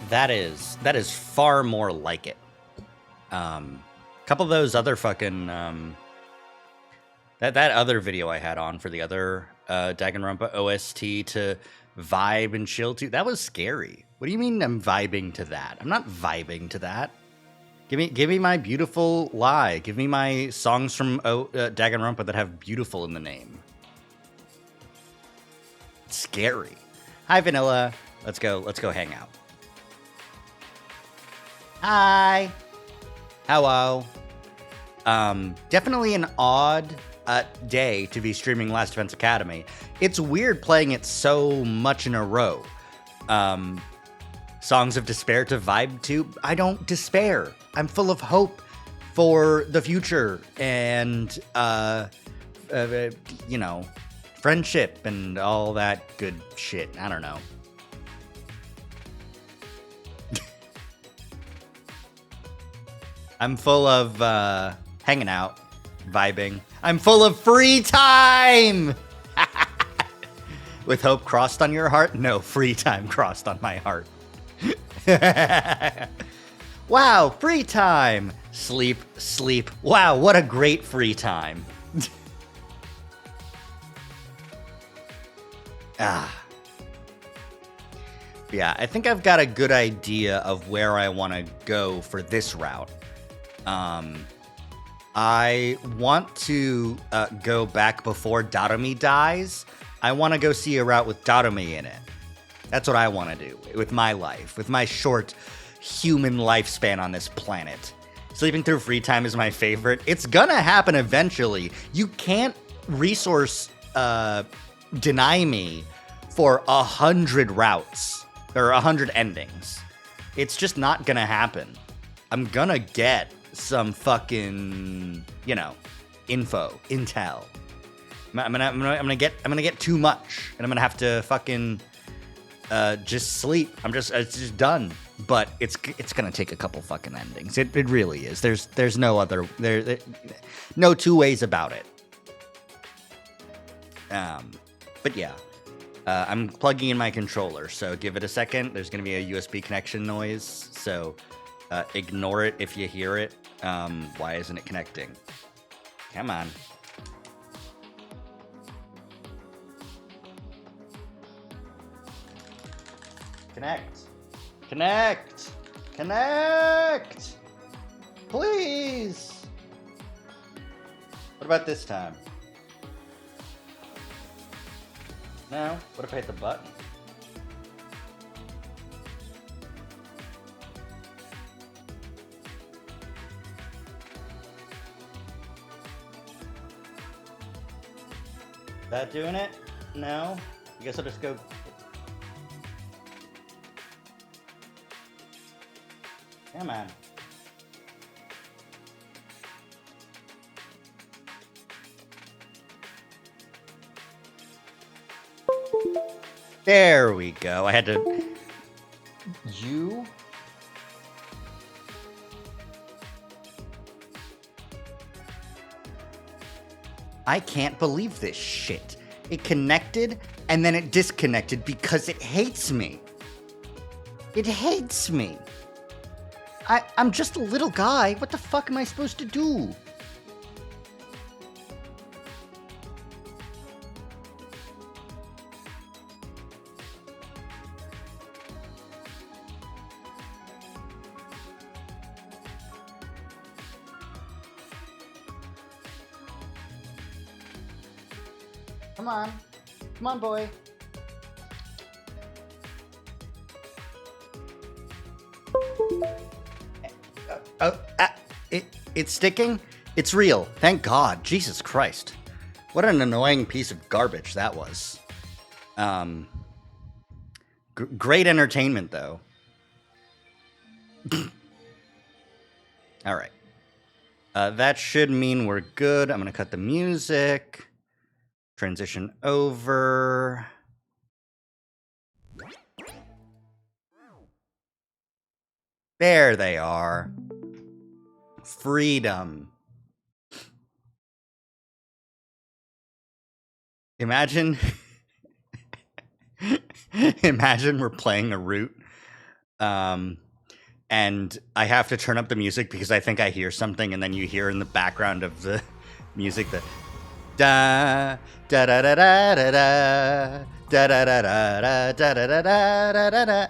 That is far more like it. A couple of those other fucking that other video I had on for the other Danganronpa OST to vibe and chill to, that was scary. What do you mean I'm vibing to that? I'm not vibing to that. Give me my beautiful lie. Give me my songs from Danganronpa that have beautiful in the name. It's scary. Hi Vanilla. Let's go hang out. Hi. Hello. Definitely an odd day to be streaming Last Defense Academy. It's weird playing it so much in a row. Songs of Despair to vibe to. I don't despair. I'm full of hope for the future and, you know, friendship and all that good shit. I don't know. I'm full of hanging out, vibing. I'm full of free time! With hope crossed on your heart? No, free time crossed on my heart. Wow, free time! Sleep, sleep. Wow, what a great free time. Yeah, I think I've got a good idea of where I want to go for this route. I want to go back before Darumi dies. I want to go see a route with Darumi in it. That's what I want to do with my life, with my short human lifespan on this planet. Sleeping through free time is my favorite. It's gonna happen eventually. You can't resource deny me for 100 routes or 100 endings. It's just not gonna happen. I'm gonna get some fucking, you know, intel. I'm gonna get too much, and I'm gonna have to fucking just sleep. It's just done. But it's gonna take a couple fucking endings. It really is. There's no other no two ways about it. But yeah, I'm plugging in my controller, so give it a second. There's gonna be a USB connection noise, so ignore it if you hear it. Why isn't it connecting? Come on. Connect! Please! What about this time? No? What if I hit the button? Is that doing it? No? I guess I'll just go... Come on. There we go. I had to... You? I can't believe this shit. It connected, and then it disconnected because it hates me. It hates me. I'm just a little guy. What the fuck am I supposed to do? Come on. Come on, boy. It's sticking? It's real. Thank God. Jesus Christ. What an annoying piece of garbage that was. Great entertainment, though. All right. That should mean we're good. I'm going to cut the music. Transition over. There they are. Freedom. Imagine we're playing a route And I have to turn up the music because I think I hear something, and then you hear in the background of the music the da da da da da da da da da da da da da da da da da.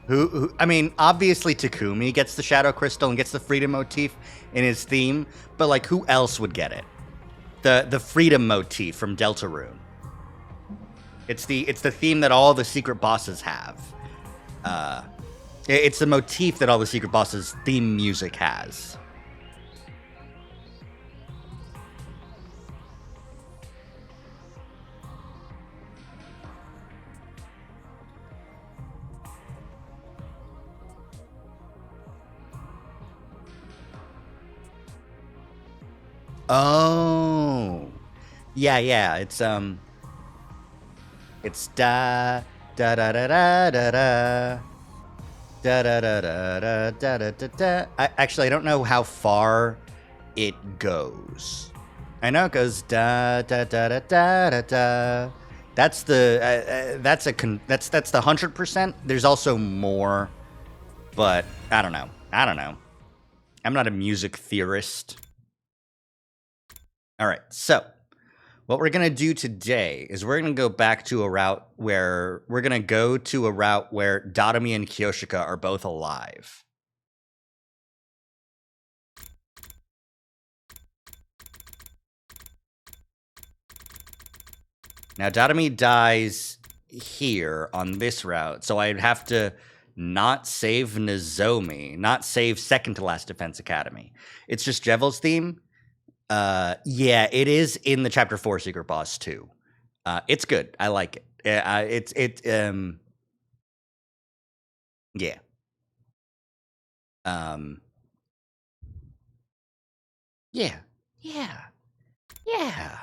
Who? I mean, obviously Takumi gets the Shadow Crystal and gets the freedom motif in his theme, but like, who else would get it? The freedom motif from Deltarune. It's the theme that all the secret bosses have. It's the motif that all the secret bosses' theme music has. Oh, yeah. It's da da da da da da da da da da da da da da da. Actually, I don't know how far it goes. I know it goes da da da da da da da. That's the that's the 100%. There's also more, but I don't know. I'm not a music theorist. All right, so what we're gonna do today is we're gonna go back to a route where Darumi and Kyoshika are both alive. Now Darumi dies here on this route, so I'd have to not save Nozomi, not save Second to Last Defense Academy. It's just Jevel's theme. Yeah, it is in the Chapter 4 Secret Boss too. It's good. I like it. Yeah. Yeah.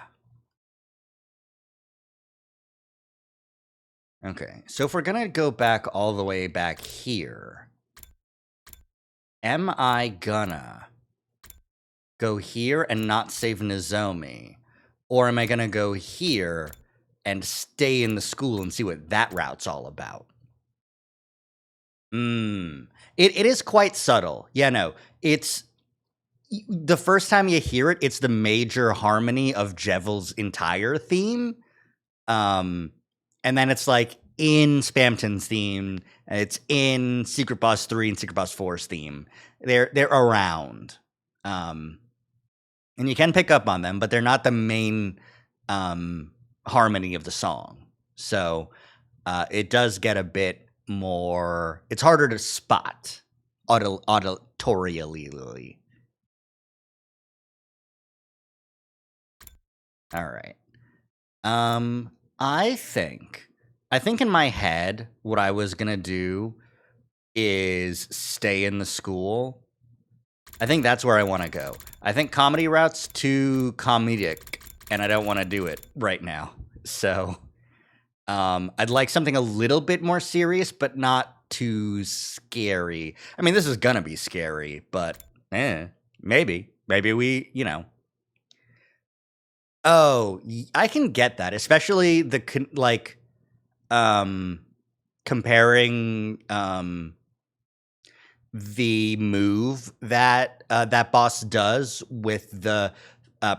Okay, so if we're gonna go back all the way back here, am I gonna go here and not save Nozomi? Or am I gonna go here and stay in the school and see what that route's all about? It is quite subtle. Yeah, no. It's the first time you hear it, it's the major harmony of Jevel's entire theme. And then it's like in Spamton's theme, it's in Secret Boss 3 and Secret Boss 4's theme. They're around. And you can pick up on them, but they're not the main harmony of the song. So it does get a bit more, it's harder to spot auditorially. All right. I think in my head, what I was gonna do is stay in the school. I think that's where I want to go. I think comedy route's too comedic, and I don't want to do it right now. So, I'd like something a little bit more serious, but not too scary. I mean, this is gonna be scary, but maybe we, Oh, I can get that, especially the comparing the move that that boss does with the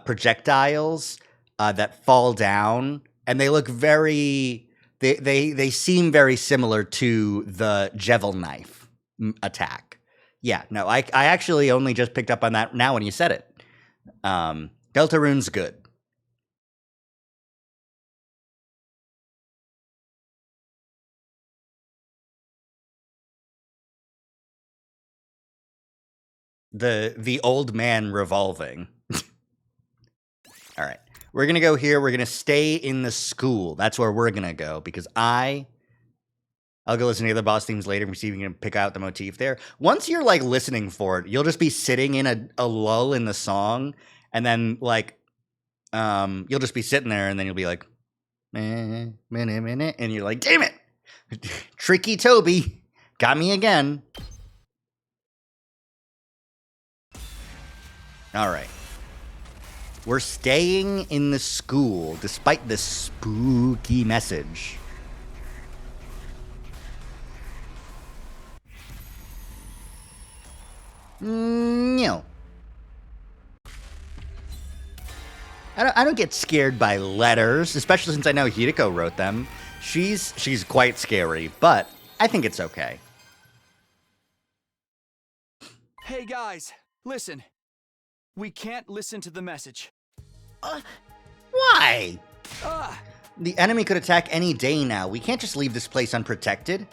projectiles that fall down, and they look very they seem very similar to the Jevel knife attack. Yeah, no, I actually only just picked up on that now when you said it. Deltarune's good. The old man revolving. All right. We're going to go here. We're going to stay in the school. That's where we're going to go because I'll go listen to the other boss themes later and see if we can pick out the motif there. Once you're like listening for it, you'll just be sitting in a lull in the song, and then like you'll just be sitting there, and then you'll be like, minute, and you're like, damn it, tricky Toby, got me again. All right. We're staying in the school despite this spooky message. No. I don't get scared by letters, especially since I know Hideko wrote them. She's quite scary, but I think it's okay. Hey guys, listen. We can't listen to the message. Why? The enemy could attack any day now. We can't just leave this place unprotected.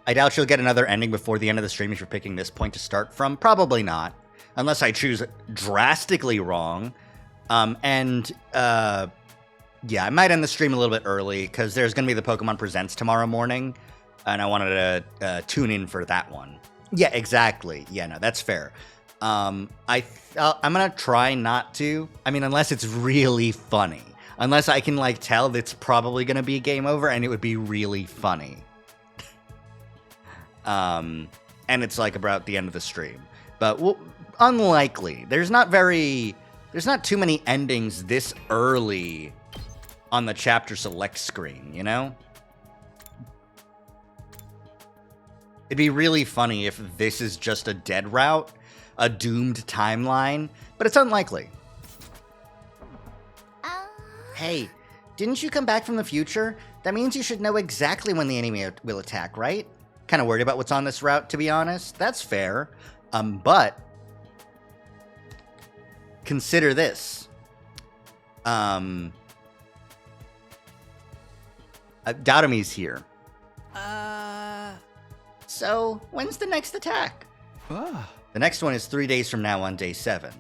I doubt she'll get another ending before the end of the stream if you're picking this point to start from. Probably not. Unless I choose drastically wrong. Yeah, I might end the stream a little bit early because there's going to be the Pokemon Presents tomorrow morning. And I wanted to tune in for that one. Yeah, exactly. Yeah, no, that's fair. I'm going to try not to. I mean, unless it's really funny. Unless I can, like, tell that it's probably going to be game over and it would be really funny. And it's, like, about the end of the stream. But unlikely. There's not too many endings this early on the chapter select screen, you know? It'd be really funny if this is just a dead route, a doomed timeline, but it's unlikely. Hey, didn't you come back from the future? That means you should know exactly when the enemy will attack, right? Kind of worried about what's on this route, to be honest. That's fair. But consider this. Darumi's here. So, when's the next attack? The next one is 3 days from now on day 7.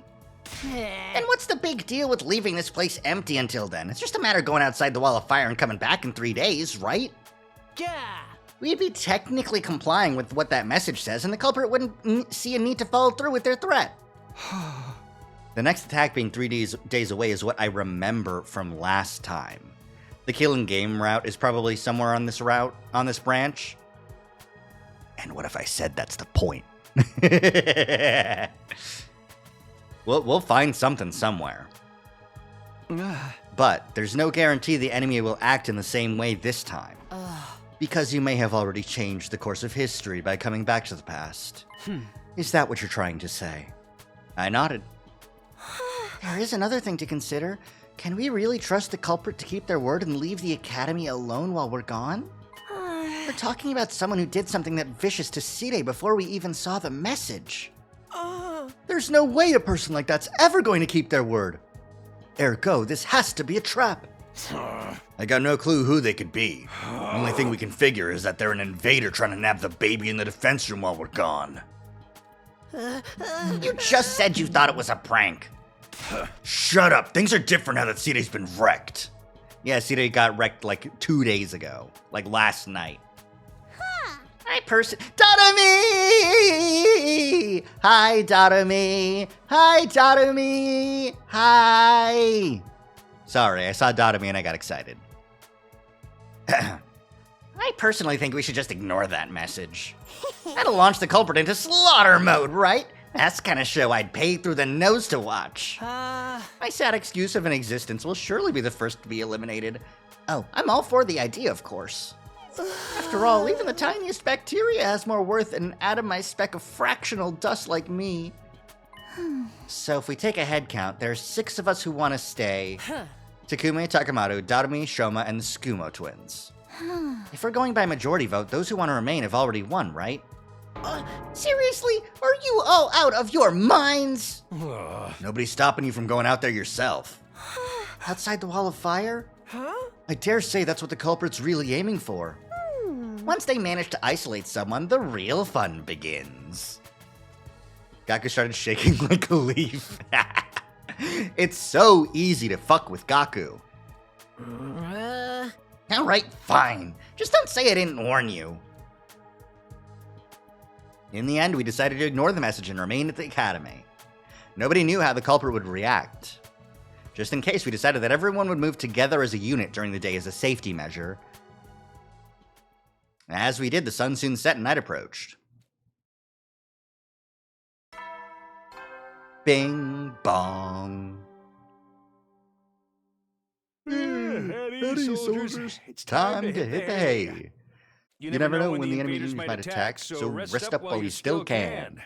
And what's the big deal with leaving this place empty until then? It's just a matter of going outside the wall of fire and coming back in 3 days, right? Yeah. We'd be technically complying with what that message says, and the culprit wouldn't see a need to follow through with their threat. The next attack being 3 days away is what I remember from last time. The killing game route is probably somewhere on this branch. And what if I said that's the point? We'll find something somewhere. But there's no guarantee the enemy will act in the same way this time. Because you may have already changed the course of history by coming back to the past. Is that what you're trying to say? I nodded. There is another thing to consider. Can we really trust the culprit to keep their word and leave the academy alone while we're gone? We're talking about someone who did something that vicious to Sire before we even saw the message. There's no way a person like that's ever going to keep their word. Ergo, this has to be a trap. I got no clue who they could be. The only thing we can figure is that they're an invader trying to nab the baby in the defense room while we're gone. You just said you thought it was a prank. Shut up. Things are different now that Sire's been wrecked. Yeah, Sire got wrecked like 2 days ago. Like last night. Darumi! Hi, Darumi! Hi, Darumi! Hi! Sorry, I saw Darumi and I got excited. I personally think we should just ignore that message. That'll launch the culprit into slaughter mode, right? That's the kind of show I'd pay through the nose to watch. My sad excuse of an existence will surely be the first to be eliminated. Oh, I'm all for the idea, of course. After all, even the tiniest bacteria has more worth than an atomized speck of fractional dust like me. So if we take a head count, there's 6 of us who want to stay. Takume, Takamaru, Darumi, Shoma, and the Tsukumo twins. If we're going by majority vote, those who want to remain have already won, right? Seriously? Are you all out of your minds? Nobody's stopping you from going out there yourself. Outside the wall of fire? I dare say that's what the culprit's really aiming for. Once they manage to isolate someone, the real fun begins. Gaku started shaking like a leaf. It's so easy to fuck with Gaku. Alright, fine. Just don't say I didn't warn you. In the end, we decided to ignore the message and remain at the academy. Nobody knew how the culprit would react. Just in case, we decided that everyone would move together as a unit during the day as a safety measure. As we did, the sun soon set and night approached. Bing bong. Ready, soldiers. It's time to hit the hay. You never know when the enemy might attack, so rest up while you still can.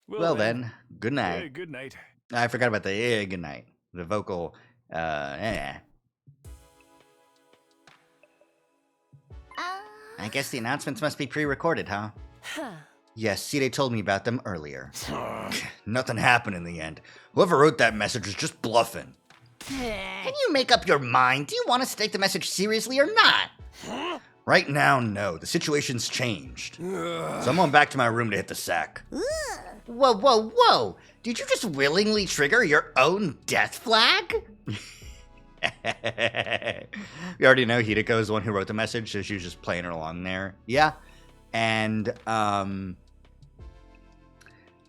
Well then, good night. Good night. I forgot about the good night. The vocal, I guess the announcements must be pre-recorded, huh? Yes, see, they told me about them earlier. Nothing happened in the end. Whoever wrote that message was just bluffing. Can you make up your mind? Do you want us to take the message seriously or not? Right now, no. The situation's changed. So I'm going back to my room to hit the sack. Whoa, whoa, whoa! Did you just willingly trigger your own death flag? We already know Hideko is the one who wrote the message, so she was just playing along there. Yeah. And,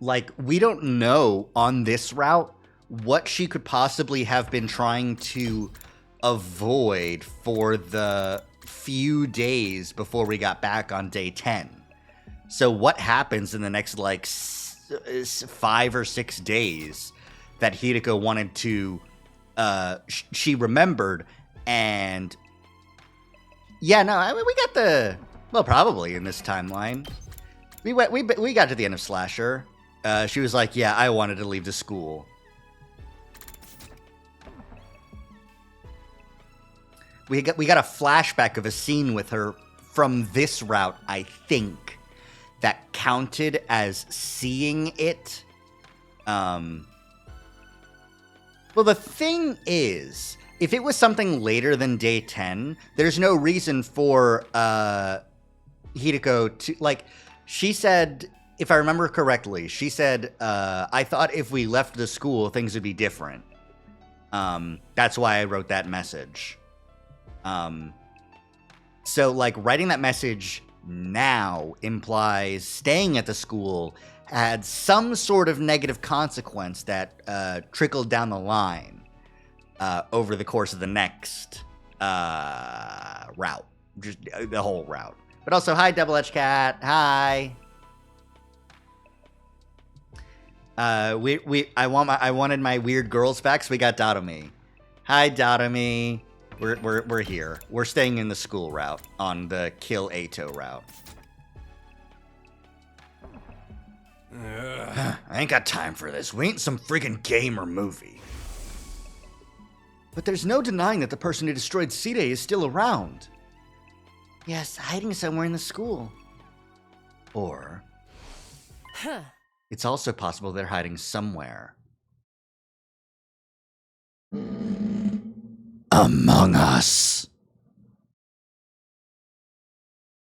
like, we don't know on this route what she could possibly have been trying to avoid for the few days before we got back on day 10. So what happens in the next, like, 5 or 6 days that Hideko wanted to, she remembered, and yeah, no, I mean, we got the, well, probably in this timeline, we got to the end of Slasher. She was like, yeah, I wanted to leave the school. We got a flashback of a scene with her from this route, I think, that counted as seeing it. Well, the thing is, if it was something later than day 10, there's no reason for Hideko to, like, she said, if I remember correctly, she said, I thought if we left the school, things would be different. That's why I wrote that message. So, like, writing that message now implies staying at the school had some sort of negative consequence that trickled down the line over the course of the next route, just the whole route. But also, hi, Double Edge Cat. Hi. I wanted my weird girls back, so we got Darumi. Hi, Darumi. We're here. We're staying in the school route on the Kill Ato route. I ain't got time for this. We ain't some freaking game or movie. But there's no denying that the person who destroyed Side is still around. Yes, hiding somewhere in the school. Or it's also possible they're hiding somewhere among us.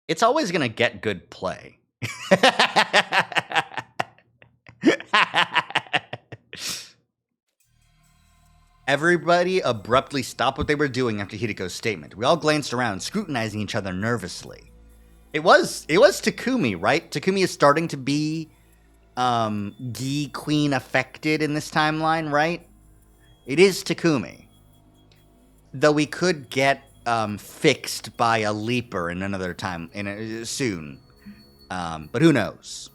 It's always gonna get good play. Everybody abruptly stopped what they were doing after Hideko's statement. We all glanced around, scrutinizing each other nervously. It was Takumi, right? Takumi is starting to be Gi Queen affected in this timeline, right? It is Takumi. Though we could get fixed by a leaper in another time, soon. But who knows?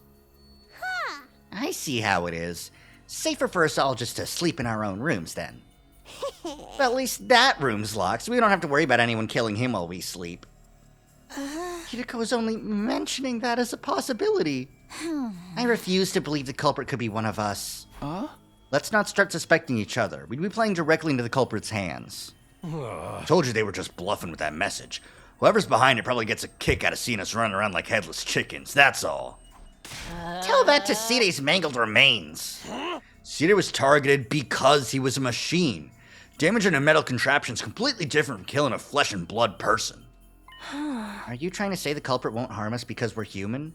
Huh. I see how it is. Safer for us all just to sleep in our own rooms, then. Well, at least that room's locked, so we don't have to worry about anyone killing him while we sleep. Hideko was only mentioning that as a possibility. I refuse to believe the culprit could be one of us. Let's not start suspecting each other. We'd be playing directly into the culprit's hands. I told you they were just bluffing with that message. Whoever's behind it probably gets a kick out of seeing us running around like headless chickens, that's all. Tell that to Side's mangled remains. Side was targeted because he was a machine. Damaging a metal contraption is completely different from killing a flesh and blood person. Are you trying to say the culprit won't harm us because we're human?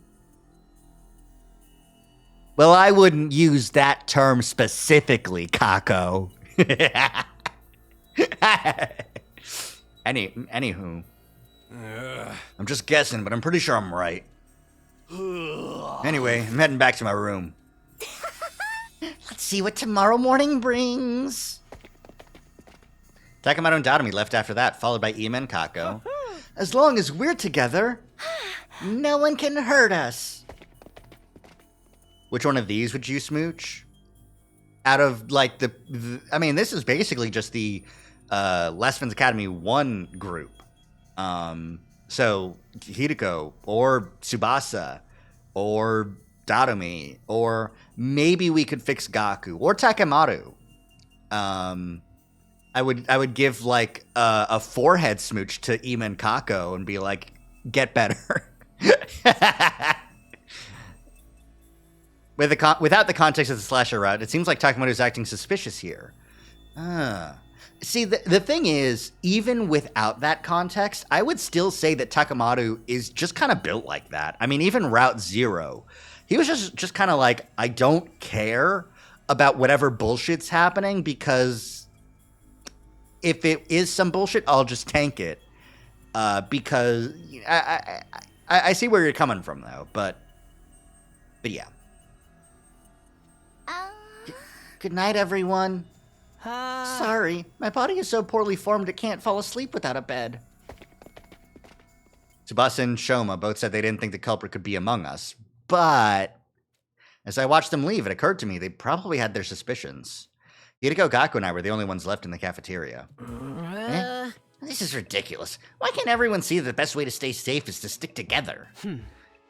Well, I wouldn't use that term specifically, Kako. Anywho. I'm just guessing, but I'm pretty sure I'm right. Anyway, I'm heading back to my room. Let's see what tomorrow morning brings. Takamaru and Darumi left after that, followed by Ima and Kako. As long as we're together, no one can hurt us. Which one of these would you smooch? Out of, like, I mean, this is basically just the Last Defense Academy 1 group. So Hideko or Tsubasa or Darumi, or maybe we could fix Gaku or Takemaru. I would give like a forehead smooch to Ima and Kako and be like, get better. Without the context of the slasher route, it seems like Takemaru's acting suspicious here. See, the thing is, even without that context, I would still say that Takemaru is just kind of built like that. I mean, even Route Zero, he was just kind of like, I don't care about whatever bullshit's happening, because if it is some bullshit, I'll just tank it. Because I see where you're coming from, though, but yeah. Good night, everyone. Sorry, my body is so poorly formed it can't fall asleep without a bed. Tsubasa and Shoma both said they didn't think the culprit could be among us, but as I watched them leave, it occurred to me they probably had their suspicions. Hideko, Gaku, and I were the only ones left in the cafeteria. This is ridiculous. Why can't everyone see that the best way to stay safe is to stick together?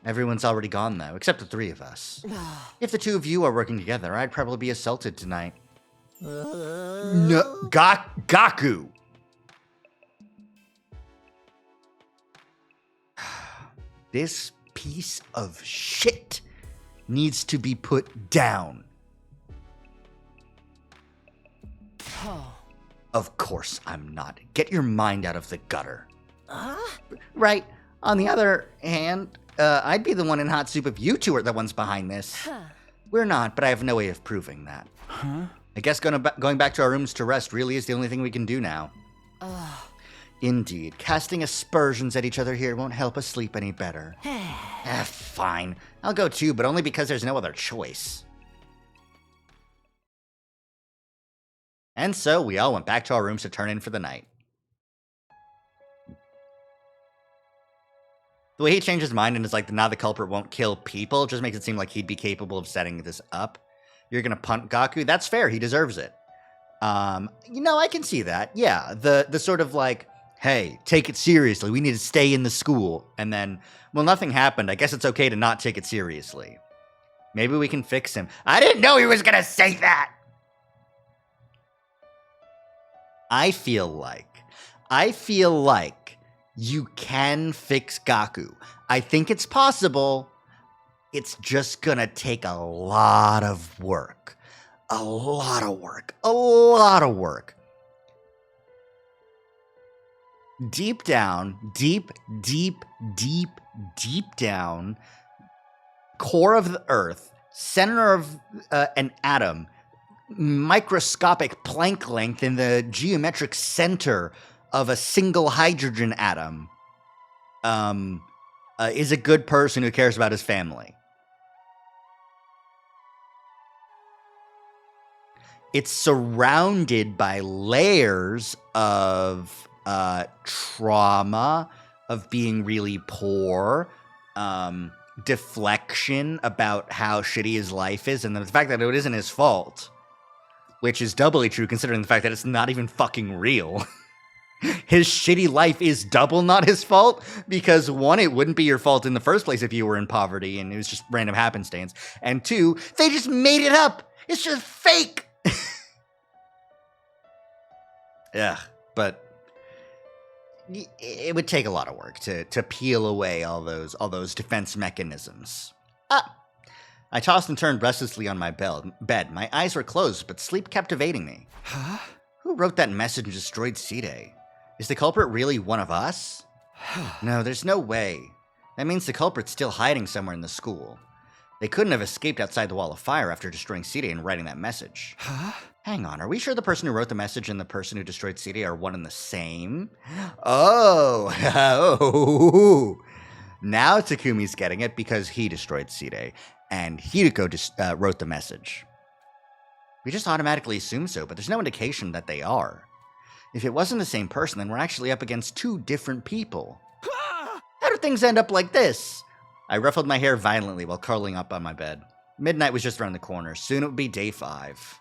Everyone's already gone, though, except the 3 of us. If the 2 of you are working together, I'd probably be assaulted tonight. No, Gaku! This piece of shit needs to be put down. Of course I'm not. Get your mind out of the gutter. Right. On the other hand, I'd be the one in hot soup if you 2 are the ones behind this. We're not, but I have no way of proving that. I guess going back to our rooms to rest really is the only thing we can do now. Indeed, casting aspersions at each other here won't help us sleep any better. Fine. I'll go too, but only because there's no other choice. And so we all went back to our rooms to turn in for the night. The way he changed his mind and is like, now the culprit won't kill people, just makes it seem like he'd be capable of setting this up. You're gonna punt Gaku? That's fair, he deserves it. I can see that. Yeah, the sort of like, hey, take it seriously, we need to stay in the school. And then, well, nothing happened, I guess it's okay to not take it seriously. Maybe we can fix him. I didn't know he was gonna say that! I feel like you can fix Gaku. I think it's possible. It's just gonna take a lot of work. A lot of work. Deep down, deep down, core of the Earth, center of an atom, microscopic Planck length in the geometric center of a single hydrogen atom, is a good person who cares about his family. It's surrounded by layers of trauma, of being really poor, deflection about how shitty his life is, and the fact that it isn't his fault. Which is doubly true considering the fact that it's not even fucking real. His shitty life is double not his fault, because 1, it wouldn't be your fault in the first place if you were in poverty and it was just random happenstance. And 2, they just made it up. It's just fake. Yeah, but it would take a lot of work to peel away all those defense mechanisms. I tossed and turned restlessly on my bed. My eyes were closed, but sleep kept evading me. Who wrote that message and destroyed C-Day? Is the culprit really one of us? No, there's no way. That means the culprit's still hiding somewhere in the school. They couldn't have escaped outside the wall of fire after destroying C-Day and writing that message. Hang on, are we sure the person who wrote the message and the person who destroyed C-Day are one and the same? Oh, now Takumi's getting it because he destroyed C-Day, and Hideko just wrote the message. We just automatically assume so, but there's no indication that they are. If it wasn't the same person, then we're actually up against 2 different people. How do things end up like this? I ruffled my hair violently while curling up on my bed. Midnight was just around the corner. Soon it would be day 5.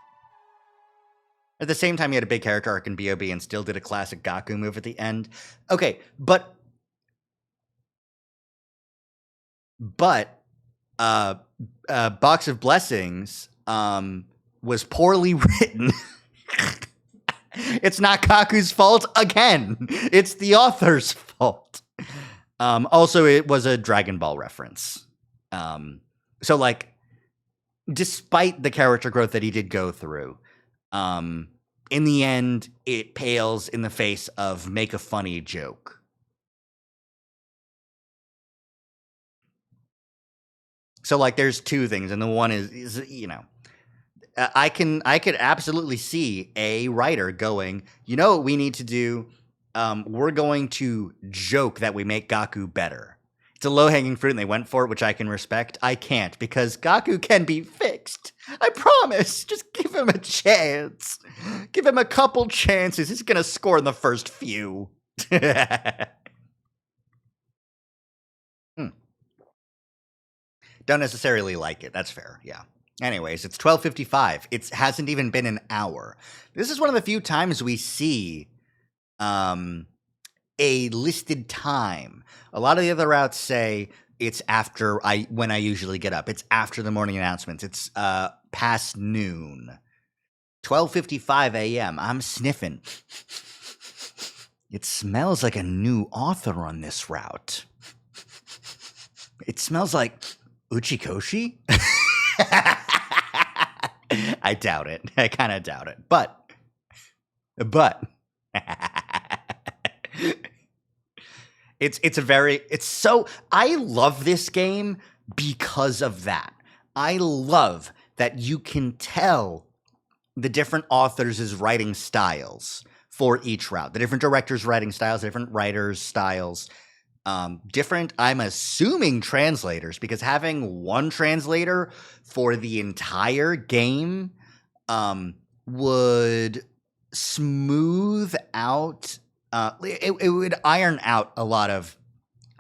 At the same time, he had a big character arc in B.O.B. and still did a classic Gaku move at the end. Okay, but Box of Blessings was poorly written. It's not Kaku's fault again. It's the author's fault. Also, it was a Dragon Ball reference. So, like, despite the character growth that he did go through, in the end, it pales in the face of make a funny joke. So, like, there's two things, and the one is I could absolutely see a writer going, you know what we need to do? We're going to joke that we make Gaku better. It's a low-hanging fruit, and they went for it, which I can respect. I can't, because Gaku can be fixed. I promise. Just give him a chance. Give him a couple chances. He's gonna score in the first few. Don't necessarily like it. That's fair. Yeah. Anyways, it's 12:55. It hasn't even been an hour. This is one of the few times we see a listed time. A lot of the other routes say it's after when I usually get up. It's after the morning announcements. It's past noon. 12:55 a.m. I'm sniffing. It smells like a new author on this route. It smells like Uchikoshi? I doubt it. I kind of doubt it. But I love this game because of that. I love that you can tell the different authors' writing styles for each route. The different directors' writing styles, different writers' styles. Different, I'm assuming, translators, because having one translator for the entire game would smooth out, it would iron out a lot of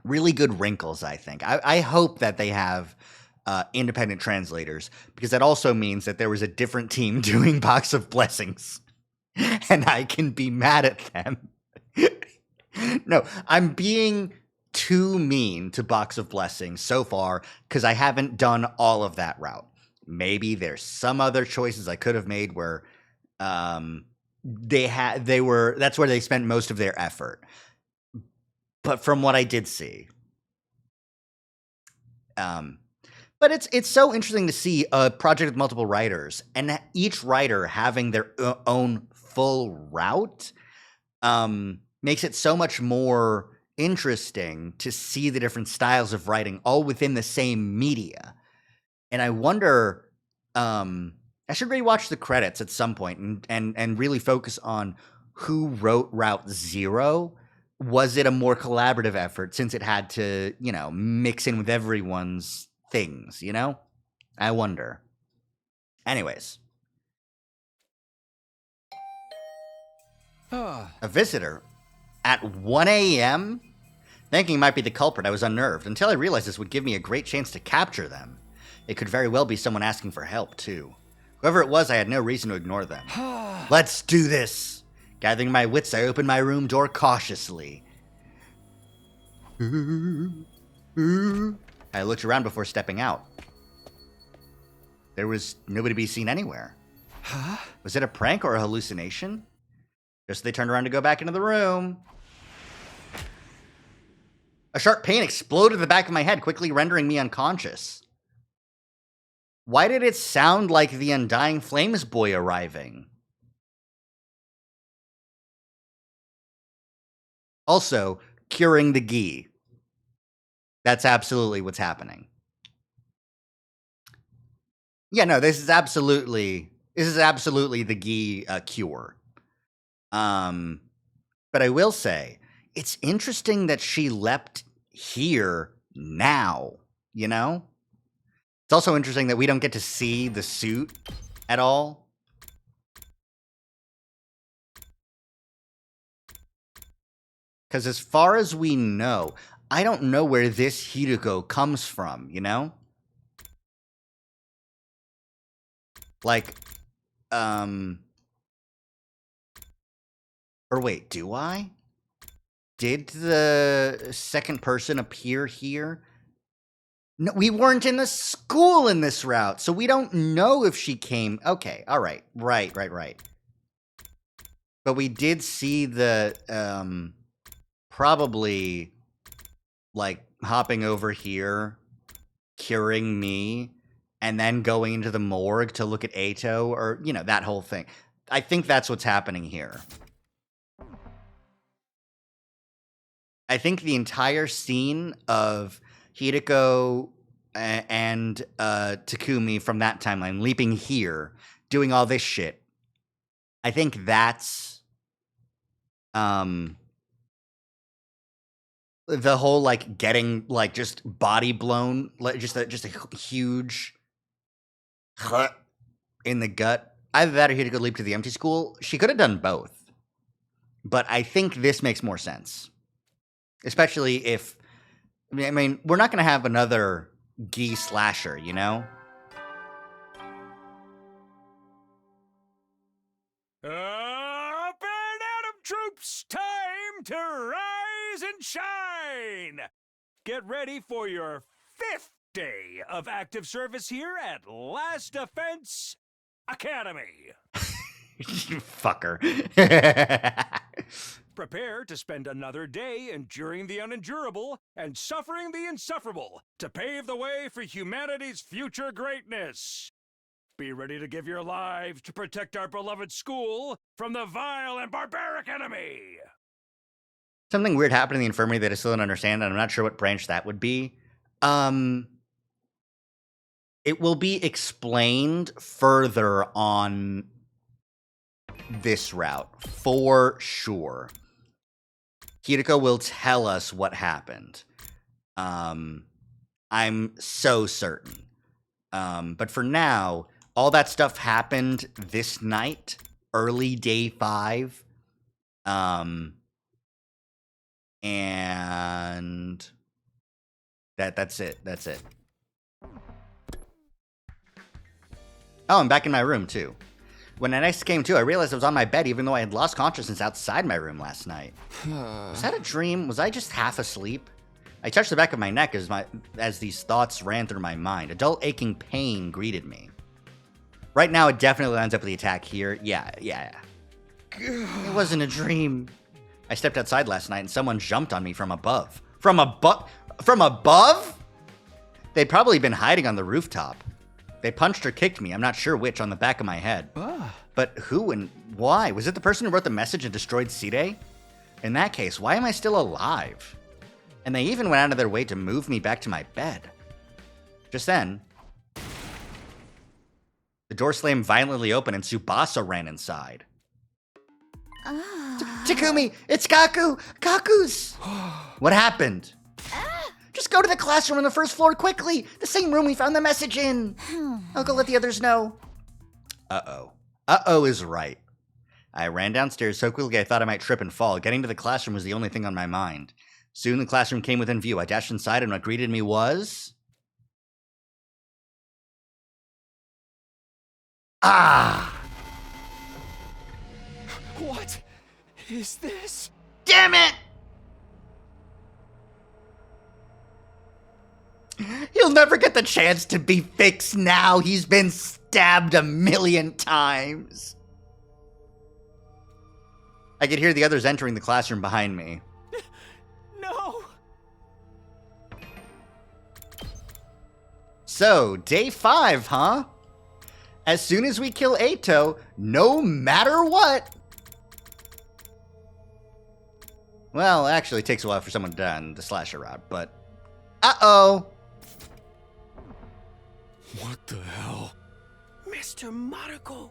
really good wrinkles, I think. I hope that they have independent translators, because that also means that there was a different team doing Box of Blessings, and I can be mad at them. No, I'm being too mean to Box of Blessings so far because I haven't done all of that route. Maybe there's some other choices I could have made where that's where they spent most of their effort. But from what I did see, but it's so interesting to see a project with multiple writers and each writer having their own full route makes it so much more interesting to see the different styles of writing all within the same media. And I wonder, I should rewatch the credits at some point and really focus on who wrote Route Zero. Was it a more collaborative effort since it had to, mix in with everyone's things, I wonder. Anyways. A visitor at 1 a.m.? Thinking might be the culprit, I was unnerved, until I realized this would give me a great chance to capture them. It could very well be someone asking for help, too. Whoever it was, I had no reason to ignore them. Let's do this! Gathering my wits, I opened my room door cautiously. I looked around before stepping out. There was nobody to be seen anywhere. Was it a prank or a hallucination? Just as they turned around to go back into the room. A sharp pain exploded in the back of my head, quickly rendering me unconscious. Why did it sound like the Undying Flames boy arriving? Also, curing the gi. That's absolutely what's happening. Yeah, no, this is absolutely the gi cure. But I will say, it's interesting that she leapt here now, It's also interesting that we don't get to see the suit at all. Because as far as we know, I don't know where this Hiruko comes from, Like, Or wait, do I? Did the second person appear here? No, we weren't in the school in this route, so we don't know if she came. Okay, all right. Right. But we did see the, probably, like, hopping over here, curing me, and then going into the morgue to look at Ato, or, you know, that whole thing. I think that's what's happening here. I think the entire scene of Hideko and Takumi from that timeline leaping here, doing all this shit, I think that's the whole, like, getting, like, just body blown, like, just a huge in the gut. Either that or Hideko leap to the empty school. She could have done both. But I think this makes more sense. Especially if, I mean, we're not going to have another Gee slasher, you know? Up and Adam troops, time to rise and shine! Get ready for your 5th day of active service here at Last Defense Academy. You fucker. Prepare to spend another day enduring the unendurable and suffering the insufferable to pave the way for humanity's future greatness. Be ready to give your lives to protect our beloved school from the vile and barbaric enemy. Something weird happened in the infirmary that I still don't understand, and I'm not sure what branch that would be. It will be explained further on this route, for sure. Hideko will tell us what happened. I'm so certain. But for now, all that stuff happened this night, early day 5. And that's it. That's it. Oh, I'm back in my room too. When I next came to, I realized I was on my bed even though I had lost consciousness outside my room last night. Was that a dream? Was I just half asleep? I touched the back of my neck as these thoughts ran through my mind. A dull aching pain greeted me. Right now, it definitely lines up with the attack here. Yeah. It wasn't a dream. I stepped outside last night and someone jumped on me from above. From above? They'd probably been hiding on the rooftop. They punched or kicked me, I'm not sure which, on the back of my head. But who and why? Was it the person who wrote the message and destroyed Side? In that case, why am I still alive? And they even went out of their way to move me back to my bed. Just then, the door slammed violently open and Tsubasa ran inside. Takumi, it's Kaku! Kaku's! What happened? Just go to the classroom on the first floor quickly! The same room we found the message in! I'll go let the others know. Uh-oh. Uh-oh is right. I ran downstairs so quickly I thought I might trip and fall. Getting to the classroom was the only thing on my mind. Soon the classroom came within view. I dashed inside and what greeted me was... Ah! What is this? Damn it! He'll never get the chance to be fixed now. He's been stabbed 1,000,000 times. I could hear the others entering the classroom behind me. No! So, day 5, huh? As soon as we kill Ato, no matter what. Well, actually, it takes a while for someone to die on the slasher route, but... Uh-oh! What the hell? Mr. Mariko!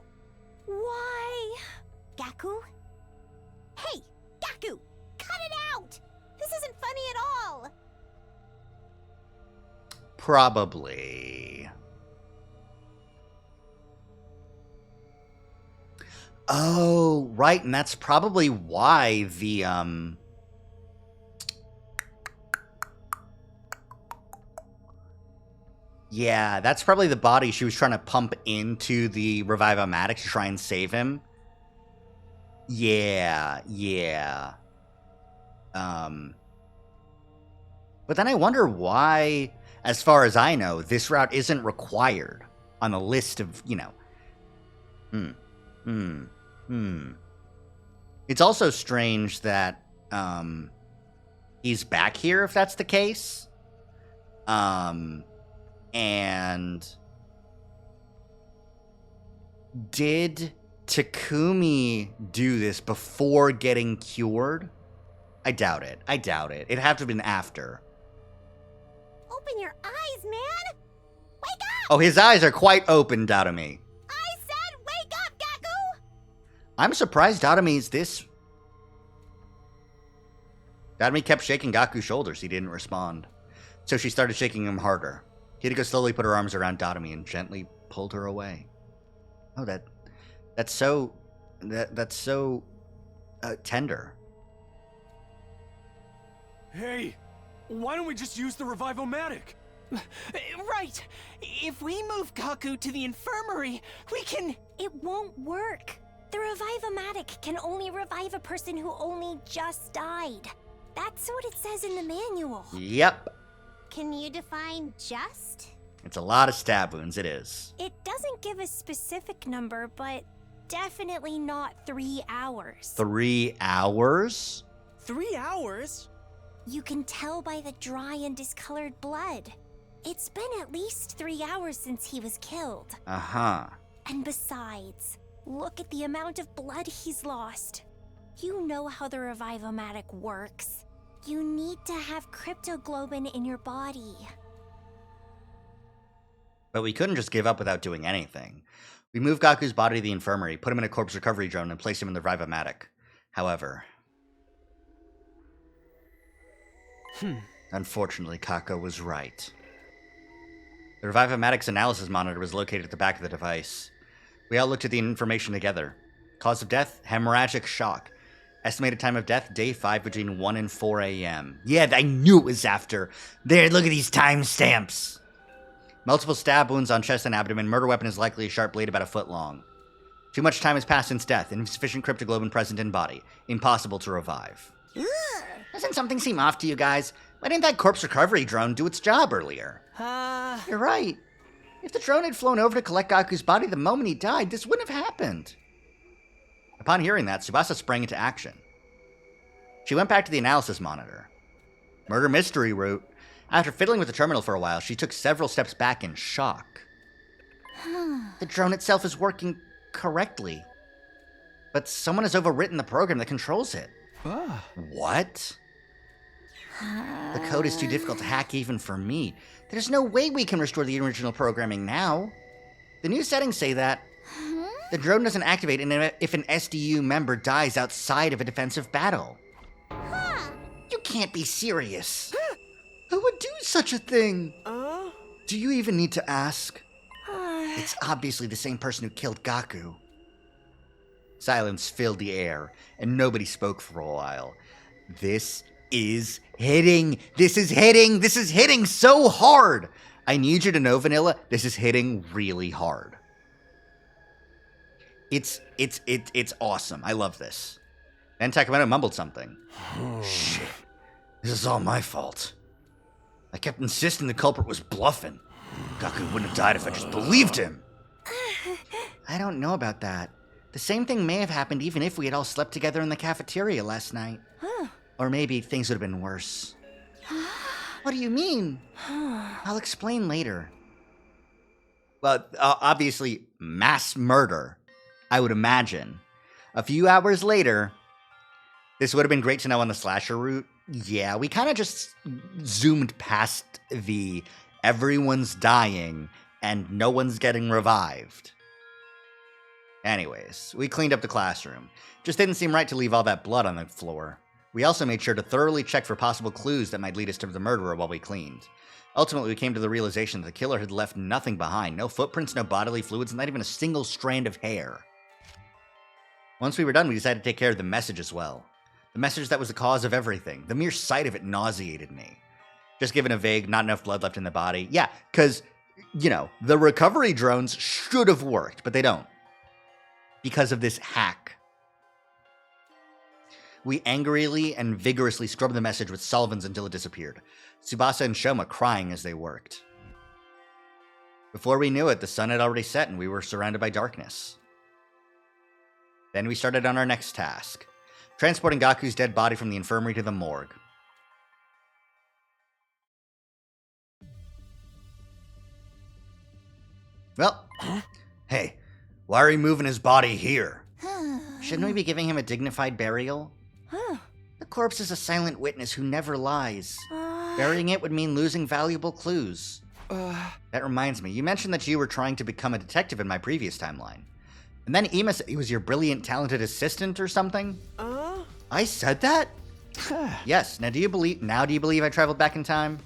Why? Gaku? Hey, Gaku! Cut it out! This isn't funny at all! Probably. Oh, right, and that's probably why the, Yeah, that's probably the body she was trying to pump into the Revive-O-Matic to try and save him. Yeah. But then I wonder why, as far as I know, this route isn't required on the list of, It's also strange that, he's back here, if that's the case. And did Takumi do this before getting cured? I doubt it. It'd have to have been after. Open your eyes, man! Wake up! Oh, his eyes are quite open, Darumi. I said wake up, Gaku! I'm surprised Darumi's this... Darumi kept shaking Gaku's shoulders. He didn't respond. So she started shaking him harder. Hideko slowly put her arms around Darumi and gently pulled her away. Oh, that's so tender. Hey, why don't we just use the Revive-O-Matic? Right! If we move Gaku to the infirmary, we can... It won't work. The Revive-O-Matic can only revive a person who only just died. That's what it says in the manual. Yep. Can you define just? It's a lot of stab wounds, it is. It doesn't give a specific number, but definitely not 3 hours. 3 hours? 3 hours? You can tell by the dry and discolored blood. It's been at least 3 hours since he was killed. Uh-huh. And besides, look at the amount of blood he's lost. You know how the Revive-O-Matic works. You need to have cryptoglobin in your body. But we couldn't just give up without doing anything. We moved Gaku's body to the infirmary, put him in a corpse recovery drone, and placed him in the Revive-O-Matic. However... Unfortunately, Kako was right. The Revive-O-Matic's analysis monitor was located at the back of the device. We all looked at the information together. Cause of death, hemorrhagic shock. Estimated time of death, day 5 between 1 and 4 a.m. Yeah, I knew it was after. There, look at these timestamps. Multiple stab wounds on chest and abdomen. Murder weapon is likely a sharp blade about a foot long. Too much time has passed since death. Insufficient cryptoglobin present in body. Impossible to revive. Doesn't something seem off to you guys? Why didn't that corpse recovery drone do its job earlier? You're right. If the drone had flown over to collect Gaku's body the moment he died, this wouldn't have happened. Upon hearing that, Tsubasa sprang into action. She went back to the analysis monitor. Murder mystery route. After fiddling with the terminal for a while, she took several steps back in shock. The drone itself is working correctly. But someone has overwritten the program that controls it. What? The code is too difficult to hack even for me. There's no way we can restore the original programming now. The new settings say that the drone doesn't activate if an SDU member dies outside of a defensive battle. You can't be serious. Who would do such a thing? Do you even need to ask? It's obviously the same person who killed Gaku. Silence filled the air, and nobody spoke for a while. This is hitting. This is hitting so hard. I need you to know, Vanilla, this is hitting really hard. It's awesome. I love this. Then Takamado mumbled something. Shit. This is all my fault. I kept insisting the culprit was bluffing. Gaku wouldn't have died if I just believed him. I don't know about that. The same thing may have happened even if we had all slept together in the cafeteria last night. Or maybe things would have been worse. What do you mean? I'll explain later. Well, obviously, mass murder, I would imagine. A few hours later, this would have been great to know on the slasher route. Yeah, we kind of just zoomed past the everyone's dying and no one's getting revived. Anyways, we cleaned up the classroom. Just didn't seem right to leave all that blood on the floor. We also made sure to thoroughly check for possible clues that might lead us to the murderer while we cleaned. Ultimately, we came to the realization that the killer had left nothing behind. No footprints, no bodily fluids, not even a single strand of hair. Once we were done, we decided to take care of the message as well. The message that was the cause of everything. The mere sight of it nauseated me. Just given a vague, not enough blood left in the body. Yeah, because, the recovery drones should have worked, but they don't. Because of this hack. We angrily and vigorously scrubbed the message with solvents until it disappeared, Tsubasa and Shoma crying as they worked. Before we knew it, the sun had already set and we were surrounded by darkness. Then we started on our next task, transporting Gaku's dead body from the infirmary to the morgue. Well, hey, why are we moving his body here? Shouldn't we be giving him a dignified burial? The corpse is a silent witness who never lies. Burying it would mean losing valuable clues. That reminds me, you mentioned that you were trying to become a detective in my previous timeline. And then Ima said he was your brilliant, talented assistant or something? I said that? Yes, now do you believe I traveled back in time?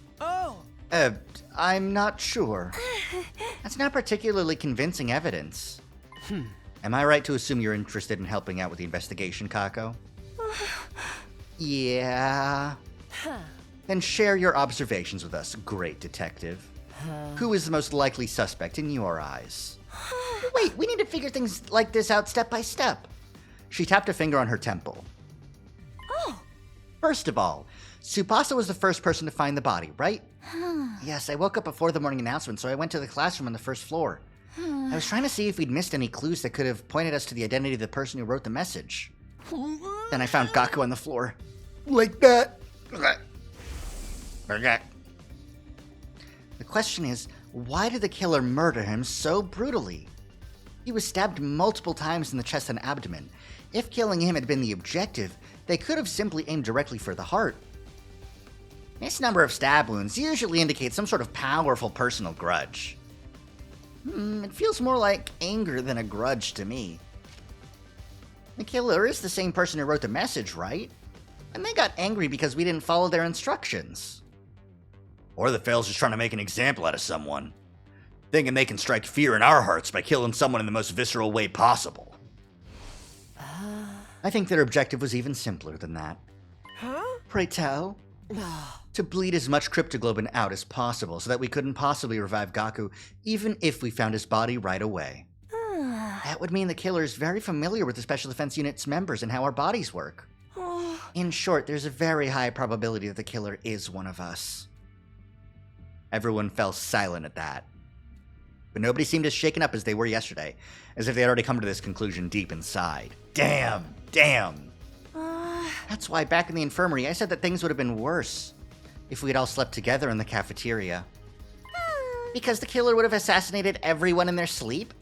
I'm not sure. That's not particularly convincing evidence. Am I right to assume you're interested in helping out with the investigation, Kako? Yeah. Then share your observations with us, great detective. Who is the most likely suspect in your eyes? Wait, we need to figure things like this out step by step. She tapped a finger on her temple. First of all, Tsubasa was the first person to find the body, right? Yes, I woke up before the morning announcement, so I went to the classroom on the first floor. I was trying to see if we'd missed any clues that could have pointed us to the identity of the person who wrote the message. Then I found Gaku on the floor. Like that. The question is, why did the killer murder him so brutally? He was stabbed multiple times in the chest and abdomen. If killing him had been the objective, they could have simply aimed directly for the heart. This number of stab wounds usually indicates some sort of powerful personal grudge. It feels more like anger than a grudge to me. The killer is the same person who wrote the message, right? And they got angry because we didn't follow their instructions. Or the Fail's just trying to make an example out of someone, thinking they can strike fear in our hearts by killing someone in the most visceral way possible. I think their objective was even simpler than that. Pray tell? To bleed as much cryptoglobin out as possible so that we couldn't possibly revive Gaku even if we found his body right away. That would mean the killer is very familiar with the Special Defense Unit's members and how our bodies work. In short, there's a very high probability that the killer is one of us. Everyone fell silent at that. But nobody seemed as shaken up as they were yesterday, as if they had already come to this conclusion deep inside. Damn. That's why back in the infirmary I said that things would have been worse if we had all slept together in the cafeteria. Because the killer would have assassinated everyone in their sleep?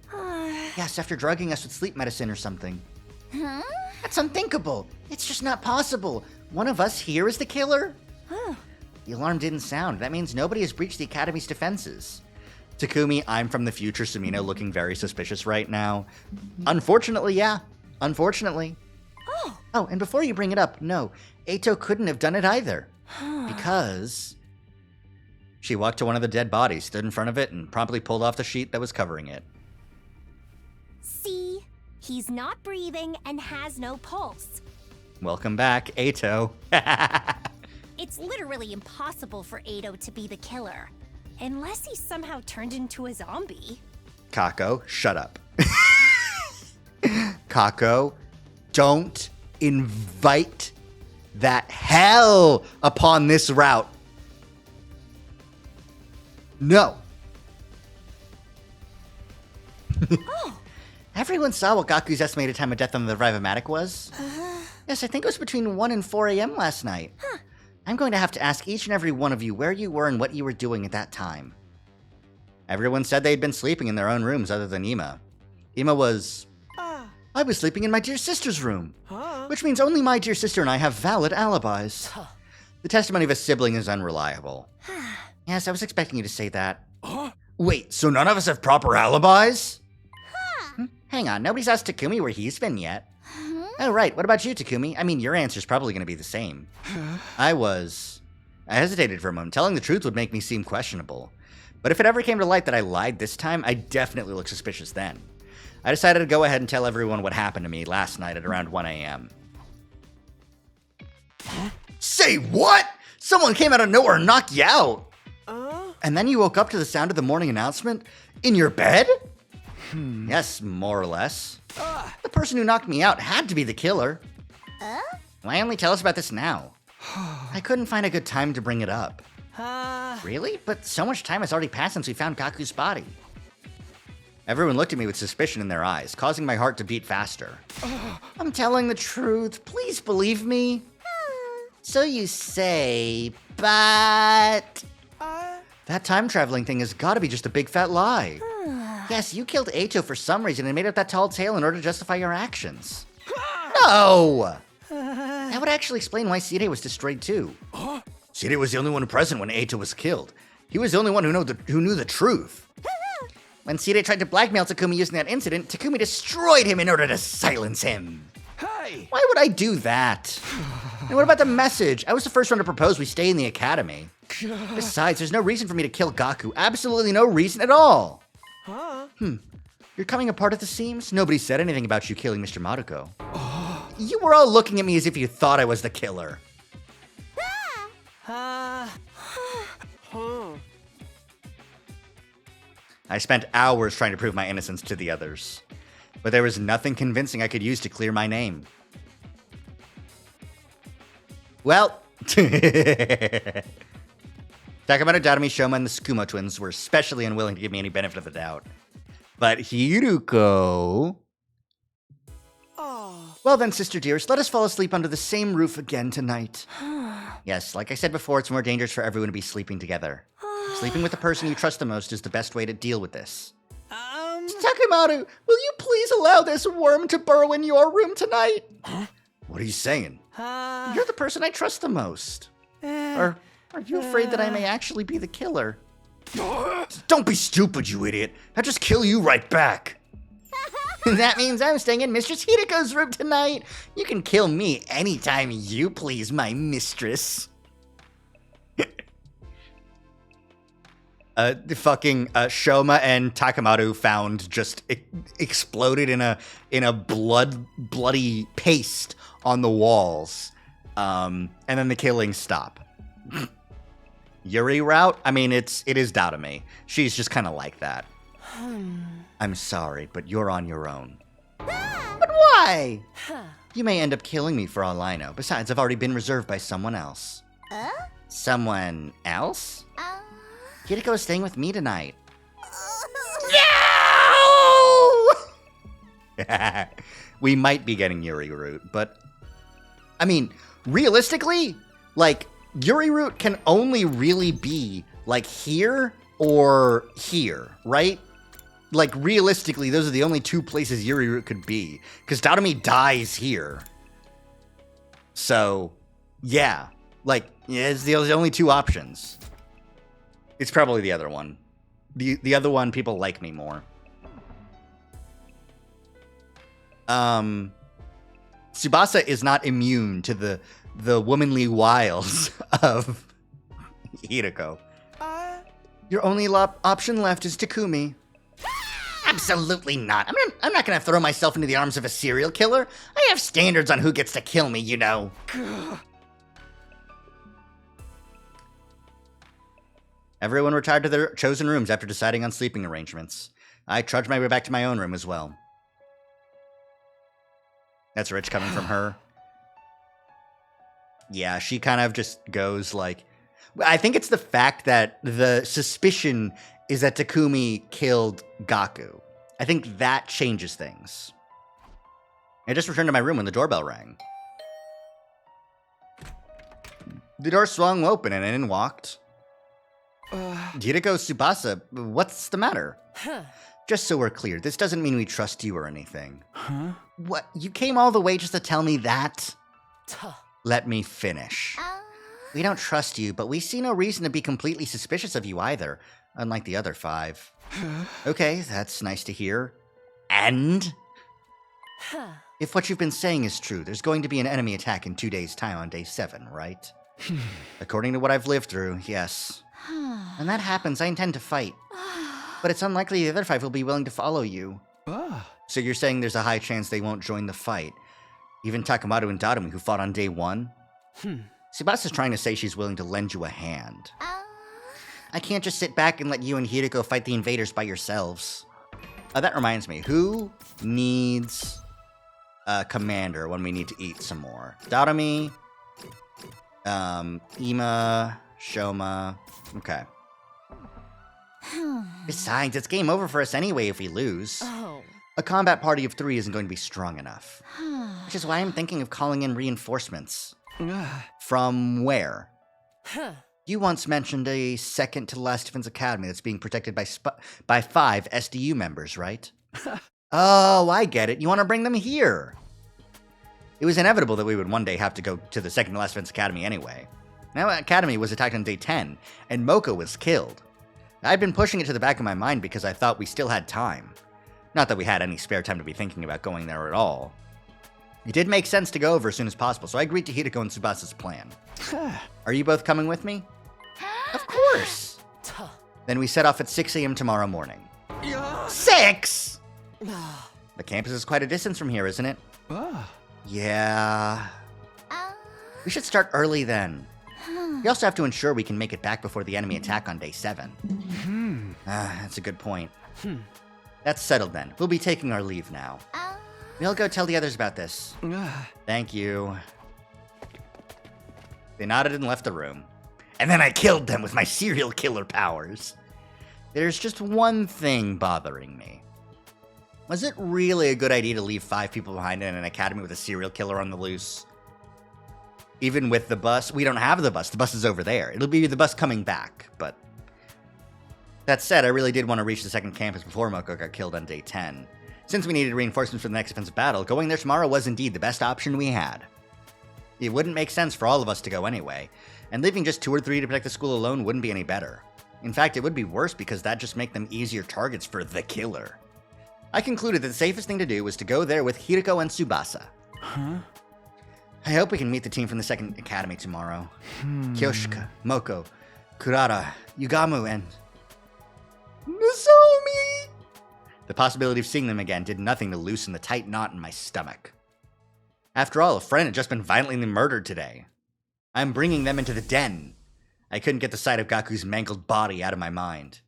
Yes, after drugging us with sleep medicine or something. That's unthinkable. It's just not possible. One of us here is the killer? The alarm didn't sound. That means nobody has breached the Academy's defenses. Takumi, I'm from the future Sumino, looking very suspicious right now. Unfortunately, yeah. Unfortunately. Oh, and before you bring it up, no, Eito couldn't have done it either. Because she walked to one of the dead bodies, stood in front of it, and promptly pulled off the sheet that was covering it. See? He's not breathing and has no pulse. Welcome back, Eito. It's literally impossible for Eito to be the killer. Unless he somehow turned into a zombie. Kako, shut up. Kako, don't invite that hell upon this route. No. Everyone saw what Gaku's estimated time of death on the Revivomatic was. Yes, I think it was between 1 and 4 a.m. last night. I'm going to have to ask each and every one of you where you were and what you were doing at that time. Everyone said they'd been sleeping in their own rooms other than Ima. Ima was... I was sleeping in my dear sister's room. Which means only my dear sister and I have valid alibis. The testimony of a sibling is unreliable. Yes, I was expecting you to say that. Wait, so none of us have proper alibis? Hang on, nobody's asked Takumi where he's been yet. Oh, right, what about you, Takumi? I mean, your answer's probably going to be the same. I hesitated for a moment. Telling the truth would make me seem questionable. But if it ever came to light that I lied this time, I'd definitely look suspicious then. I decided to go ahead and tell everyone what happened to me last night at around 1 a.m. Say what? Someone came out of nowhere and knocked you out. And then you woke up to the sound of the morning announcement? In your bed? Yes, more or less. The person who knocked me out had to be the killer. Why only tell us about this now? I couldn't find a good time to bring it up. Really? But so much time has already passed since we found Gaku's body. Everyone looked at me with suspicion in their eyes, causing my heart to beat faster. I'm telling the truth. Please believe me. So you say, but... That time-traveling thing has got to be just a big fat lie. Yes, you killed Eito for some reason and made up that tall tale in order to justify your actions. No! That would actually explain why Sire was destroyed too. Sire was the only one present when Eito was killed. He was the only one who knew the truth. When Sire tried to blackmail Takumi using that incident, Takumi destroyed him in order to silence him. Hey! Why would I do that? And what about the message? I was the first one to propose we stay in the academy. Besides, there's no reason for me to kill Gaku. Absolutely no reason at all. You're coming apart at the seams? Nobody said anything about you killing Mr. Maruko. You were all looking at me as if you thought I was the killer. I spent hours trying to prove my innocence to the others, but there was nothing convincing I could use to clear my name. Well, Takamoto, Darumi, Shoma, and the Tsukumo twins were especially unwilling to give me any benefit of the doubt. But Hiruko... Well then, sister dearest, let us fall asleep under the same roof again tonight. Yes, like I said before, it's more dangerous for everyone to be sleeping together. Sleeping with the person you trust the most is the best way to deal with this. Takemoto, will you please allow this worm to burrow in your room tonight? What are you saying? You're the person I trust the most. Or are you afraid that I may actually be the killer? Don't be stupid, you idiot. I'll just kill you right back. That means I'm staying in Mistress Hidiko's room tonight. You can kill me anytime you please, my mistress. The fucking Shoma and Takemoto found just exploded in a bloody paste on the walls, and then the killings stop. Yuri route? I mean, it is Darumi. She's just kind of like that. I'm sorry, but you're on your own. But why? You may end up killing me for all I know. Besides, I've already been reserved by someone else. Someone else? Hideko is staying with me tonight. No! We might be getting Yuri route, but... I mean, realistically, like, Yuri route can only really be, like, here or here, right? Like, realistically, those are the only two places Yuri route could be. Because Darumi dies here. So, yeah. Like, yeah, it's the only two options. It's probably the other one. The other one, people like me more. Tsubasa is not immune to the womanly wiles of Hideko. Your only option left is Takumi. Absolutely not. I'm not gonna throw myself into the arms of a serial killer. I have standards on who gets to kill me, you know. Everyone retired to their chosen rooms after deciding on sleeping arrangements. I trudged my way back to my own room as well. That's rich coming from her. Yeah, she kind of just goes like... I think it's the fact that the suspicion is that Takumi killed Gaku. I think that changes things. I just returned to my room when the doorbell rang. The door swung open and in walked... Hideko Tsubasa, what's the matter? Just so we're clear, this doesn't mean we trust you or anything. What? You came all the way just to tell me that? Let me finish. We don't trust you, but we see no reason to be completely suspicious of you either, unlike the other 5. Okay, that's nice to hear. And? If what you've been saying is true, there's going to be an enemy attack in 2 days' time on day 7, right? According to what I've lived through, yes. When that happens, I intend to fight. But it's unlikely the other 5 will be willing to follow you. So you're saying there's a high chance they won't join the fight? Even Takemoto and Darumi, who fought on day 1? Tsubasa's trying to say she's willing to lend you a hand. I can't just sit back and let you and Hideko fight the invaders by yourselves. That reminds me, who needs commander when we need to eat some more. Darumi, Ima, Shoma. Okay. Besides, it's game over for us anyway if we lose. Oh. A combat party of 3 isn't going to be strong enough. Which is why I'm thinking of calling in reinforcements. From where? You once mentioned a second to last defense academy that's being protected by 5 SDU members, right? Oh, I get it. You want to bring them here. It was inevitable that we would one day have to go to the second to last defense academy anyway. Now, Academy was attacked on day 10, and Moko was killed. I'd been pushing it to the back of my mind because I thought we still had time. Not that we had any spare time to be thinking about going there at all. It did make sense to go over as soon as possible, so I agreed to Hideko and Tsubasa's plan. Are you both coming with me? Of course! Then we set off at 6 a.m. tomorrow morning. 6?! The campus is quite a distance from here, isn't it? Yeah. We should start early then. We also have to ensure we can make it back before the enemy attack on day 7. That's a good point. That's settled then. We'll be taking our leave now. We'll go tell the others about this. Thank you. They nodded and left the room. And then I killed them with my serial killer powers. There's just one thing bothering me. Was it really a good idea to leave 5 people behind in an academy with a serial killer on the loose? Even with the bus? We don't have the bus. The bus is over there. It'll be the bus coming back, but... That said, I really did want to reach the second campus before Moko got killed on day 10. Since we needed reinforcements for the next offensive battle, going there tomorrow was indeed the best option we had. It wouldn't make sense for all of us to go anyway, and leaving just 2 or 3 to protect the school alone wouldn't be any better. In fact, it would be worse because that'd just make them easier targets for the killer. I concluded that the safest thing to do was to go there with Hideko and Tsubasa. I hope we can meet the team from the second academy tomorrow. Kyoshika, Moko, Kurara, Yugamu, and... Nozomi! The possibility of seeing them again did nothing to loosen the tight knot in my stomach. After all, a friend had just been violently murdered today. I'm bringing them into the den. I couldn't get the sight of Gaku's mangled body out of my mind.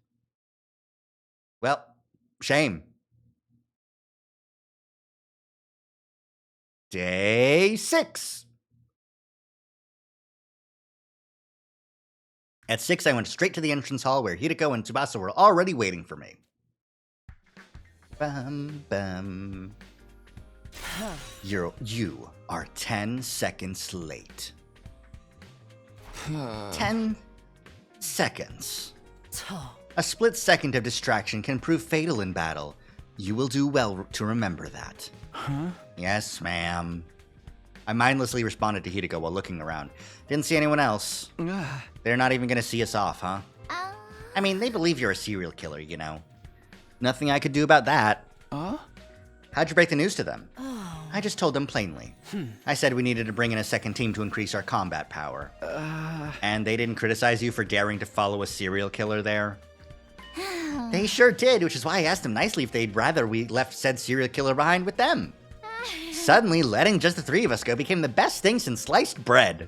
Well, shame. Day 6. At 6, I went straight to the entrance hall where Hideko and Tsubasa were already waiting for me. Bum, bum. You are 10 seconds late. 10 seconds. A split second of distraction can prove fatal in battle. You will do well to remember that. Yes, ma'am. I mindlessly responded to Hideko while looking around. Didn't see anyone else. They're not even gonna see us off, huh? I mean, they believe you're a serial killer, you know. Nothing I could do about that. How'd you break the news to them? I just told them plainly. I said we needed to bring in a second team to increase our combat power. And they didn't criticize you for daring to follow a serial killer there? They sure did, which is why I asked them nicely if they'd rather we left said serial killer behind with them. Suddenly, letting just the 3 of us go became the best thing since sliced bread.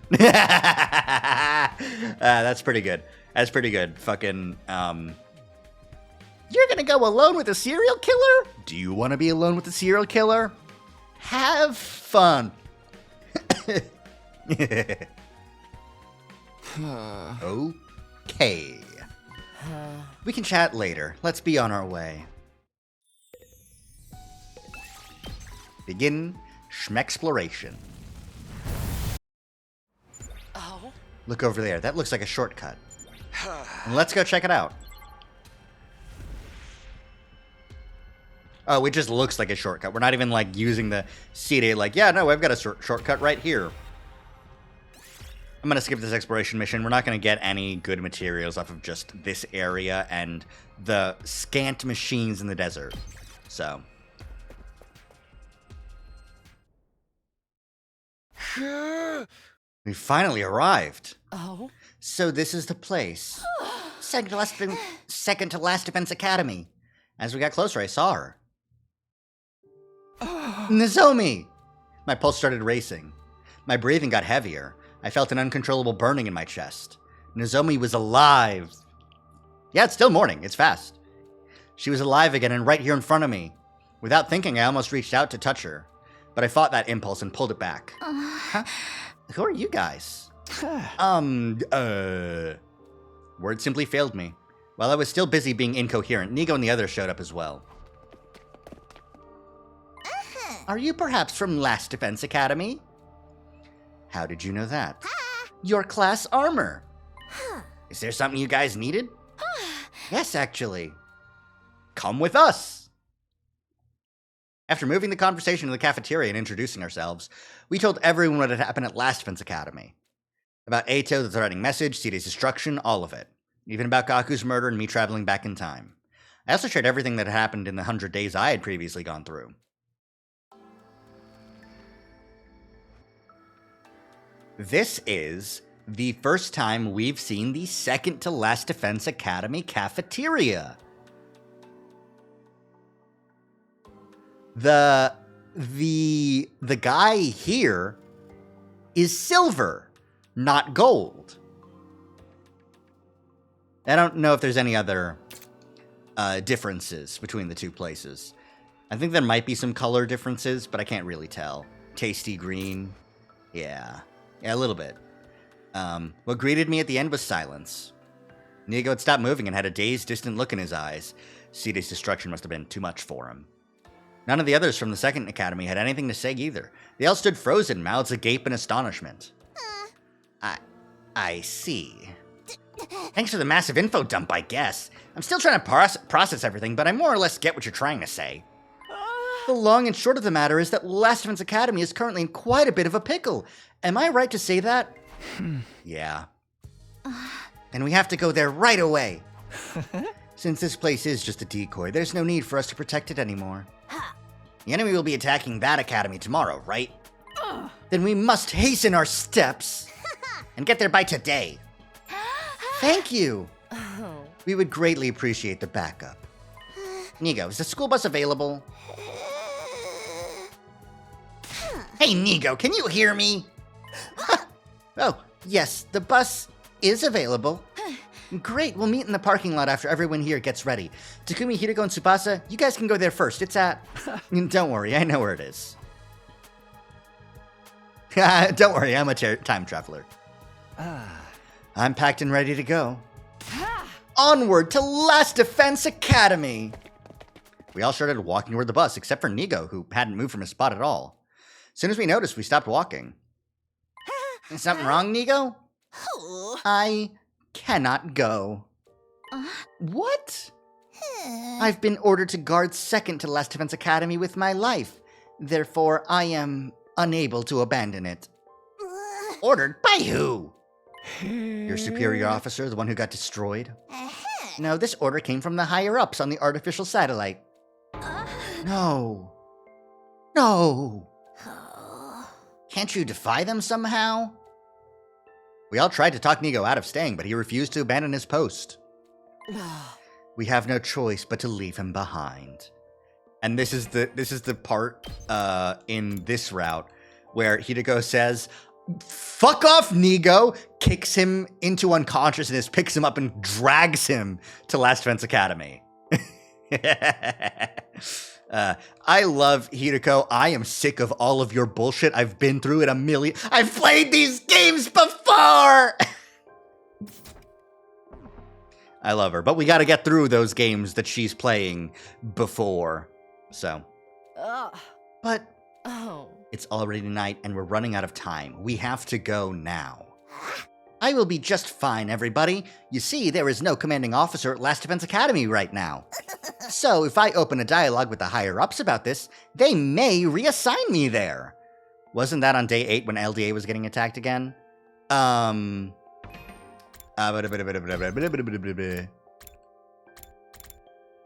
That's pretty good. That's pretty good. Fucking, You're gonna go alone with a serial killer? Do you want to be alone with a serial killer? Have fun. Okay. We can chat later. Let's be on our way. Begin Schmexploration. Look over there. That looks like a shortcut. Let's go check it out. Oh, it just looks like a shortcut. We're not even, like, using the CD. Like, yeah, no, I've got a shortcut right here. I'm going to skip this exploration mission. We're not going to get any good materials off of just this area and the scant machines in the desert. So. We finally arrived. So this is the place. Second to last defense academy. As we got closer, I saw her. Nozomi! My pulse started racing. My breathing got heavier. I felt an uncontrollable burning in my chest. Nozomi was alive. Yeah, it's still morning. It's fast. She was alive again and right here in front of me. Without thinking, I almost reached out to touch her. but I fought that impulse and pulled it back. Huh? Who are you guys? Words simply failed me. While I was still busy being incoherent, Nigo and the others showed up as well. Are you perhaps from Last Defense Academy? How did you know that? Your class armor. Is there something you guys needed? Yes, actually. Come with us. After moving the conversation to the cafeteria and introducing ourselves, we told everyone what had happened at Last Defense Academy. About Eito, the threatening message, Side's destruction, all of it. Even about Gaku's murder and me traveling back in time. I also shared everything that had happened in the 100 days I had previously gone through. This is the first time we've seen the second to last Defense Academy cafeteria. The guy here is silver, not gold. I don't know if there's any other differences between the two places. I think there might be some color differences, but I can't really tell. Tasty green. Yeah, a little bit. What greeted me at the end was silence. Nigo had stopped moving and had a dazed, distant look in his eyes. Side's destruction must have been too much for him. None of the others from the second academy had anything to say either. They all stood frozen, mouths agape in astonishment. I see. Thanks for the massive info dump, I guess. I'm still trying to process everything, but I more or less get what you're trying to say. The long and short of the matter is that Last Defense Academy is currently in quite a bit of a pickle. Am I right to say that? Yeah. And we have to go there right away. Since this place is just a decoy, there's no need for us to protect it anymore. The enemy will be attacking that academy tomorrow, right? Then we must hasten our steps and get there by today. Thank you. We would greatly appreciate the backup. Nigo, is the school bus available? Hey, Nigo, can you hear me? Oh, yes, the bus is available. Great, we'll meet in the parking lot after everyone here gets ready. Takumi, Hirako, and Tsubasa, you guys can go there first. It's at... Don't worry, I know where it is. Don't worry, I'm a time traveler. I'm packed and ready to go. Onward to Last Defense Academy! We all started walking toward the bus, except for Nigo, who hadn't moved from his spot at all. As soon as we noticed, we stopped walking. Is something wrong, Nigo? I cannot go. What? I've been ordered to guard second to Last Defense Academy with my life. Therefore, I am unable to abandon it. Ordered by who? Your superior officer, the one who got destroyed? No, this order came from the higher-ups on the artificial satellite. No. No. Can't you defy them somehow? We all tried to talk Nigo out of staying, but he refused to abandon his post. We have no choice but to leave him behind. And this is the part in this route where Hideko says, "Fuck off, Nigo!" kicks him into unconsciousness, picks him up, and drags him to Last Defense Academy. I love Hideko. I am sick of all of your bullshit. I've been through it a million. I've played these games before! I love her, but we gotta get through those games that she's playing before. So. But it's already night and we're running out of time. We have to go now. I will be just fine, everybody. You see, there is no commanding officer at Last Defense Academy right now. So if I open a dialogue with the higher-ups about this, they may reassign me there. Wasn't that on day 8 when LDA was getting attacked again? Day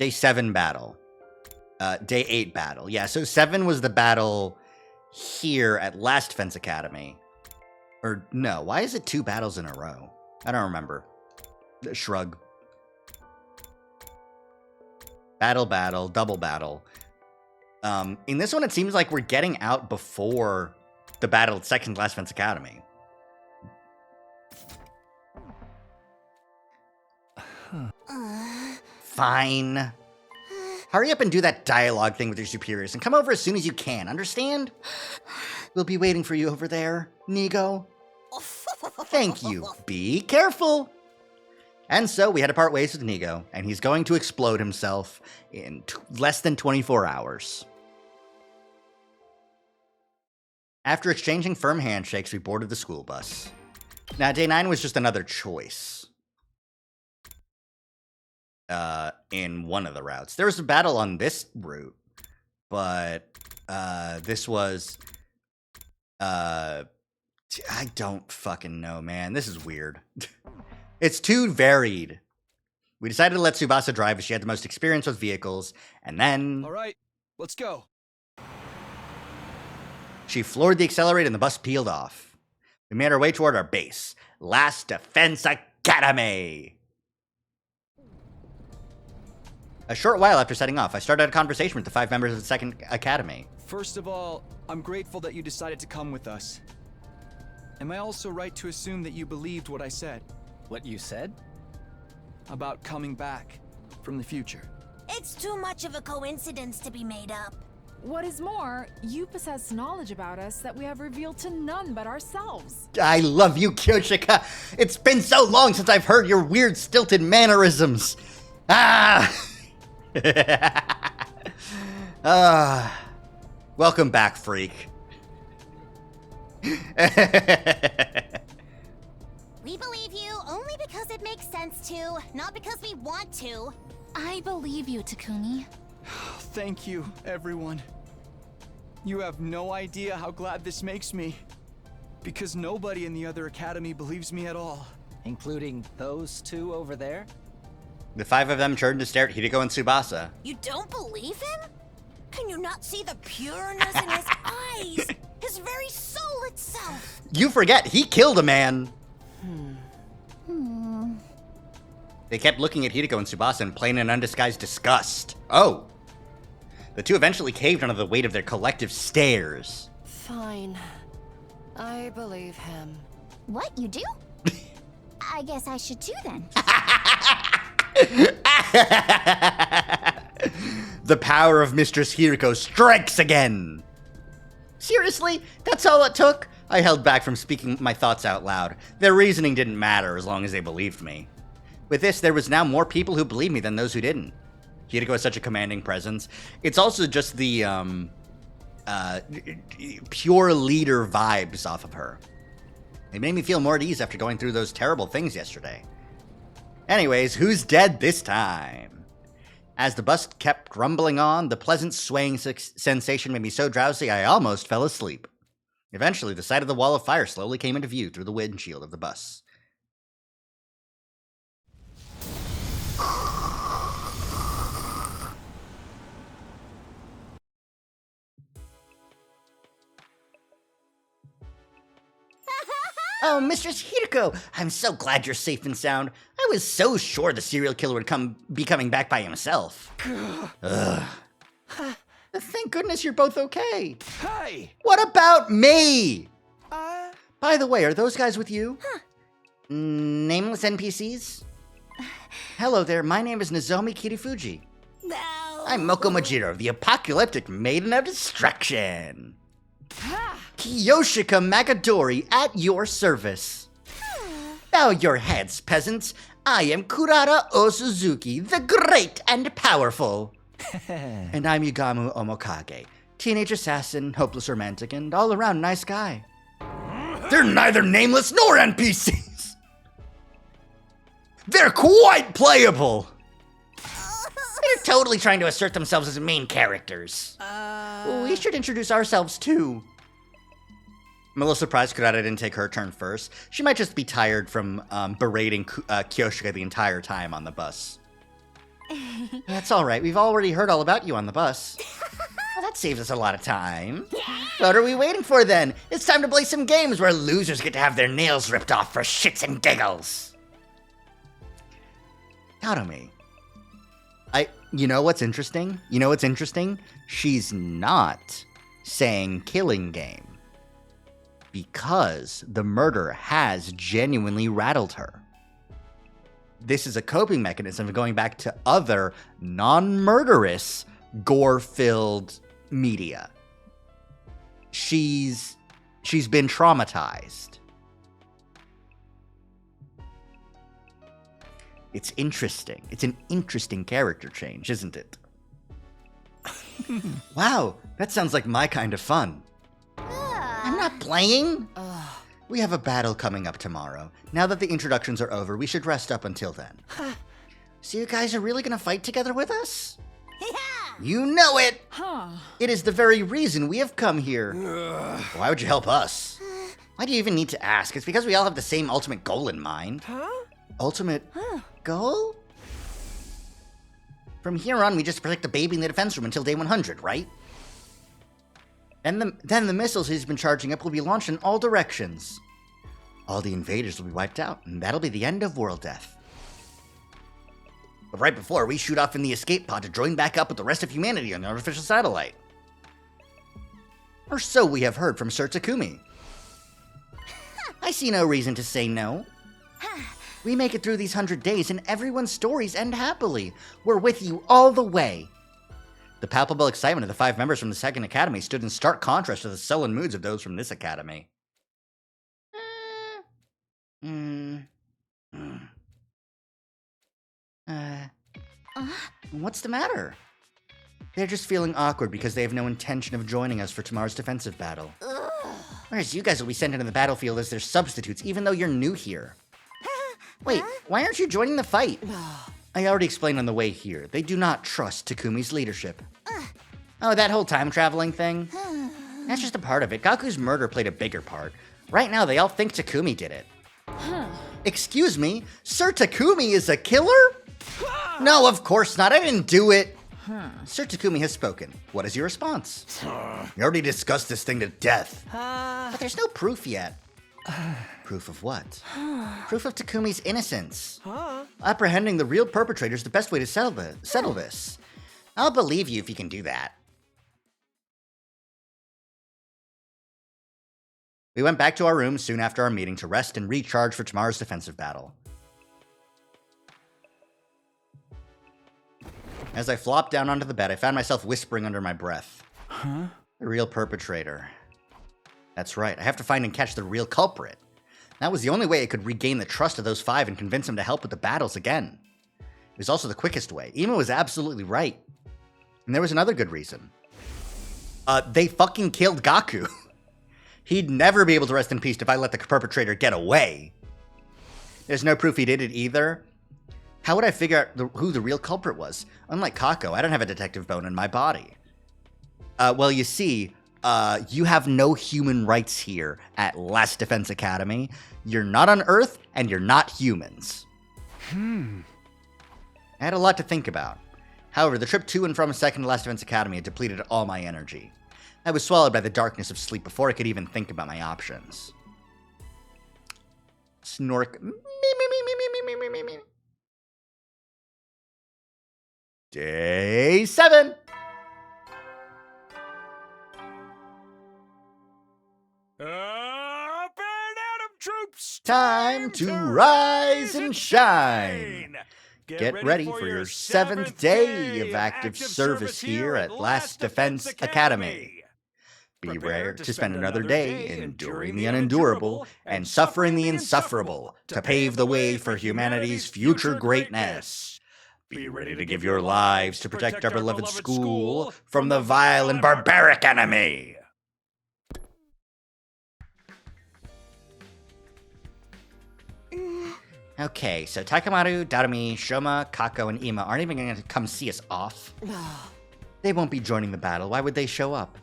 7 battle. Day 8 battle. Yeah, so 7 was the battle here at Last Defense Academy. Or, no, why is it 2 battles in a row? I don't remember. Shrug. Battle, double battle. In this one, it seems like we're getting out before the battle at second Last Defense Academy. Fine. Hurry up and do that dialogue thing with your superiors and come over as soon as you can, understand? We'll be waiting for you over there, Nigo. Thank you. Be careful. And so we had to part ways with Nigo, and he's going to explode himself in less than 24 hours. After exchanging firm handshakes, we boarded the school bus. Now, day 9 was just another choice. In one of the routes. There was a battle on this route, but this was I don't fucking know, man. This is weird. It's too varied. We decided to let Tsubasa drive as she had the most experience with vehicles, and then... All right, let's go. She floored the accelerator and the bus peeled off. We made our way toward our base, Last Defense Academy. A short while after setting off, I started a conversation with the 5 members of the second academy. First of all, I'm grateful that you decided to come with us. Am I also right to assume that you believed what I said? What you said? About coming back from the future. It's too much of a coincidence to be made up. What is more, you possess knowledge about us that we have revealed to none but ourselves. I love you, Kyoshika. It's been so long since I've heard your weird stilted mannerisms. Welcome back, freak. We believe you only because it makes sense to, not because we want to. I believe you, Takumi. Thank you, everyone. You have no idea how glad this makes me. Because nobody in the other academy believes me at all. Including those 2 over there? The 5 of them turned to stare at Hideko and Tsubasa. You don't believe him? Can you not see the pureness in his eyes? His very soul itself. You forget, he killed a man. They kept looking at Hideko and Tsubasa in plain and undisguised disgust. Oh. The 2 eventually caved under the weight of their collective stares. Fine. I believe him. What, you do? I guess I should too then. The power of Mistress Hiriko strikes again. Seriously? That's all it took? I held back from speaking my thoughts out loud. Their reasoning didn't matter as long as they believed me. With this, there was now more people who believed me than those who didn't. Hiriko has such a commanding presence. It's also just the pure leader vibes off of her. It made me feel more at ease after going through those terrible things yesterday. Anyways, who's dead this time? As the bus kept rumbling on, the pleasant swaying sensation made me so drowsy I almost fell asleep. Eventually, the sight of the wall of fire slowly came into view through the windshield of the bus. Oh, Mistress Hiriko, I'm so glad you're safe and sound. I was so sure the serial killer would be coming back by himself. Ugh. Thank goodness you're both okay. Hey! What about me? By the way, are those guys with you? Huh. Nameless NPCs? Hello there, my name is Nozomi Kirifuji. No. I'm Moko Majiro, the apocalyptic maiden of destruction. Kiyoshika Magadori at your service. Bow your heads, peasants. I am Kurara Osuzuki, the great and powerful. And I'm Yugamu Omokage, teenage assassin, hopeless romantic, and all-around nice guy. They're neither nameless nor NPCs. They're quite playable. They're totally trying to assert themselves as main characters. We should introduce ourselves too. I'm a little surprised Kurata didn't take her turn first. She might just be tired from berating Kyoshika the entire time on the bus. That's all right. We've already heard all about you on the bus. Well, that saves us a lot of time. What are we waiting for then? It's time to play some games where losers get to have their nails ripped off for shits and giggles. Darumi. You know what's interesting? She's not saying killing game. Because the murder has genuinely rattled her. this is a coping mechanism of going back to other non-murderous, gore-filled media. She's been traumatized. It's interesting. It's an interesting character change, isn't it? Wow, that sounds like my kind of fun. I'm not playing. We have a battle coming up tomorrow. Now that the introductions are over, we should rest up until then. So you guys are really gonna fight together with us? You know it! Huh. It is the very reason we have come here. Why would you help us? Why do you even need to ask? It's because we all have the same ultimate goal in mind. Ultimate goal? From here on, we just protect the baby in the defense room until day 100, right? And then the missiles he's been charging up will be launched in all directions. All the invaders will be wiped out, and that'll be the end of world death. But right before, we shoot off in the escape pod to join back up with the rest of humanity on the artificial satellite. Or so we have heard from Sir Takumi. I see no reason to say no. We make it through these 100 days and everyone's stories end happily. We're with you all the way. The palpable excitement of the 5 members from the second academy stood in stark contrast to the sullen moods of those from this academy. What's the matter? They're just feeling awkward because they have no intention of joining us for tomorrow's defensive battle. Whereas you guys will be sent into the battlefield as their substitutes, even though you're new here. Wait, why aren't you joining the fight? I already explained on the way here. They do not trust Takumi's leadership. Oh, that whole time traveling thing? That's just a part of it. Gaku's murder played a bigger part. Right now, they all think Takumi did it. Excuse me? Sir Takumi is a killer? No, of course not. I didn't do it. Sir Takumi has spoken. What is your response? We already discussed this thing to death. But there's no proof yet. Proof of what? Proof of Takumi's innocence. Apprehending the real perpetrator is the best way to settle this. I'll believe you if you can do that. We went back to our rooms soon after our meeting to rest and recharge for tomorrow's defensive battle. As I flopped down onto the bed, I found myself whispering under my breath. The real perpetrator. That's right, I have to find and catch the real culprit. That was the only way I could regain the trust of those 5 and convince them to help with the battles again. It was also the quickest way. Ima was absolutely right. And there was another good reason. They fucking killed Gaku. He'd never be able to rest in peace if I let the perpetrator get away. There's no proof he did it either. How would I figure out who the real culprit was? Unlike Kako, I don't have a detective bone in my body. Well, you see, you have no human rights here at Last Defense Academy. You're not on Earth, and you're not humans. I had a lot to think about. However, the trip to and from Second Last Defense Academy had depleted all my energy. I was swallowed by the darkness of sleep before I could even think about my options. Snork. Day 7. Up and at 'em, troops! Time to rise and shine. Get ready for your 7th day of active service here at Last Defense Academy. Beware to spend another day enduring the unendurable and suffering the insufferable to pave the way for humanity's future greatness. Be ready to give your lives to protect our beloved school from the vile and barbaric enemy. Okay, so Takamaru, Darumi, Shoma, Kako, and Ima aren't even going to come see us off. They won't be joining the battle. Why would they show up?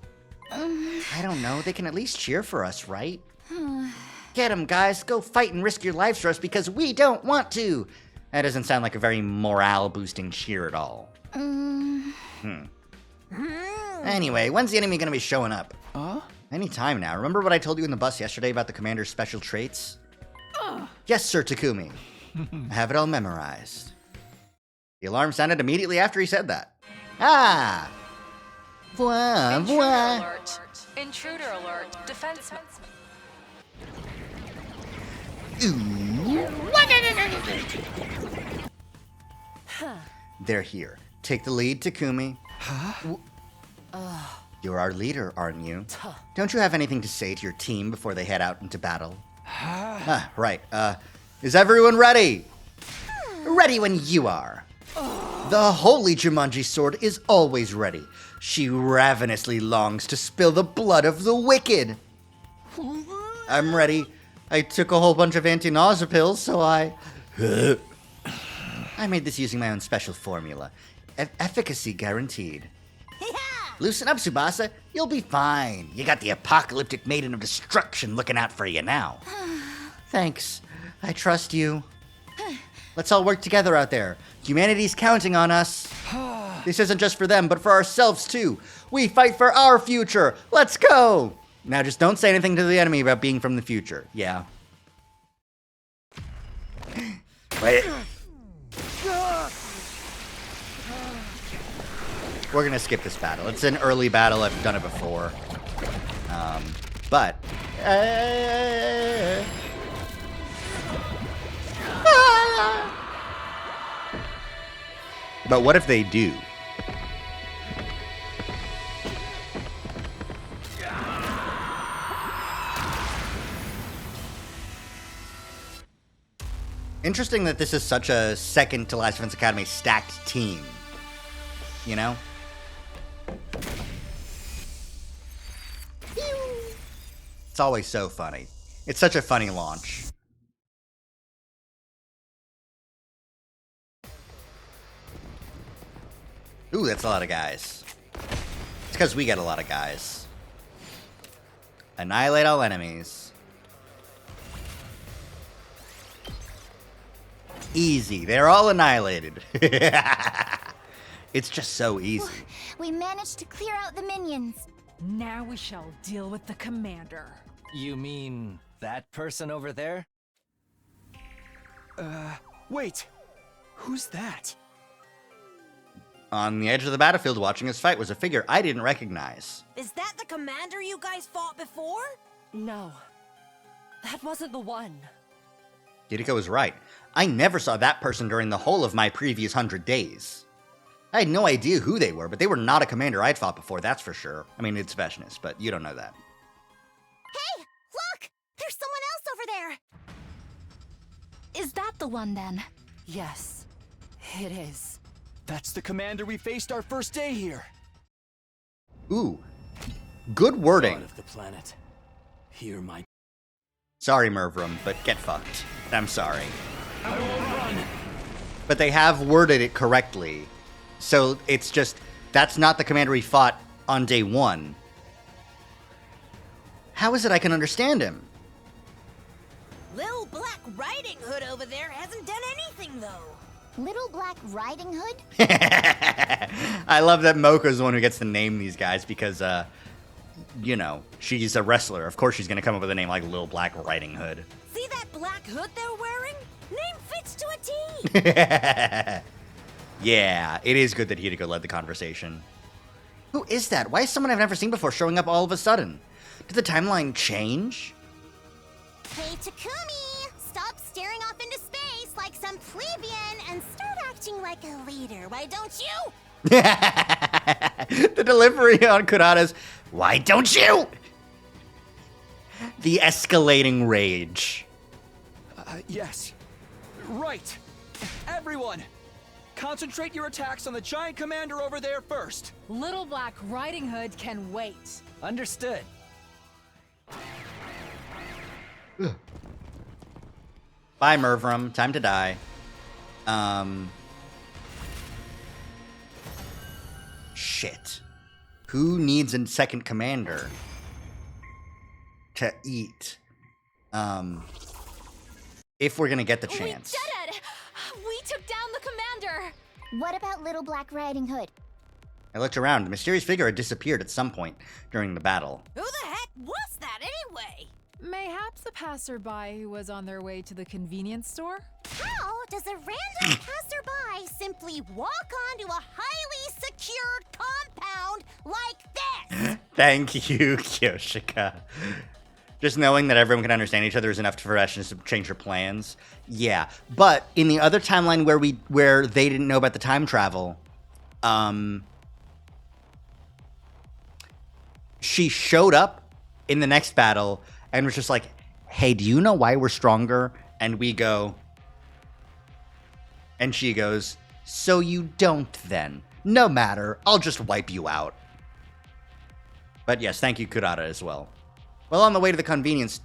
I don't know. They can at least cheer for us, right? Get 'em, guys. Go fight and risk your lives for us because we don't want to. That doesn't sound like a very morale-boosting cheer at all. Anyway, when's the enemy going to be showing up? Anytime now. Remember what I told you in the bus yesterday about the commander's special traits? Yes, Sir Takumi. I have it all memorized. The alarm sounded immediately after he said that. Ah! Voila, Intruder voila. alert. Intruder alert. Defenseman. Ooh. They're here. Take the lead, Takumi. Huh? You're our leader, aren't you? Don't you have anything to say to your team before they head out into battle? Right. Is everyone ready? Ready when you are. The holy Jumanji sword is always ready. She ravenously longs to spill the blood of the wicked. I'm ready. I took a whole bunch of anti-nausea pills, so I made this using my own special formula. Efficacy guaranteed. Loosen up, Tsubasa. You'll be fine. You got the apocalyptic maiden of destruction looking out for you now. Thanks. I trust you. Let's all work together out there. Humanity's counting on us. This isn't just for them, but for ourselves too. We fight for our future. Let's go. Now just don't say anything to the enemy about being from the future. Yeah. Wait. We're gonna skip this battle. It's an early battle. I've done it before. But what if they do? Interesting that this is such a second to Last Defense Academy stacked team. You know? It's always so funny. It's such a funny launch. Ooh, that's a lot of guys. It's because we get a lot of guys. Annihilate all enemies. Easy. They're all annihilated. It's just so easy. We managed to clear out the minions. Now we shall deal with the commander. You mean that person over there? Wait. Who's that? On the edge of the battlefield watching us fight was a figure I didn't recognize. Is that the commander you guys fought before? No. That wasn't the one. Hideko was right. I never saw that person during the whole of my previous 100 days. I had no idea who they were, but they were not a commander I'd fought before, that's for sure. I mean, it's Veshness, but you don't know that. Hey, look! There's someone else over there! Is that the one then? Yes, it is. That's the commander we faced our first day here. Ooh, good wording. God of the planet, hear my... Sorry, Mervrum, but get fucked. I'm sorry. I will run. But they have worded it correctly. So it's just, that's not the commander we fought on day one. How is it I can understand him? Little Black Riding Hood over there hasn't done anything, though. Little Black Riding Hood? I love that Moko's the one who gets to name these guys because, you know, she's a wrestler. Of course she's going to come up with a name like Little Black Riding Hood. See that black hood they're wearing? Name fits to a T. Yeah, it is good that Hideko led the conversation. Who is that? Why is someone I've never seen before showing up all of a sudden? Did the timeline change? Hey, Takumi! Stop staring off into space like some plebeian and start acting like a leader, why don't you? The delivery on Kurata's, why don't you? The escalating rage. Yes. Right. Everyone, concentrate your attacks on the giant commander over there first. Little Black Riding Hood can wait. Understood. Bye, Mervrum. Time to die. Shit. Who needs a second commander to eat? If we're gonna get the chance. We did it! We took down the commander! What about Little Black Riding Hood? I looked around. The mysterious figure had disappeared at some point during the battle. Who the heck was that anyway? Mayhaps a passerby who was on their way to the convenience store? How does a random passerby simply walk onto a highly secured compound like this? Thank you, Kyoshika. Just knowing that everyone can understand each other is enough for us to change their plans. Yeah, but in the other timeline where they didn't know about the time travel, she showed up in the next battle and was just like, "Hey, do you know why we're stronger?" And we go, and she goes, "So you don't then? No matter, I'll just wipe you out." But yes, thank you, Kurata, as well. Well, on the way to the convenience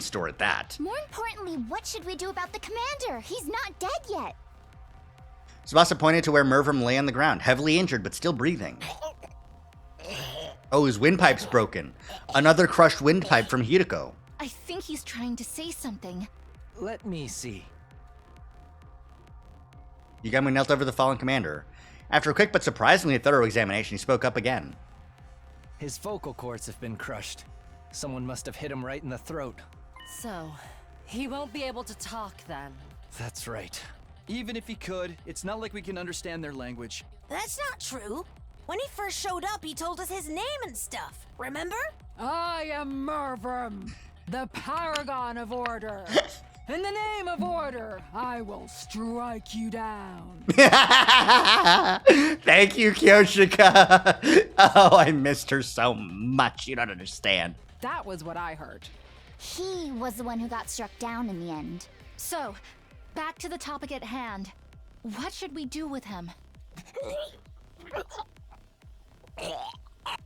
store at that. More importantly, what should we do about the commander? He's not dead yet. Tsubasa pointed to where Mervrim lay on the ground, heavily injured but still breathing. Oh, his windpipe's broken. Another crushed windpipe from Hiriko. I think he's trying to say something. Let me see. Yagami knelt over the fallen commander. After a quick but surprisingly thorough examination, he spoke up again. His vocal cords have been crushed. Someone must have hit him right in the throat. So, he won't be able to talk then. That's right. Even if he could, it's not like we can understand their language. That's not true. When he first showed up, he told us his name and stuff. Remember? I am Mervrim, the paragon of order. In the name of order, I will strike you down. Thank you, Kyoshika. Oh, I missed her so much. You don't understand. That was what I heard. He was the one who got struck down in the end. So, back to the topic at hand. What should we do with him?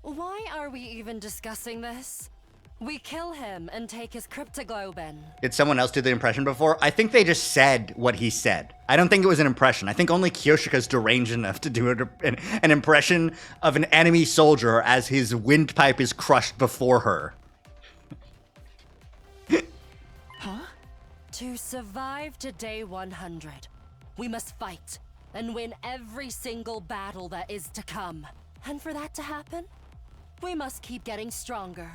Why are we even discussing this? We kill him and take his cryptoglobin. Did someone else do the impression before? I think they just said what he said. I don't think it was an impression. I think only Kyoshika's deranged enough to do an impression of an enemy soldier as his windpipe is crushed before her. Huh? To survive to day 100, we must fight and win every single battle that is to come. And for that to happen, we must keep getting stronger.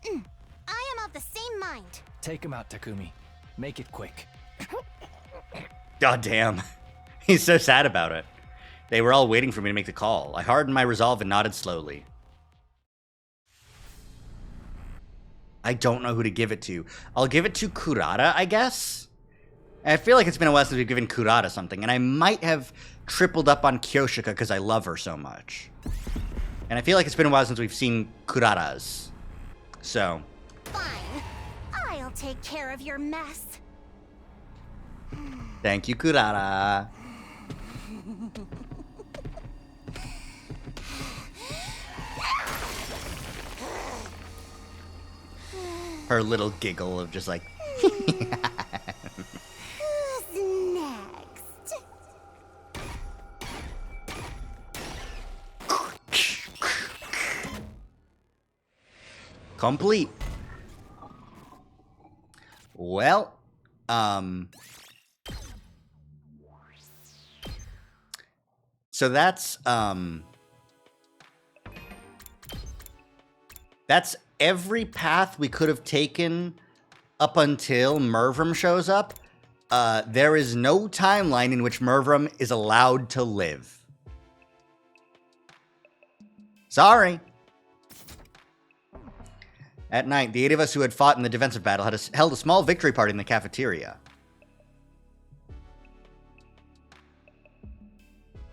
I am of the same mind. Take him out, Takumi. Make it quick. God damn. He's so sad about it. They were all waiting for me to make the call. I hardened my resolve and nodded slowly. I don't know who to give it to. I'll give it to Kurata, I guess? I feel like it's been a while since we've given Kurata something, and I might have tripled up on Kyoshika because I love her so much. And I feel like it's been a while since we've seen Kurata's. So. Fine. I'll take care of your mess. Thank you, Kurata. Her little giggle of just like. Who's next? Complete. Well, so that's every path we could have taken up until Mervrim shows up. There is no timeline in which Mervrim is allowed to live. Sorry. At night, the 8 of us who had fought in the defensive battle had held a small victory party in the cafeteria.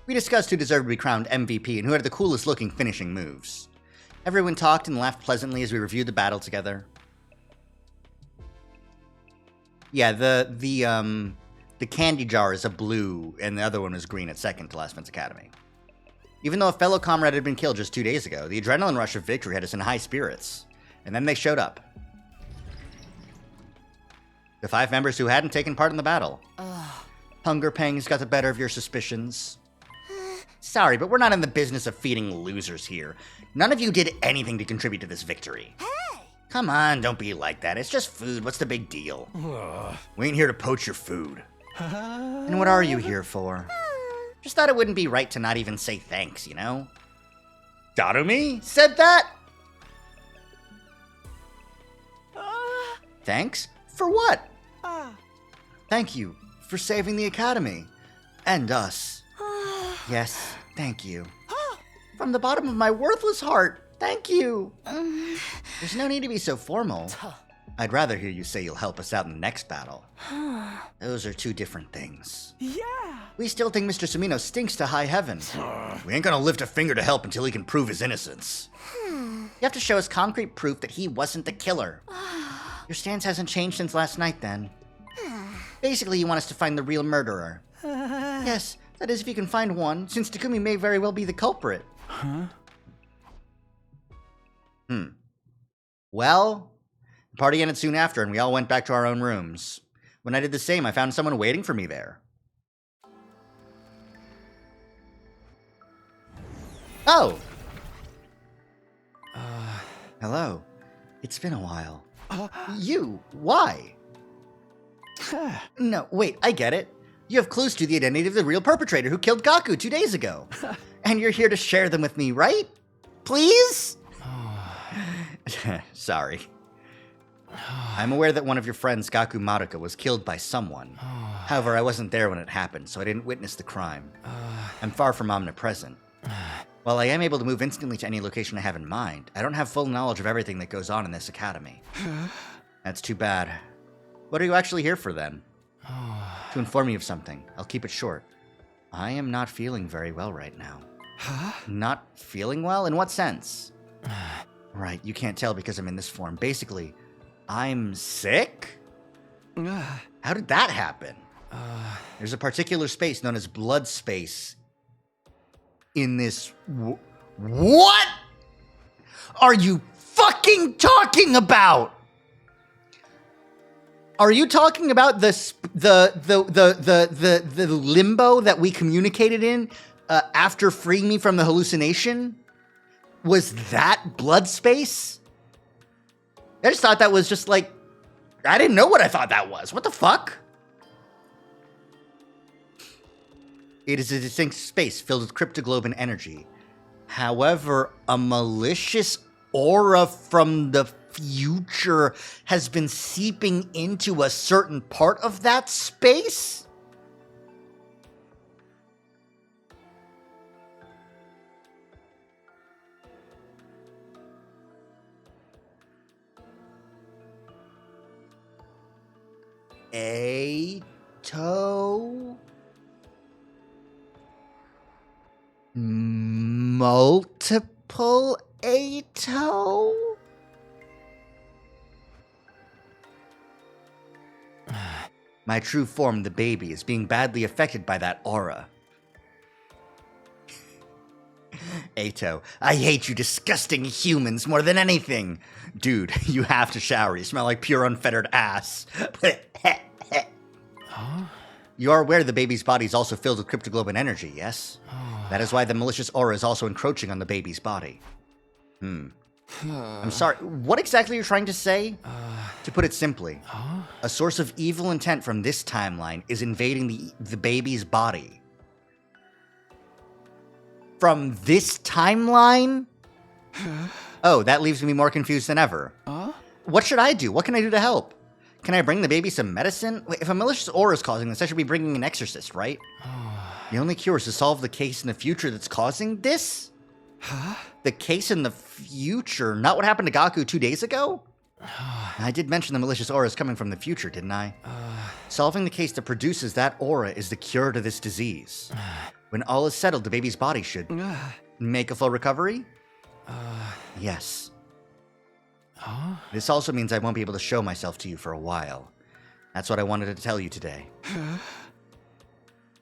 We discussed who deserved to be crowned MVP and who had the coolest looking finishing moves. Everyone talked and laughed pleasantly as we reviewed the battle together. Yeah, the candy jar is a blue and the other one was green at second to Last Defense Academy. Even though a fellow comrade had been killed just 2 days ago, the adrenaline rush of victory had us in high spirits. And then they showed up. The 5 members who hadn't taken part in the battle. Hunger pangs got the better of your suspicions. Sorry, but we're not in the business of feeding losers here. None of you did anything to contribute to this victory. Hey! Come on, don't be like that. It's just food. What's the big deal? We ain't here to poach your food. And what are you here for? Just thought it wouldn't be right to not even say thanks, you know? Darumi said that? Thanks? For what? Thank you for saving the Academy. And us. Yes, thank you. From the bottom of my worthless heart, thank you. There's no need to be so formal. I'd rather hear you say you'll help us out in the next battle. Those are two different things. Yeah. We still think Mr. Sumino stinks to high heaven. We ain't gonna lift a finger to help until he can prove his innocence. You have to show us concrete proof that he wasn't the killer. Your stance hasn't changed since last night, then. Basically, you want us to find the real murderer. Yes, that is if you can find one, since Takumi may very well be the culprit. Well, the party ended soon after, and we all went back to our own rooms. When I did the same, I found someone waiting for me there. Oh! Hello. It's been a while. You? Why? No, wait, I get it. You have clues to the identity of the real perpetrator who killed Gaku 2 days ago. And you're here to share them with me, right? Please? Sorry. I'm aware that one of your friends, Gaku Maruka, was killed by someone. However, I wasn't there when it happened, so I didn't witness the crime. I'm far from omnipresent. While I am able to move instantly to any location I have in mind, I don't have full knowledge of everything that goes on in this academy. That's too bad. What are you actually here for, then? To inform you of something. I'll keep it short. I am not feeling very well right now. Not feeling well? In what sense? Right, you can't tell because I'm in this form. Basically, I'm sick? How did that happen? There's a particular space known as blood space in this... What are you fucking talking about? Are you talking about the limbo that we communicated in after freeing me from the hallucination? Was that blood space? I just thought that was just like, I didn't know what I thought that was. What the fuck? It is a distinct space filled with cryptoglobin energy. However, a malicious aura from the future has been seeping into a certain part of that space? Ato? Multiple Ato? My true form, the baby, is being badly affected by that aura. Ato, I hate you disgusting humans more than anything. Dude, you have to shower. You smell like pure unfettered ass. You are aware the baby's body is also filled with cryptoglobin energy, yes? That is why the malicious aura is also encroaching on the baby's body. I'm sorry, what exactly are you trying to say? To put it simply, a source of evil intent from this timeline is invading the baby's body. From this timeline? Oh, that leaves me more confused than ever. What should I do? What can I do to help? Can I bring the baby some medicine? Wait, if a malicious aura is causing this, I should be bringing an exorcist, right? The only cure is to solve the case in the future that's causing this? The case in the future? Not what happened to Gaku 2 days ago? I did mention the malicious aura is coming from the future, didn't I? Solving the case that produces that aura is the cure to this disease. When all is settled, the baby's body should make a full recovery? Yes. This also means I won't be able to show myself to you for a while. That's what I wanted to tell you today.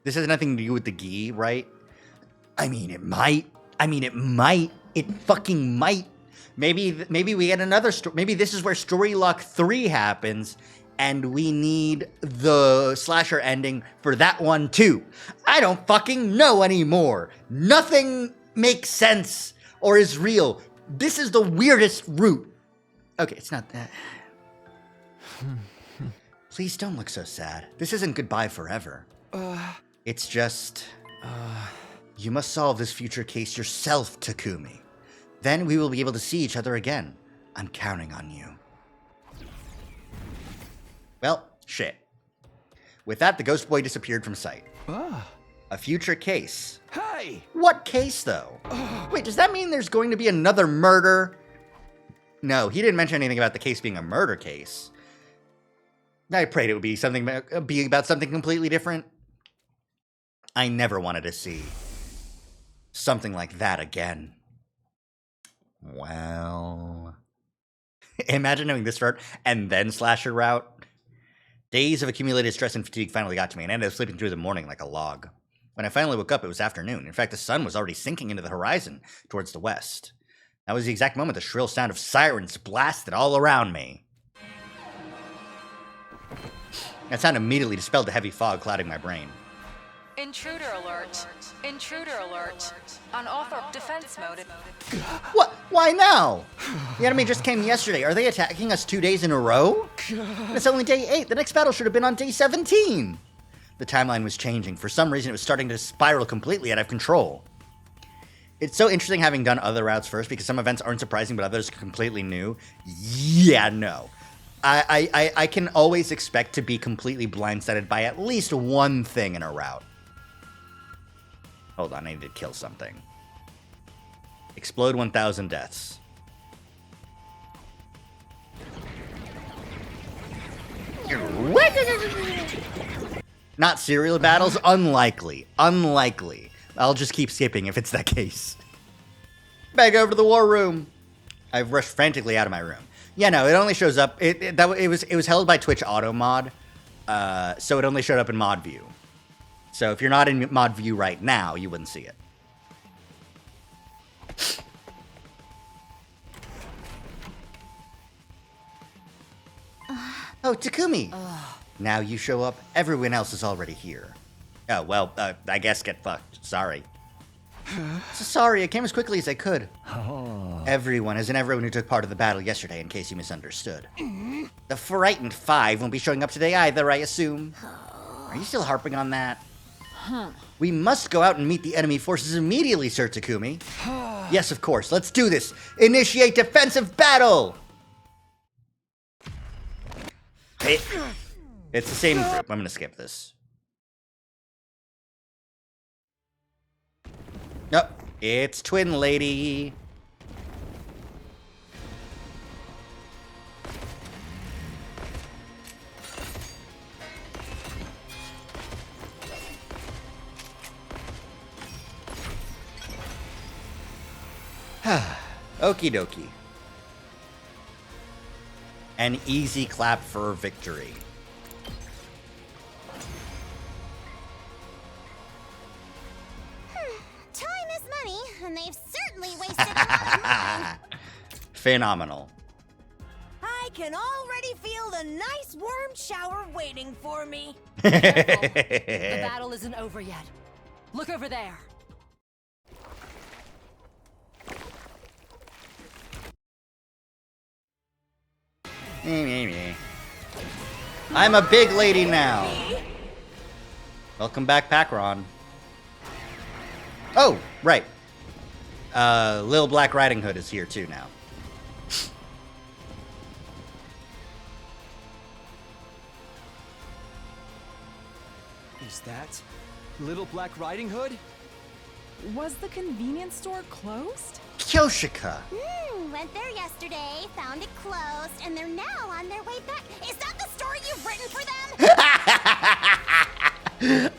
This has nothing to do with the gi, right? I mean, it might. It fucking might. Maybe we get another story. Maybe this is where Story Lock 3 happens, and we need the slasher ending for that one too. I don't fucking know anymore. Nothing makes sense or is real. This is the weirdest route. Okay, it's not that. Please don't look so sad. This isn't goodbye forever. It's just... You must solve this future case yourself, Takumi. Then we will be able to see each other again. I'm counting on you. Well, shit. With that, the ghost boy disappeared from sight. A future case. Hey! What case, though? Wait, does that mean there's going to be another murder? No, he didn't mention anything about the case being a murder case. I prayed it would be about something completely different. I never wanted to see something like that again. Well, imagine knowing this route and then slasher route. Days of accumulated stress and fatigue finally got to me, and I ended up sleeping through the morning like a log. When I finally woke up, it was afternoon. In fact, the sun was already sinking into the horizon towards the west. That was the exact moment the shrill sound of sirens blasted all around me. That sound immediately dispelled the heavy fog clouding my brain. Intruder alert. Intruder alert. Unauthorized defense mode. What? Why now? The enemy just came yesterday. Are they attacking us 2 days in a row? It's only day 8. The next battle should have been on day 17. The timeline was changing. For some reason, it was starting to spiral completely out of control. It's so interesting having done other routes first, because some events aren't surprising, but others are completely new. Yeah, no. I can always expect to be completely blindsided by at least one thing in a route. Hold on, I need to kill something. Explode 1,000 deaths. Not serial battles? Unlikely. Unlikely. I'll just keep skipping if it's that case. Back over to the war room. I've rushed frantically out of my room. Yeah, no, it only shows up. It was held by Twitch Auto Mod, so it only showed up in Mod View. So if you're not in Mod View right now, you wouldn't see it. Oh, Takumi! Now you show up, everyone else is already here. Oh, well, I guess get fucked. Sorry. So sorry, I came as quickly as I could. Oh. Everyone, as in everyone who took part of the battle yesterday, in case you misunderstood. The frightened 5 won't be showing up today either, I assume. Are you still harping on that? We must go out and meet the enemy forces immediately, Sir Takumi. Yes, of course. Let's do this. Initiate defensive battle! Hey, it's the same group. I'm gonna skip this. Nope, it's Twin Lady. Okie dokie. An easy clap for victory. Time is money, and they've certainly wasted a lot of mine. Phenomenal. I can already feel the nice warm shower waiting for me. Careful. The battle isn't over yet. Look over there. I'm a big lady now. Welcome back, Packron. Oh, right. Lil Black Riding Hood is here too now. Is that Little Black Riding Hood? Was the convenience store closed? Kyoshika. Went there yesterday, found it closed, and they're now on their way back. Is that the story you've written for them?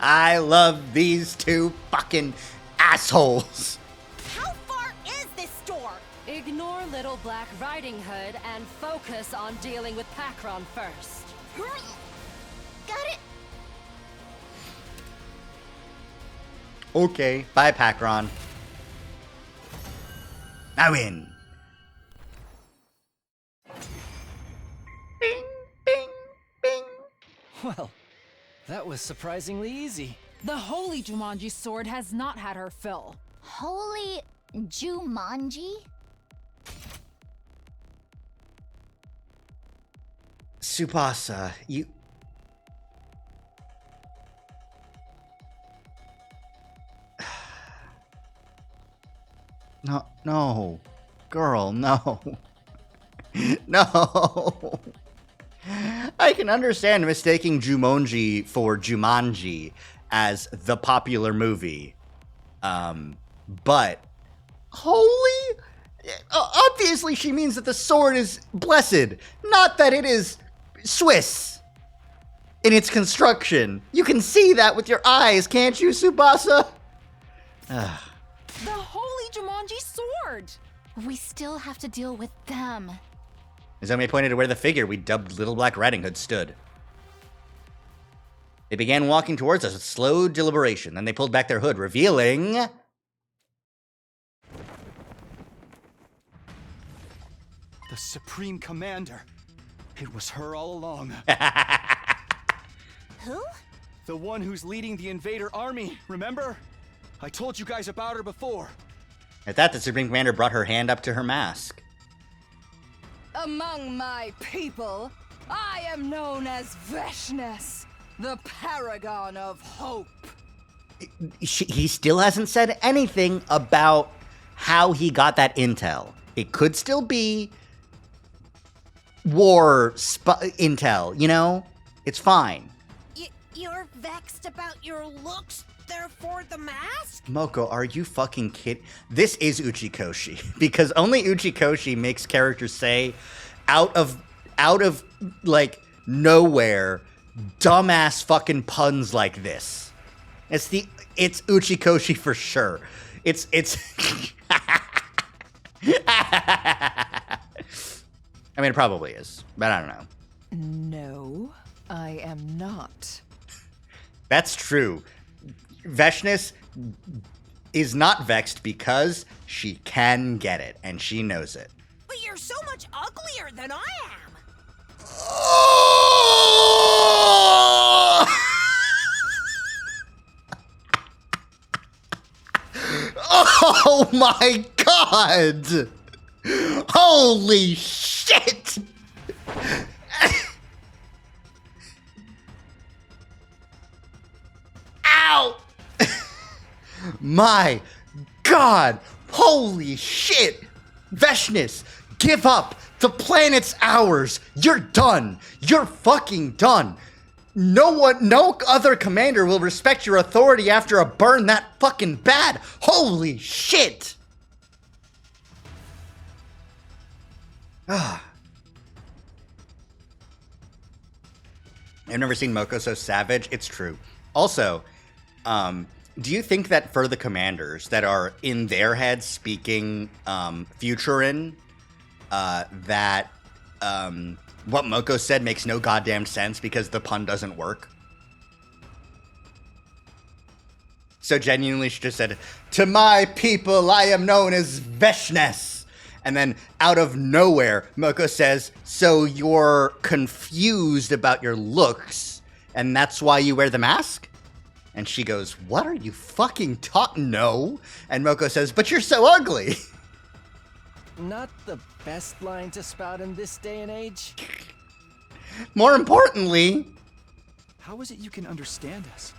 I love these two fucking assholes. How far is this store? Ignore Little Black Riding Hood and focus on dealing with Packron first. Got it. Okay, bye, Packron. I win. Bing, bing, bing. Well, that was surprisingly easy. The holy Jumanji sword has not had her fill. Holy Jumanji? Tsubasa, you... No. Girl, no. No. I can understand mistaking Jumonji for Jumanji as the popular movie. But... Holy? Obviously, she means that the sword is blessed, not that it is Swiss in its construction. You can see that with your eyes, can't you, Tsubasa? The holy Jumanji sword! We still have to deal with them. Izumi pointed to where the figure we dubbed Little Black Riding Hood stood. They began walking towards us with slow deliberation. Then they pulled back their hood, revealing... The Supreme Commander. It was her all along. Who? The one who's leading the invader army, remember? I told you guys about her before. At that, the Supreme Commander brought her hand up to her mask. Among my people, I am known as Veshness, the paragon of hope. He still hasn't said anything about how he got that intel. It could still be war intel, you know? It's fine. You're vexed about your looks, therefore the mask? Moko, are you fucking kidding? This is Uchikoshi, because only Uchikoshi makes characters say out of like nowhere dumbass fucking puns like this. It's Uchikoshi for sure. It's I mean, it probably is, but I don't know. No, I am not. That's true. Veshness is not vexed because she can get it, and she knows it. But you're so much uglier than I am. Oh my god! Holy shit! Ow! My god! Holy shit! Veshness, give up! The planet's ours! You're done! You're fucking done! No other commander will respect your authority after a burn that fucking bad! Holy shit! I've never seen Moko so savage. It's true. Also, do you think that for the commanders that are in their heads speaking Futurin, that what Moko said makes no goddamn sense because the pun doesn't work? So genuinely, she just said, "To my people, I am known as Veshness." And then out of nowhere, Moko says, "So you're confused about your looks, and that's why you wear the mask?" And she goes, "What are you fucking talking? No." And Moko says, "But you're so ugly." Not the best line to spout in this day and age. More importantly, how is it you can understand us?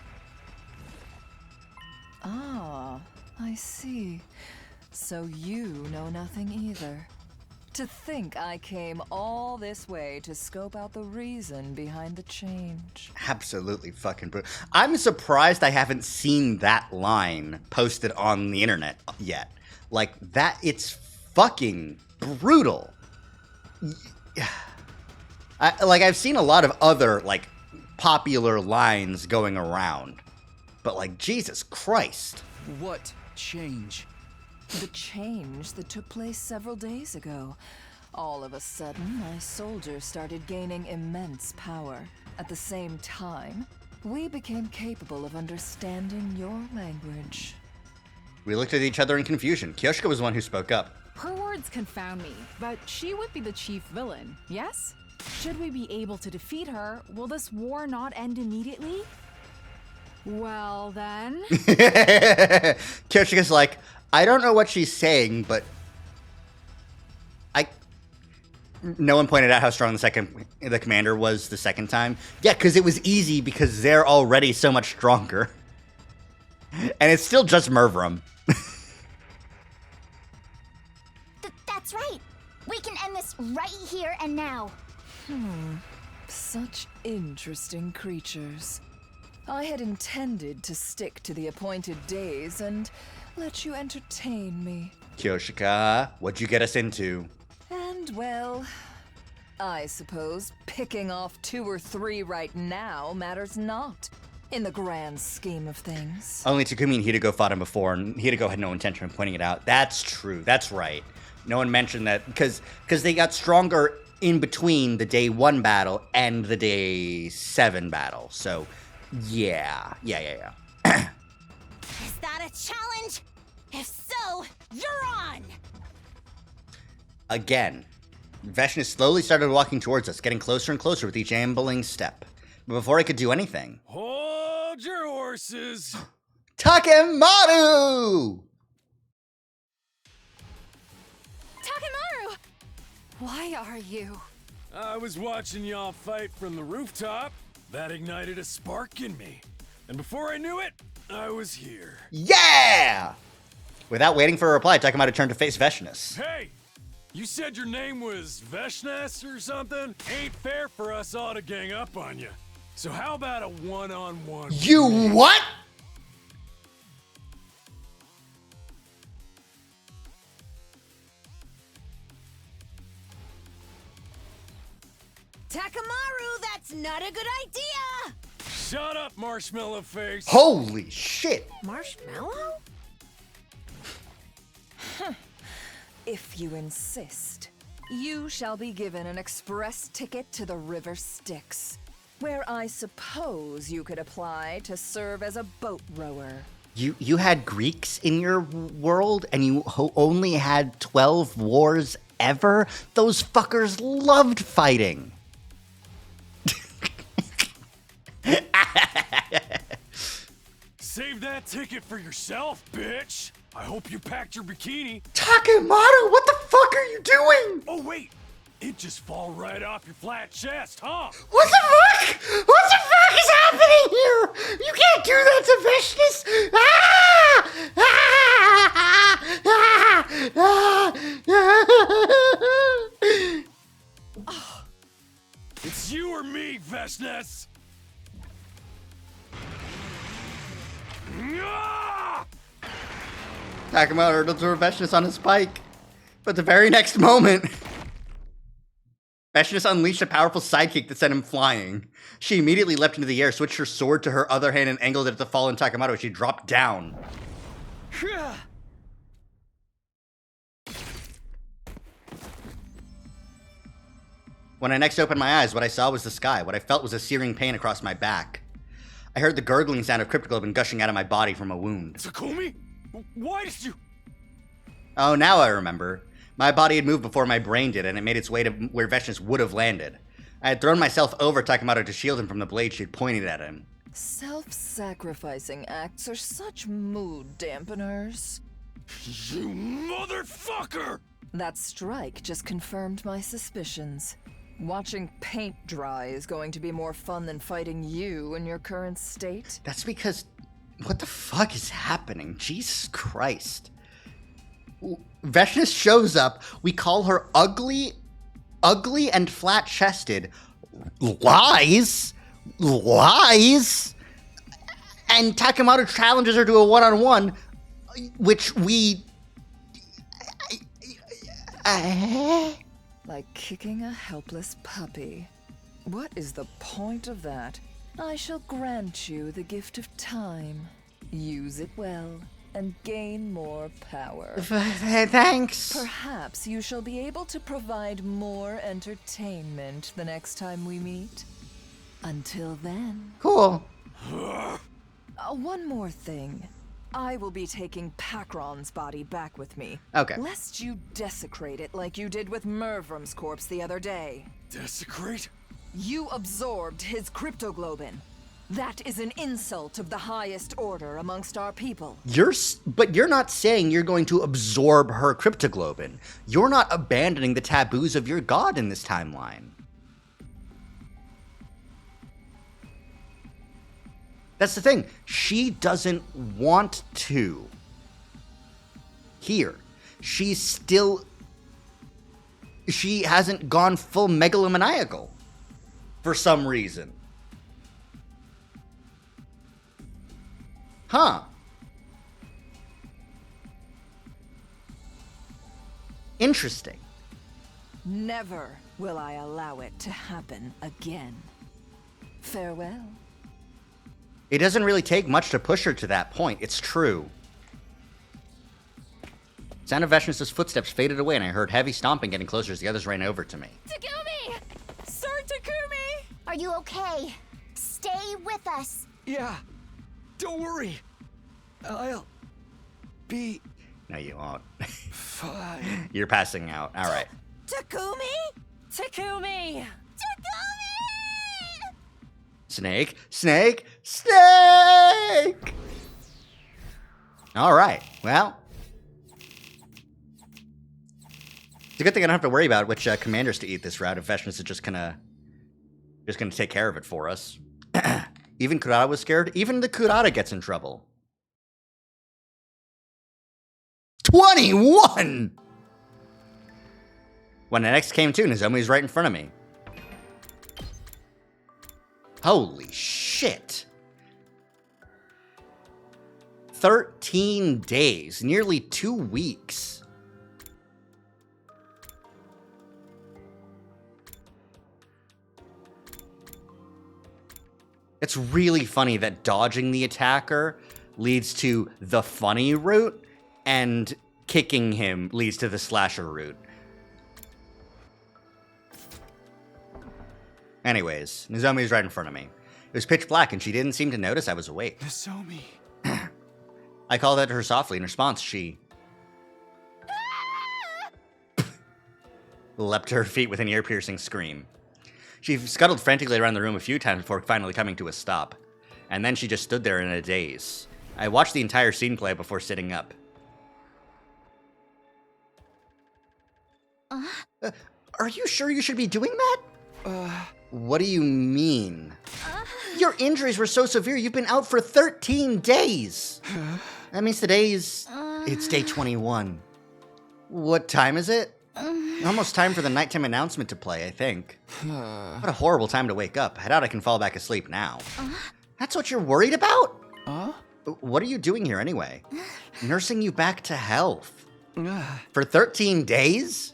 Ah, I see. So you know nothing either. To think I came all this way to scope out the reason behind the change. absolutely fucking brutal. I'm surprised I haven't seen that line posted on the internet yet. Like that, it's fucking brutal. I've seen a lot of other like popular lines going around, but like Jesus Christ. What change? The change that took place several days ago. All of a sudden, my soldiers started gaining immense power. At the same time, we became capable of understanding your language. We looked at each other in confusion. Kyoshika was the one who spoke up. Her words confound me, but she would be the chief villain, yes? Should we be able to defeat her, will this war not end immediately? Well then... Kyoshika's like, I don't know what she's saying, but no one pointed out how strong the commander was the second time. Yeah, because it was easy because they're already so much stronger. And it's still just Mervram. That's right. We can end this right here and now. Such interesting creatures. I had intended to stick to the appointed days and let you entertain me. Kyoshika, what'd you get us into? And well, I suppose picking off 2 or 3 right now matters not in the grand scheme of things. Only Takumi and Hideko fought him before, and Hideko had no intention of pointing it out. That's true. That's right. No one mentioned that because they got stronger in between the day 1 battle and the day 7 battle. So, yeah. Is that a challenge? If so, you're on! Again, Veshna slowly started walking towards us, getting closer and closer with each ambling step. But before I could do anything... Hold your horses! Takemaru! Takemaru! Why are you? I was watching y'all fight from the rooftop. That ignited a spark in me. And before I knew it, I was here. Yeah! Without waiting for a reply, Takemaru turned to face Veshnas. Hey! You said your name was Veshnas or something? Ain't fair for us all to gang up on you. So how about a one-on-one? You what? Takemaru, that's not a good idea! Shut up, marshmallow face! Holy shit! Marshmallow? If you insist, you shall be given an express ticket to the River Styx, where I suppose you could apply to serve as a boat rower. You had Greeks in your world, and you only had 12 wars ever? Those fuckers loved fighting. Save that ticket for yourself, bitch! I hope you packed your bikini. Takemaru, what the fuck are you doing? Oh, wait! It just fall right off your flat chest, huh? What the fuck? What the fuck is happening here? You can't do that to Veshnas! It's you or me, Veshnas! Takemaru hurdled toward Veshnas on his spike. But the very next moment, Veshnas unleashed a powerful sidekick that sent him flying. She immediately leapt into the air, switched her sword to her other hand, and angled it at the fallen Takemaru as she dropped down. When I next opened my eyes, what I saw was the sky. What I felt was a searing pain across my back. I heard the gurgling sound of cryptoglobin gushing out of my body from a wound. Takumi? Why did you... Oh, now I remember. My body had moved before my brain did, and it made its way to where Veshnas would have landed. I had thrown myself over Takemaru to shield him from the blade she had pointed at him. Self-sacrificing acts are such mood dampeners. You motherfucker! That strike just confirmed my suspicions. Watching paint dry is going to be more fun than fighting you in your current state. That's because... What the fuck is happening? Jesus Christ. Veshnas shows up. We call her ugly and flat-chested. Lies? And Takemaru challenges her to a one-on-one, which we... Like kicking a helpless puppy. What is the point of that? I shall grant you the gift of time. Use it well, and gain more power. Thanks. Perhaps you shall be able to provide more entertainment the next time we meet. Until then. Cool. One more thing. I will be taking Pakron's body back with me. Okay. Lest you desecrate it like you did with Mervrum's corpse the other day. Desecrate? You absorbed his cryptoglobin. That is an insult of the highest order amongst our people. But you're not saying you're going to absorb her cryptoglobin. You're not abandoning the taboos of your god in this timeline. That's the thing. She doesn't want to. Here. She hasn't gone full megalomaniacal. For some reason. Huh. Interesting. Never will I allow it to happen again. Farewell. It doesn't really take much to push her to that point. It's true. Sound of Vashnis's footsteps faded away, and I heard heavy stomping getting closer as the others ran over to me. Takumi! Sir Takumi! Are you okay? Stay with us. Yeah. Don't worry. I'll be No, you won't. fine. You're passing out. All right. Takumi? Takumi! Snake, snake, snake! All right. Well, it's a good thing I don't have to worry about which commanders to eat this route. If Vashnis is just gonna take care of it for us. Even Kurata was scared. Even the Kurata gets in trouble. 21! When the next came to, Nozomi was right in front of me. Holy shit. 13 days, nearly 2 weeks. It's really funny that dodging the attacker leads to the funny route, and kicking him leads to the slasher route. Anyways, Nozomi was right in front of me. It was pitch black, and she didn't seem to notice I was awake. Nozomi. I called out to her softly. In response, she leapt to her feet with an ear-piercing scream. She scuttled frantically around the room a few times before finally coming to a stop. And then she just stood there in a daze. I watched the entire scene play before sitting up. Are you sure you should be doing that? What do you mean? Your injuries were so severe, you've been out for 13 days. That means it's day 21. What time is it? Almost time for the nighttime announcement to play, I think. What a horrible time to wake up. I doubt I can fall back asleep now. That's what you're worried about? What are you doing here anyway? Nursing you back to health. For 13 days?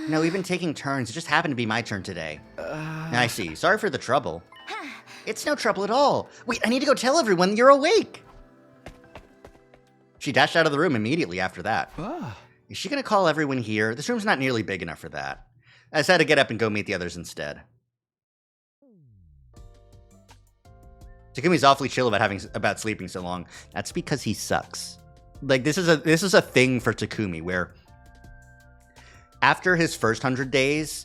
No, we've been taking turns. It just happened to be my turn today. I see. Sorry for the trouble. It's no trouble at all. Wait, I need to go tell everyone you're awake. She dashed out of the room immediately after that. Is she going to call everyone here? This room's not nearly big enough for that. I decided to get up and go meet the others instead. Takumi's awfully chill about sleeping so long. That's because he sucks. Like, this is a thing for Takumi where after his first 100 days,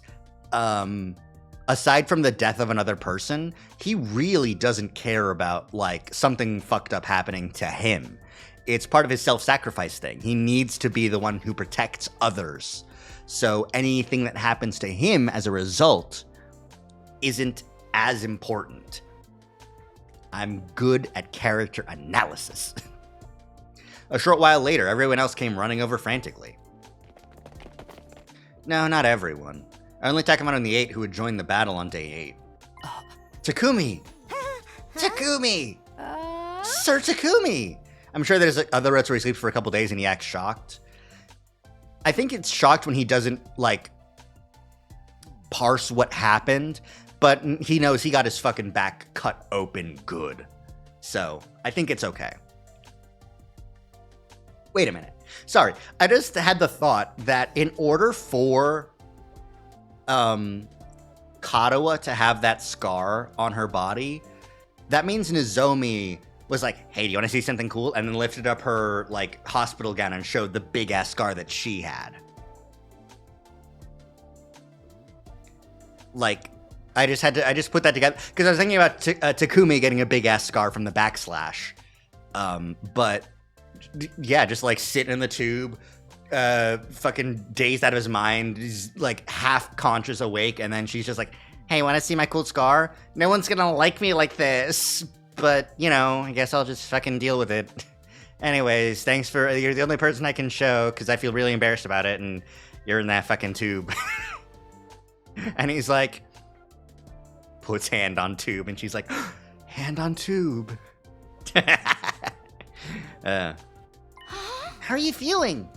aside from the death of another person, he really doesn't care about, like, something fucked up happening to him. It's part of his self-sacrifice thing. He needs to be the one who protects others. So anything that happens to him as a result isn't as important. I'm good at character analysis. A short while later, everyone else came running over frantically. No, not everyone. I only attacked on the 8 who had joined the battle on day 8. Takumi! Takumi! Sir Takumi! I'm sure there's other routes where he sleeps for a couple days and he acts shocked. I think it's shocked when he doesn't, like, parse what happened, but he knows he got his fucking back cut open good. So, I think it's okay. Wait a minute. Sorry, I just had the thought that in order for Katawa to have that scar on her body, that means Nozomi was like, hey, do you want to see something cool? And then lifted up her, like, hospital gown and showed the big-ass scar that she had. Like, I just put that together, because I was thinking about Takumi getting a big-ass scar from the backslash. But, yeah, just, like, sitting in the tube, fucking dazed out of his mind, he's, like, half-conscious awake, and then she's just like, hey, want to see my cool scar? No one's gonna like me like this. But, you know, I guess I'll just fucking deal with it. Anyways, thanks for... You're the only person I can show, because I feel really embarrassed about it, and you're in that fucking tube. And he's like... Puts hand on tube, and she's like, hand on tube. How are you feeling?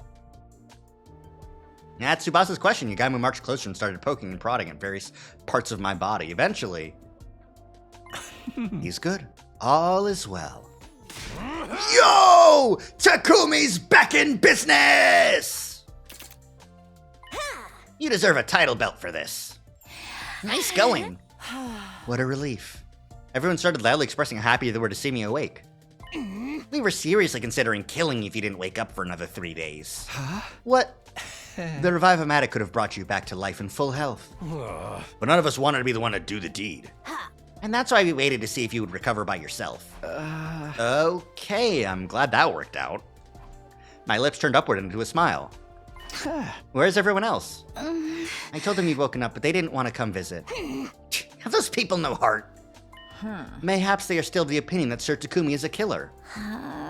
At Tsubasa's question, Yagami marched closer and started poking and prodding at various parts of my body. Eventually, he's good. All is well. Yo! Takumi's back in business! You deserve a title belt for this. Nice going. What a relief. Everyone started loudly expressing how happy they were to see me awake. We were seriously considering killing you if you didn't wake up for another 3 days. Huh? What? The Revive-O-Matic could have brought you back to life in full health. But none of us wanted to be the one to do the deed. And that's why we waited to see if you would recover by yourself. Okay, I'm glad that worked out. My lips turned upward into a smile. Where's everyone else? I told them you'd woken up, but they didn't want to come visit. Have those people no heart? Mayhaps they are still of the opinion that Sir Takumi is a killer.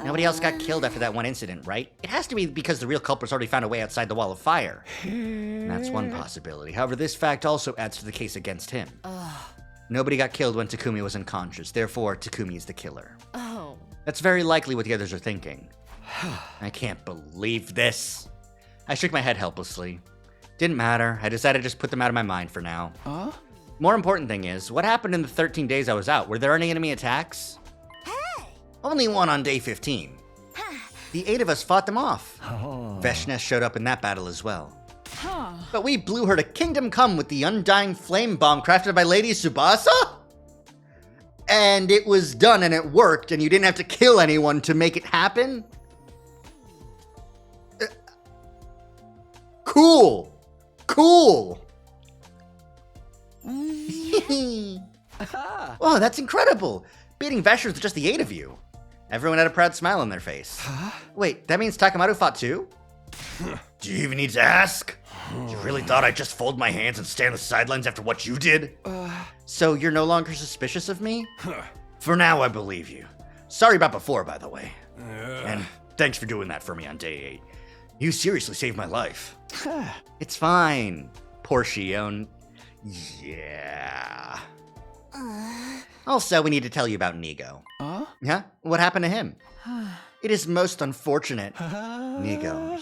Nobody else got killed after that one incident, right? It has to be because the real culprit's already found a way outside the wall of fire. And that's one possibility. However, this fact also adds to the case against him. Nobody got killed when Takumi was unconscious, therefore Takumi is the killer. Oh. That's very likely what the others are thinking. I can't believe this. I shook my head helplessly. Didn't matter. I decided to just put them out of my mind for now. More important thing is, what happened in the 13 days I was out? Were there any enemy attacks? Hey! Only one on day 15. The 8 of us fought them off. Veshnes showed up in that battle as well. But we blew her to kingdom come with the undying flame bomb crafted by Lady Tsubasa? And it was done and it worked and you didn't have to kill anyone to make it happen? Cool. Cool. Oh, that's incredible. Beating Veshres with just the 8 of you. Everyone had a proud smile on their face. Wait, that means Takamaru fought too? Do you even need to ask? You really thought I'd just fold my hands and stay on the sidelines after what you did? So you're no longer suspicious of me? For now, I believe you. Sorry about before, by the way. And thanks for doing that for me on day 8. You seriously saved my life. It's fine. Poor Shion. Yeah. Also, we need to tell you about Nigo. Yeah? What happened to him? It is most unfortunate. Nigo,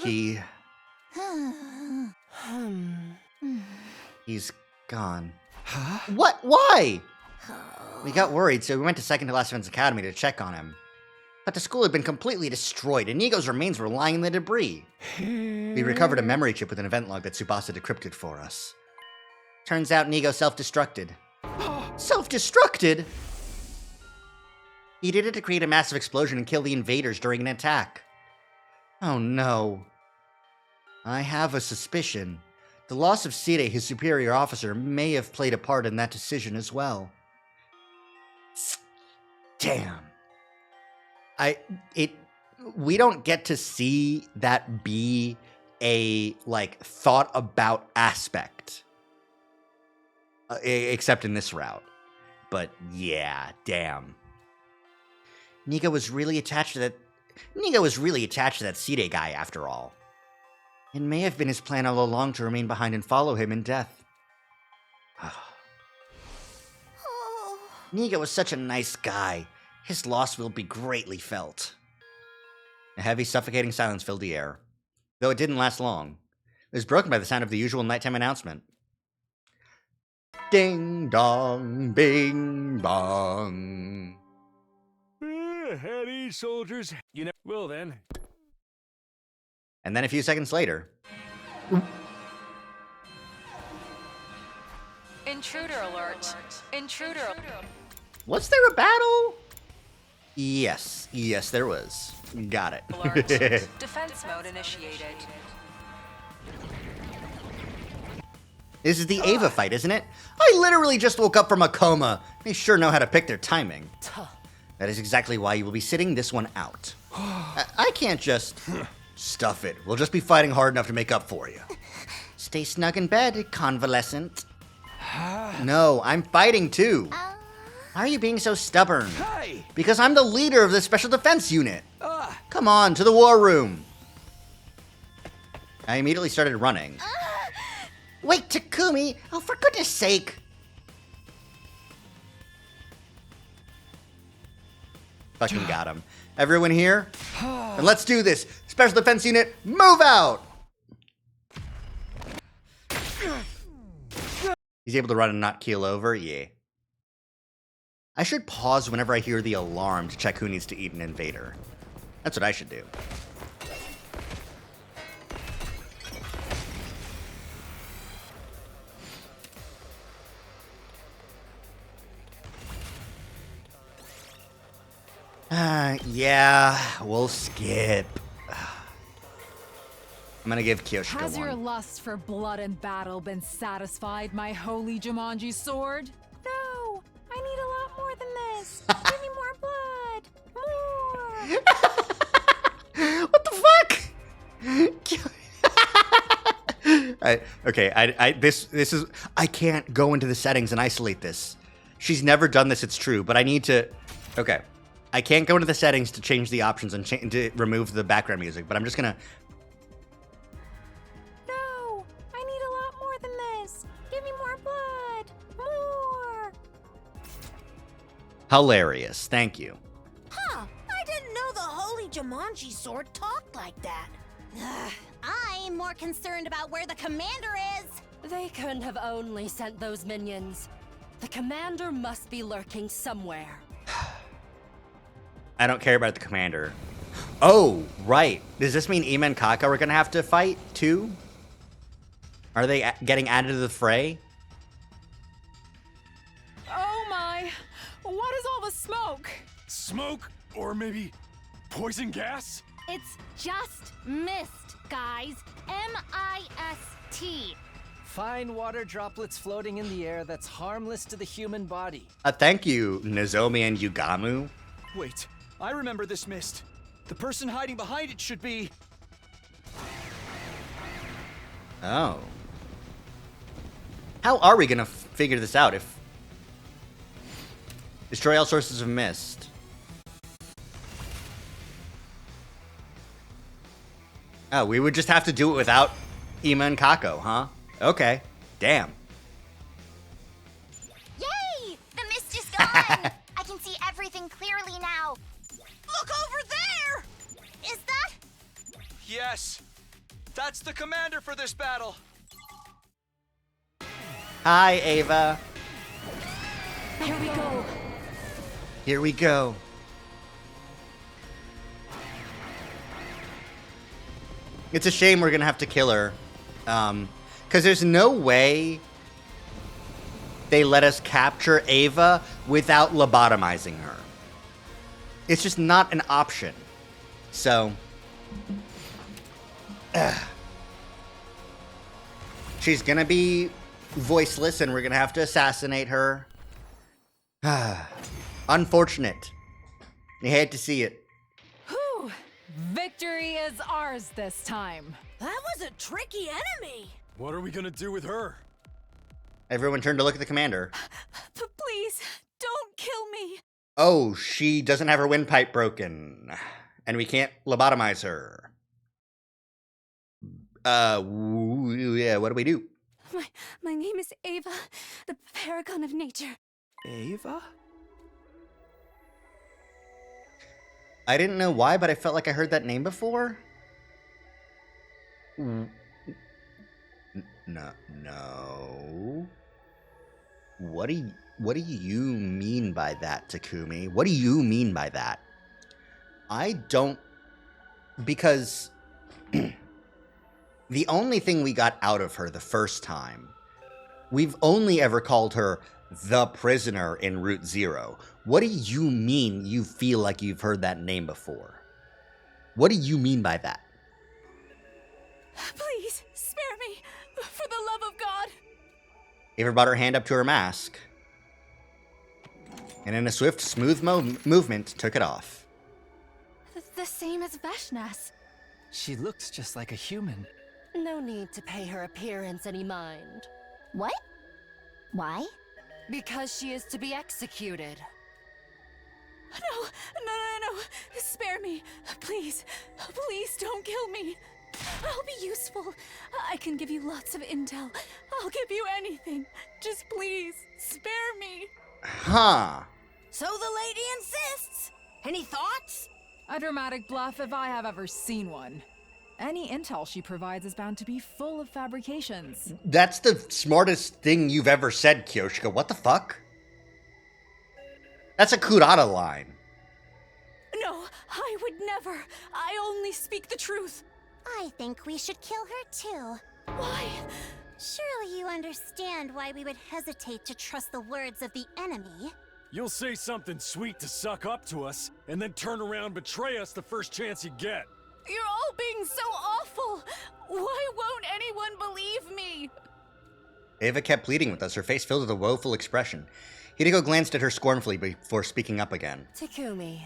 he's gone. What? Why? We got worried, so we went to Second to Last Defense Academy to check on him. But the school had been completely destroyed, and Nigo's remains were lying in the debris. We recovered a memory chip with an event log that Tsubasa decrypted for us. Turns out Nigo self-destructed. Self-destructed? He did it to create a massive explosion and kill the invaders during an attack. Oh no. I have a suspicion. The loss of Sire, his superior officer, may have played a part in that decision as well. Damn. We don't get to see that be a, thought about aspect. Except in this route. But yeah, damn. Nigo was really attached to that Sire guy after all. It may have been his plan all along to remain behind and follow him in death. Nigo was such a nice guy. His loss will be greatly felt. A heavy, suffocating silence filled the air. Though it didn't last long. It was broken by the sound of the usual nighttime announcement. Ding dong, bing bong. At ease, soldiers. You know. Well then. And then a few seconds later. Intruder alert. Intruder alert. Was there a battle? Yes, there was. Got it. Alert. Defense mode initiated. This is the Ava fight, isn't it? I literally just woke up from a coma. They sure know how to pick their timing. That is exactly why you will be sitting this one out. I can't just stuff it. We'll just be fighting hard enough to make up for you. Stay snug in bed, convalescent. No, I'm fighting too. Why are you being so stubborn? Hey! Because I'm the leader of the Special Defense Unit. Come on, to the war room. I immediately started running. Wait, Takumi! Oh, for goodness sake! Fucking got him. Everyone here? And let's do this! Special Defense Unit, move out! He's able to run and not keel over? Yeah. I should pause whenever I hear the alarm to check who needs to eat an invader. That's what I should do. Yeah, we'll skip. I'm gonna give Kyoshika Has one. your lust for blood and battle been satisfied, my holy Jumanji sword? No, I need a lot more than this. Give me more blood. More. What the fuck? This is, I can't go into the settings and isolate this. She's never done this, it's true, but I need to, okay. I can't go into the settings to change the options and to remove the background music, but I'm just gonna. No, I need a lot more than this. Give me more blood. More. Hilarious, thank you. Huh, I didn't know the holy Jumanji sword talked like that. I'm more concerned about where the commander is. They couldn't have only sent those minions. The commander must be lurking somewhere. I don't care about the commander. Oh, right. Does this mean Ima and Kaka are gonna have to fight too? Are they getting added to the fray? Oh my! What is all the smoke? Smoke? Or maybe poison gas? It's just mist, guys. M-I-S-T. Fine water droplets floating in the air that's harmless to the human body. Thank you, Nozomi and Yugamu. Wait, I remember this mist. The person hiding behind it should be... Oh. How are we gonna figure this out if... Destroy all sources of mist. Oh, we would just have to do it without Ima and Kako, huh? Okay. Damn. Yay! The mist is gone! I can see everything clearly now. Look over there! Is that... Yes! That's the commander for this battle! Hi, Ava. Here we go. Here we go. It's a shame we're gonna have to kill her. Because there's no way they let us capture Ava without lobotomizing her. It's just not an option. So... she's gonna be voiceless and we're gonna have to assassinate her. Unfortunate. You hate to see it. Whew! Victory is ours this time. That was a tricky enemy. What are we gonna do with her? Everyone turn to look at the commander. Please, don't kill me. Oh, she doesn't have her windpipe broken. And we can't lobotomize her. Yeah, what do we do? My name is Ava, the paragon of nature. Ava? I didn't know why, but I felt like I heard that name before. No. What do you mean by that, Takumi? What do you mean by that? I don't... Because... the only thing we got out of her the first time, we've only ever called her the prisoner in Route Zero. What do you mean you feel like you've heard that name before? What do you mean by that? Please, spare me, for the love of God. Ava brought her hand up to her mask, and in a swift, smooth movement, took it off. The same as Veshnas. She looks just like a human. No need to pay her appearance any mind. What? Why? Because she is to be executed. No. Spare me. Please. Please don't kill me. I'll be useful. I can give you lots of intel. I'll give you anything. Just please, spare me. Huh. So the lady insists. Any thoughts? A dramatic bluff if I have ever seen one. any intel she provides is bound to be full of fabrications. That's the smartest thing you've ever said, Kyoshika. What the fuck? That's a Kurata line. No, I would never. I only speak the truth. I think we should kill her too. Why? Surely you understand why we would hesitate to trust the words of the enemy. You'll say something sweet to suck up to us, and then turn around and betray us the first chance you get. You're all being so awful. Why won't anyone believe me? Ava kept pleading with us, her face filled with a woeful expression. Hideko glanced at her scornfully before speaking up again. Takumi,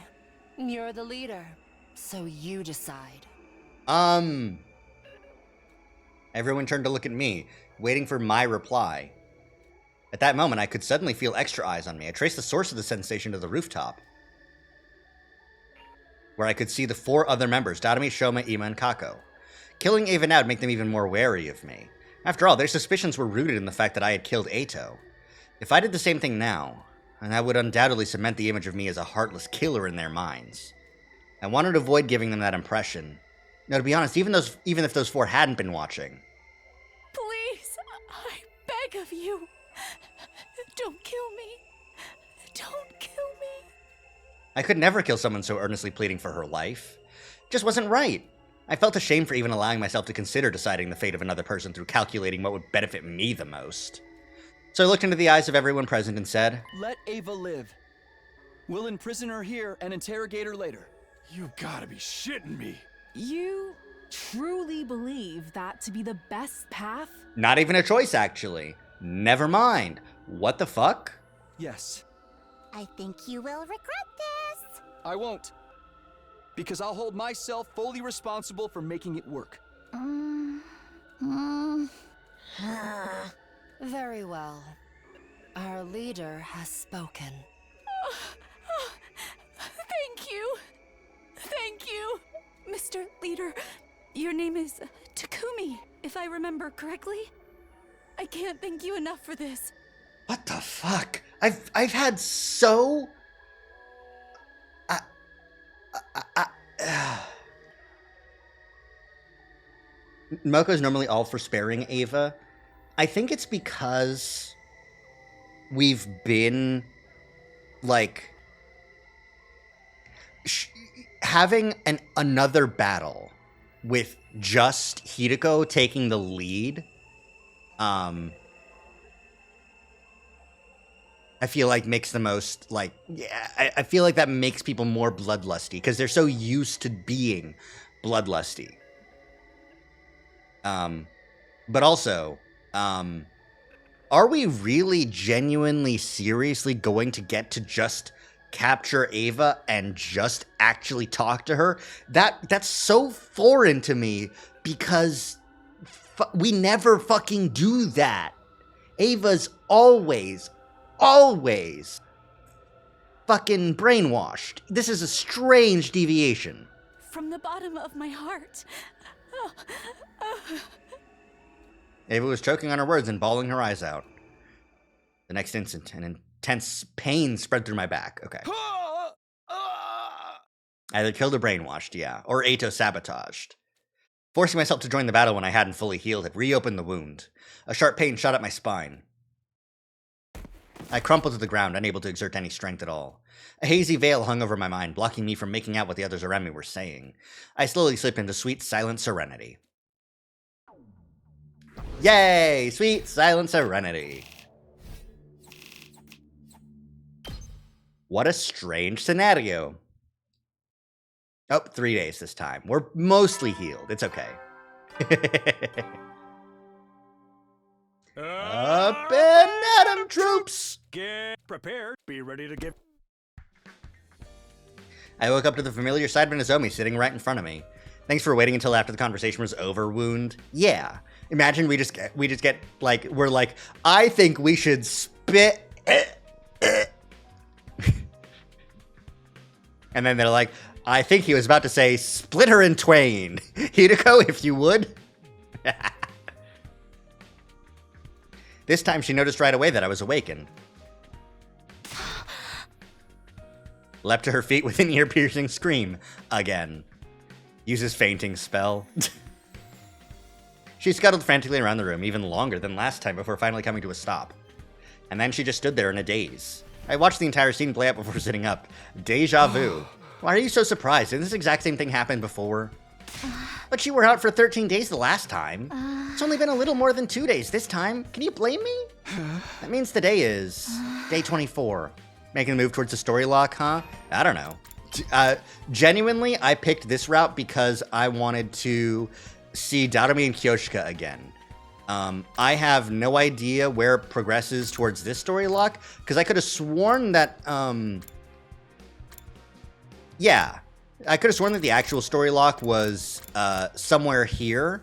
you're the leader, so you decide. Everyone turned to look at me, waiting for my reply. At that moment, I could suddenly feel extra eyes on me. I traced the source of the sensation to the rooftop, where I could see the 4 other members, Darumi, Shoma, Ima, and Kako. Killing Ava now would make them even more wary of me. After all, their suspicions were rooted in the fact that I had killed Eito. If I did the same thing now, then that would undoubtedly cement the image of me as a heartless killer in their minds. I wanted to avoid giving them that impression. No, to be honest, even if those 4 hadn't been watching. Please, I beg of you. Don't kill me. Don't kill me. I could never kill someone so earnestly pleading for her life. It just wasn't right. I felt ashamed for even allowing myself to consider deciding the fate of another person through calculating what would benefit me the most. So I looked into the eyes of everyone present and said, Let Ava live. We'll imprison her here and interrogate her later. You gotta be shitting me. You truly believe that to be the best path? Not even a choice, actually. Never mind. What the fuck? Yes. I think you will regret this. I won't. Because I'll hold myself fully responsible for making it work. Very well. Our leader has spoken. Thank you. Thank you. Mr. Leader, your name is Takumi, if I remember correctly. I can't thank you enough for this. What the fuck? I've had so... Moko's normally all for sparing Ava. I think it's because we've been, like, having another battle with just Hideko taking the lead. I feel like makes the most, like, yeah, I feel like that makes people more bloodlusty because they're so used to being bloodlusty. But also, are we really genuinely, seriously going to get to just capture Ava and just actually talk to her? That's so foreign to me because we never fucking do that. Ava's always fucking brainwashed. This is a strange deviation. From the bottom of my heart. Ava was choking on her words and bawling her eyes out. The next instant, an intense pain spread through my back. Okay. Either killed or brainwashed, yeah. Or Eito sabotaged. Forcing myself to join the battle when I hadn't fully healed had reopened the wound. A sharp pain shot up my spine. I crumpled to the ground, unable to exert any strength at all. A hazy veil hung over my mind, blocking me from making out what the others around me were saying. I slowly slipped into sweet, silent serenity. Yay! Sweet, silent serenity. What a strange scenario. Oh, 3 days this time. We're mostly healed. It's okay. Up and at 'em, troops! Get prepared. Be ready to give. I woke up to the familiar side of Nozomi sitting right in front of me. Thanks for waiting until after the conversation was over, wound. Yeah. Imagine we just get, like, we're like, I think we should spit. And then they're like, I think he was about to say, split her in twain. Hideko, if you would. This time she noticed right away that I was awakened. Leapt to her feet with an ear-piercing scream. Again. Uses fainting spell. She scuttled frantically around the room, even longer than last time before finally coming to a stop. And then she just stood there in a daze. I watched the entire scene play out before sitting up. Deja vu. Why are you so surprised? Didn't this exact same thing happen before? But you were out for 13 days the last time. It's only been a little more than 2 days this time. Can you blame me? That means today is day 24. Making the move towards the story lock, huh? I don't know. Genuinely, I picked this route because I wanted to see Darumi and Kyoshika again. I have no idea where it progresses towards this story lock, because I could have sworn that, yeah, I could have sworn that the actual story lock was somewhere here,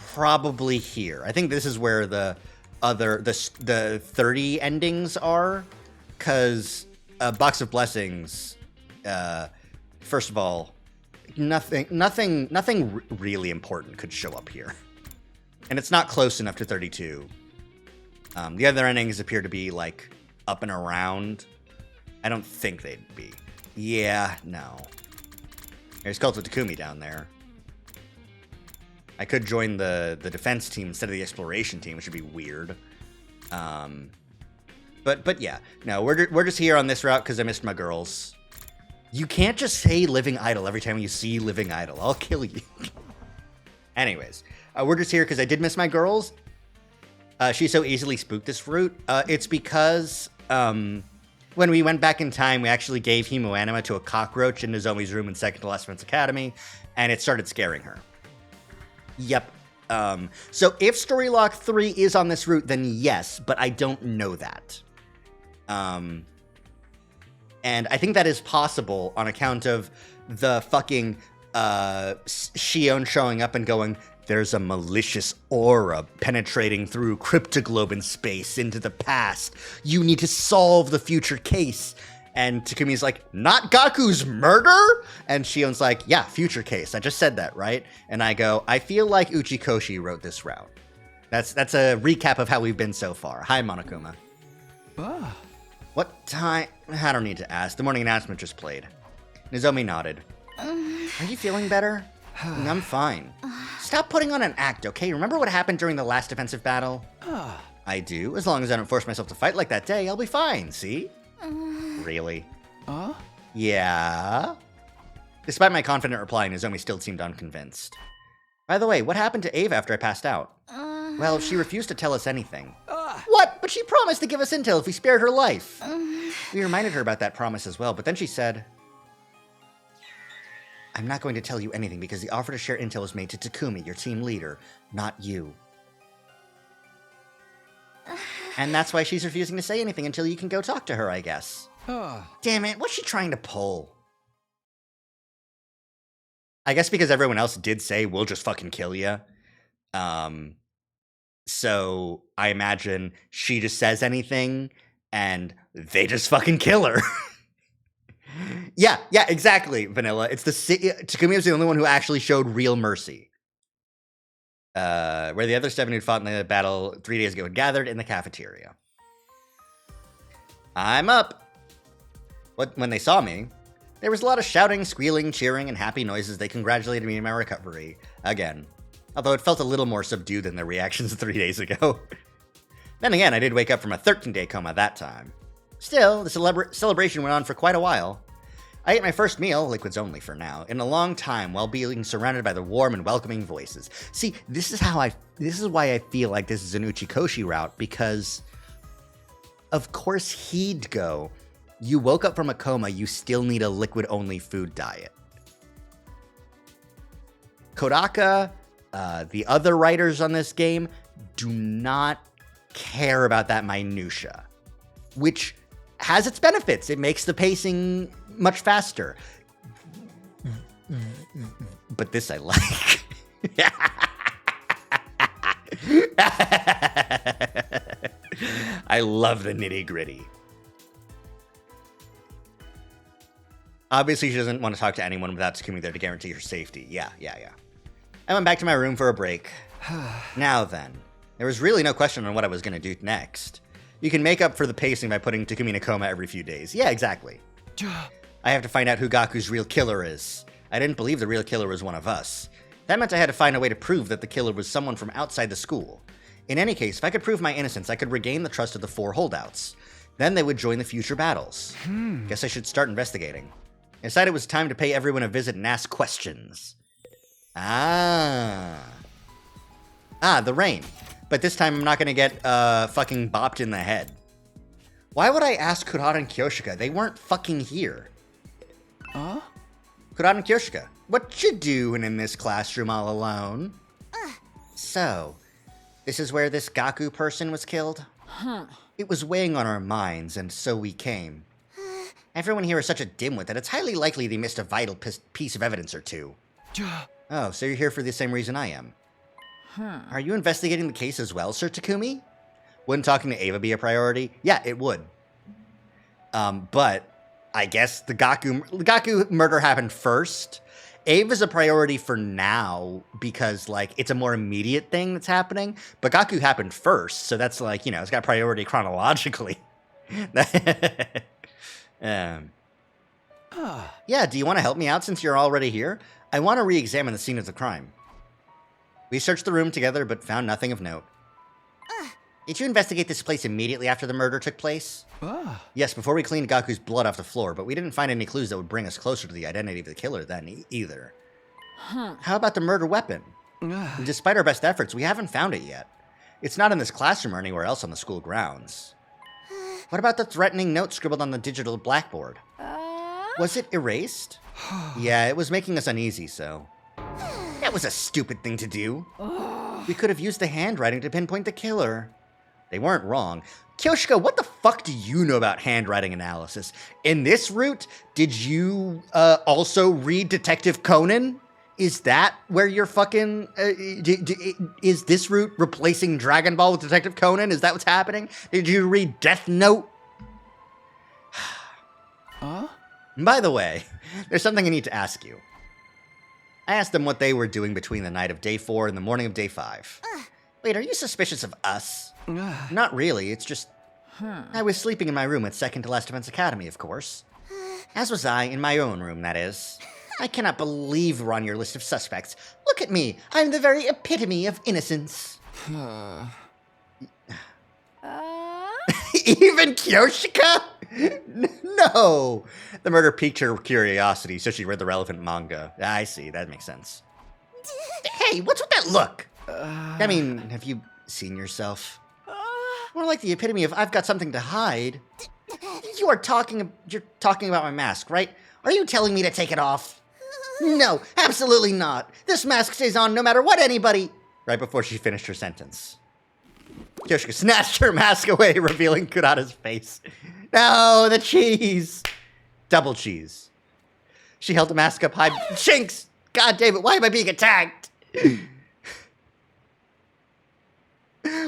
probably here. I think this is where the 30 endings are, because Box of Blessings, first of all, nothing really important could show up here. And it's not close enough to 32. The other endings appear to be, like, up and around. I don't think they'd be. Yeah, no. There's Cult of Takumi down there. I could join the defense team instead of the exploration team, which would be weird. But yeah. No, we're just here on this route because I missed my girls. You can't just say Living Idol every time you see Living Idol. I'll kill you. Anyways, we're just here because I did miss my girls. She so easily spooked this route. It's because when we went back in time, we actually gave Hemoanima to a cockroach in Nozomi's room in second to last Defense Academy, and it started scaring her. Yep. So if Story Lock 3 is on this route, then yes, but I don't know that. And I think that is possible on account of the fucking Shion showing up and going, there's a malicious aura penetrating through cryptoglobe space into the past. You need to solve the future case. And Takumi's like, not Gaku's murder? And Shion's like, yeah, future case. I just said that, right? And I go, I feel like Uchikoshi wrote this route. That's a recap of how we've been so far. Hi, Monokuma. Ah. What time? I don't need to ask. The morning announcement just played. Nozomi nodded. Are you feeling better? I'm fine. Stop putting on an act, okay? Remember what happened during the last defensive battle? I do. As long as I don't force myself to fight like that day, I'll be fine, see? Really? Yeah? Despite my confident reply, Nozomi still seemed unconvinced. By the way, what happened to Ava after I passed out? Well, she refused to tell us anything. What? But she promised to give us intel if we spared her life. We reminded her about that promise as well, but then she said, I'm not going to tell you anything because the offer to share intel was made to Takumi, your team leader, not you. And that's why she's refusing to say anything until you can go talk to her, I guess. Damn it, what's she trying to pull? I guess because everyone else did say, we'll just fucking kill you. So I imagine she just says anything and they just fucking kill her. Yeah, exactly, Vanilla. It's Takumi was the only one who actually showed real mercy. Where the other 7 who'd fought in the battle 3 days ago had gathered in the cafeteria. I'm up. When they saw me, there was a lot of shouting, squealing, cheering, and happy noises. They congratulated me on my recovery. Again. Although it felt a little more subdued than their reactions 3 days ago. Then again, I did wake up from a 13-day coma that time. Still, the celebration went on for quite a while. I ate my first meal, liquids only for now, in a long time while being surrounded by the warm and welcoming voices. See, this is why I feel like this is an Uchikoshi route, because of course he'd go, you woke up from a coma, you still need a liquid-only food diet. Kodaka, the other writers on this game, do not care about that minutia, which has its benefits. It makes the pacing much faster. But this I like. I love the nitty-gritty. Obviously, she doesn't want to talk to anyone without Takumi there to guarantee her safety. Yeah. I went back to my room for a break. Now then, there was really no question on what I was going to do next. You can make up for the pacing by putting Takumi in a coma every few days. Yeah, exactly. I have to find out who Gaku's real killer is. I didn't believe the real killer was one of us. That meant I had to find a way to prove that the killer was someone from outside the school. In any case, if I could prove my innocence, I could regain the trust of the 4 holdouts. Then they would join the future battles. Guess I should start investigating. I decided it was time to pay everyone a visit and ask questions. The rain. But this time I'm not gonna get fucking bopped in the head. Why would I ask Kurata and Kyoshika? They weren't fucking here. Huh? Kurata and Kyoshika, what you doing in this classroom all alone? So, this is where this Gaku person was killed? It was weighing on our minds, and so we came. Everyone here is such a dimwit that it's highly likely they missed a vital piece of evidence or two. Oh, so you're here for the same reason I am. Are you investigating the case as well, Sir Takumi? Wouldn't talking to Ava be a priority? Yeah, it would. But I guess the Gaku murder happened first. Ava's a priority for now because, like, it's a more immediate thing that's happening. But Gaku happened first, so that's like, you know, it's got priority chronologically. Yeah, do you want to help me out since you're already here? I want to re-examine the scene of the crime. We searched the room together, but found nothing of note. Did you investigate this place immediately after the murder took place? Yes, before we cleaned Gaku's blood off the floor, but we didn't find any clues that would bring us closer to the identity of the killer then either. How about the murder weapon? Despite our best efforts, we haven't found it yet. It's not in this classroom or anywhere else on the school grounds. What about the threatening note scribbled on the digital blackboard? Was it erased? Yeah, it was making us uneasy, so... That was a stupid thing to do. We could have used the handwriting to pinpoint the killer. They weren't wrong. Kyoshika, what the fuck do you know about handwriting analysis? In this route, did you also read Detective Conan? Is that where you're fucking... is this route replacing Dragon Ball with Detective Conan? Is that what's happening? Did you read Death Note? By the way, there's something I need to ask you. I asked them what they were doing between the night of day 4 and the morning of day 5. Wait, are you suspicious of us? Not really, it's just... I was sleeping in my room at Second to Last Defense Academy, of course. As was I, in my own room, that is. I cannot believe we're on your list of suspects. Look at me, I'm the very epitome of innocence. Even Kyoshika? No! The murder piqued her curiosity, so she read the relevant manga. I see, that makes sense. Hey, what's with that look? I mean, have you seen yourself? More like the epitome of I've got something to hide. You're talking about my mask, right? Are you telling me to take it off? No, absolutely not. This mask stays on no matter what anybody... Right before she finished her sentence, Kyoshika snatched her mask away, revealing Kurata's face. No, the cheese! Double cheese. She held the mask up high. Shinx! God damn it, why am I being attacked?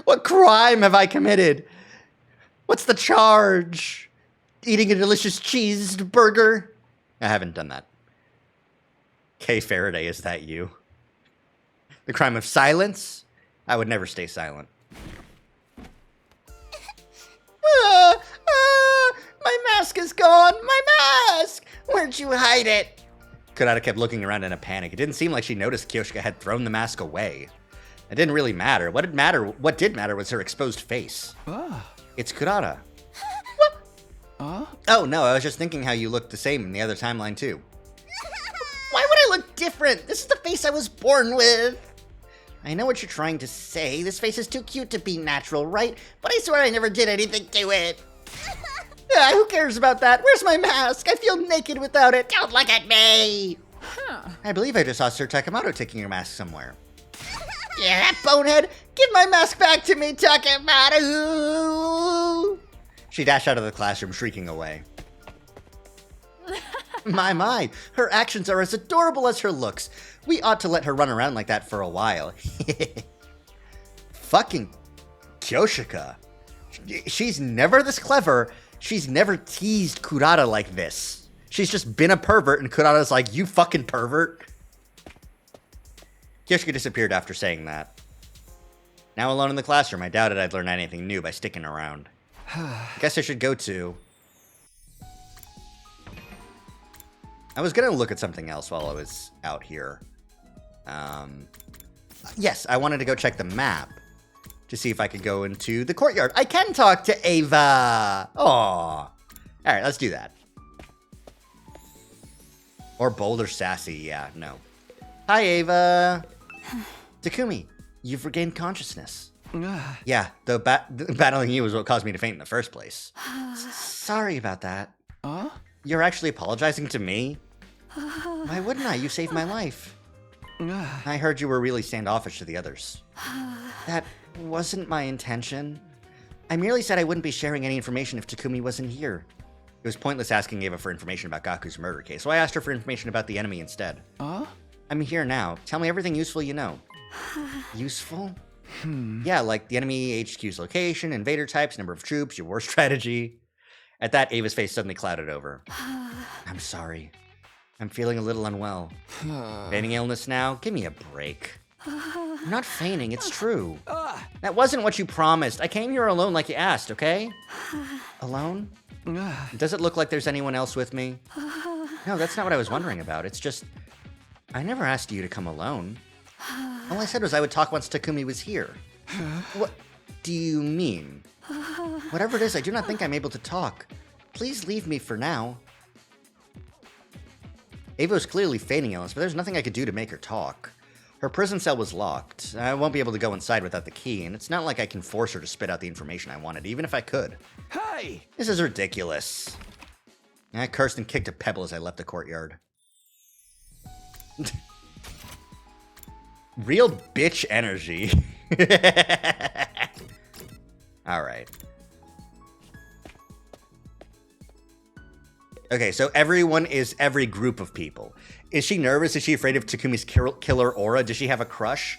What crime have I committed? What's the charge? Eating a delicious cheeseburger? I haven't done that. Kay Faraday, is that you? The crime of silence? I would never stay silent. My mask is gone! My mask! Where'd you hide it? Kurata kept looking around in a panic. It didn't seem like she noticed Kyoshika had thrown the mask away. It didn't really matter. What did matter was her exposed face. It's Kurata. Oh, no, I was just thinking how you looked the same in the other timeline, too. Why would I look different? This is the face I was born with. I know what you're trying to say. This face is too cute to be natural, right? But I swear I never did anything to it. Who cares about that? Where's my mask? I feel naked without it. Don't look at me. I believe I just saw Sir Takemoto taking your mask somewhere. Yeah, that bonehead! Give my mask back to me, Takemoto! She dashed out of the classroom, shrieking away. My, her actions are as adorable as her looks. We ought to let her run around like that for a while. Fucking Kyoshika. She's never this clever. She's never teased Kurata like this. She's just been a pervert, and Kurata's like, you fucking pervert. Kyoshika disappeared after saying that. Now alone in the classroom, I doubted I'd learn anything new by sticking around. Guess I should go to... I was gonna look at something else while I was out here. Yes, I wanted to go check the map to see if I could go into the courtyard. I can talk to Ava! Aww. Alright, let's do that. Or bold or sassy, yeah, no. Hi, Ava! Takumi, you've regained consciousness. Yeah, though battling you was what caused me to faint in the first place. Sorry about that. You're actually apologizing to me? Why wouldn't I? You saved my life. I heard you were really standoffish to the others. That wasn't my intention. I merely said I wouldn't be sharing any information if Takumi wasn't here. It was pointless asking Ava for information about Gaku's murder case, so I asked her for information about the enemy instead. I'm here now. Tell me everything useful you know. Useful? Yeah, like the enemy HQ's location, invader types, number of troops, your war strategy. At that, Ava's face suddenly clouded over. I'm sorry. I'm feeling a little unwell. Feigning illness now? Give me a break. I'm not feigning, it's true. That wasn't what you promised. I came here alone like you asked, okay? Alone? Does it look like there's anyone else with me? No, that's not what I was wondering about. It's just, I never asked you to come alone. All I said was I would talk once Takumi was here. What do you mean? Whatever it is, I do not think I'm able to talk. Please leave me for now. Ava was clearly feigning illness, but there's nothing I could do to make her talk. Her prison cell was locked. I won't be able to go inside without the key, and it's not like I can force her to spit out the information I wanted, even if I could. Hey! This is ridiculous. I cursed and kicked a pebble as I left the courtyard. Real bitch energy. Alright. Okay, so everyone is every group of people. Is she nervous? Is she afraid of Takumi's killer aura? Does she have a crush?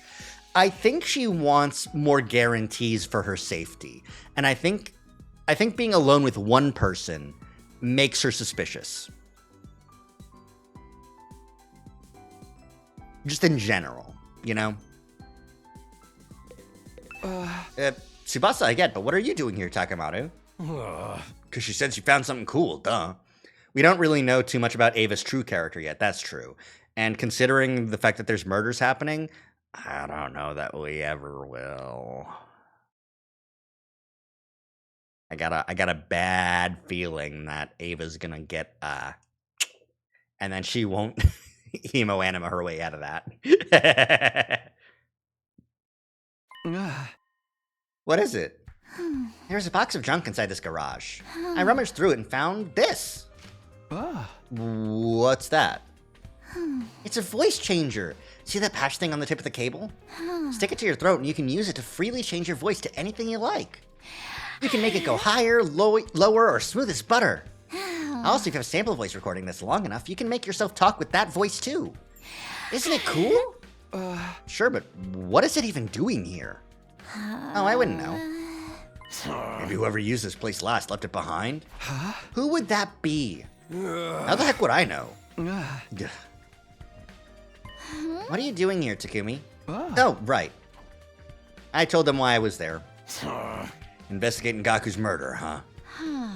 I think she wants more guarantees for her safety. And I think being alone with one person makes her suspicious. Just in general, you know? Tsubasa, I get, but what are you doing here, Takamaru? Because she said she found something cool, duh. We don't really know too much about Ava's true character yet, that's true. And considering the fact that there's murders happening, I don't know that we ever will. I got a bad feeling that Ava's gonna get, and then she won't emo anima her way out of that. What is it? There's a box of junk inside this garage. I rummaged through it and found this. What's that? It's a voice changer. See that patch thing on the tip of the cable? Stick it to your throat and you can use it to freely change your voice to anything you like. You can make it go higher, lower, or smooth as butter. Also, if you have a sample voice recording that's long enough, you can make yourself talk with that voice too. Isn't it cool? Sure, but what is it even doing here? Oh, I wouldn't know. Maybe whoever used this place last left it behind? Who would that be? How the heck would I know? What are you doing here, Takumi? Oh, right. I told them why I was there. Investigating Gaku's murder, huh?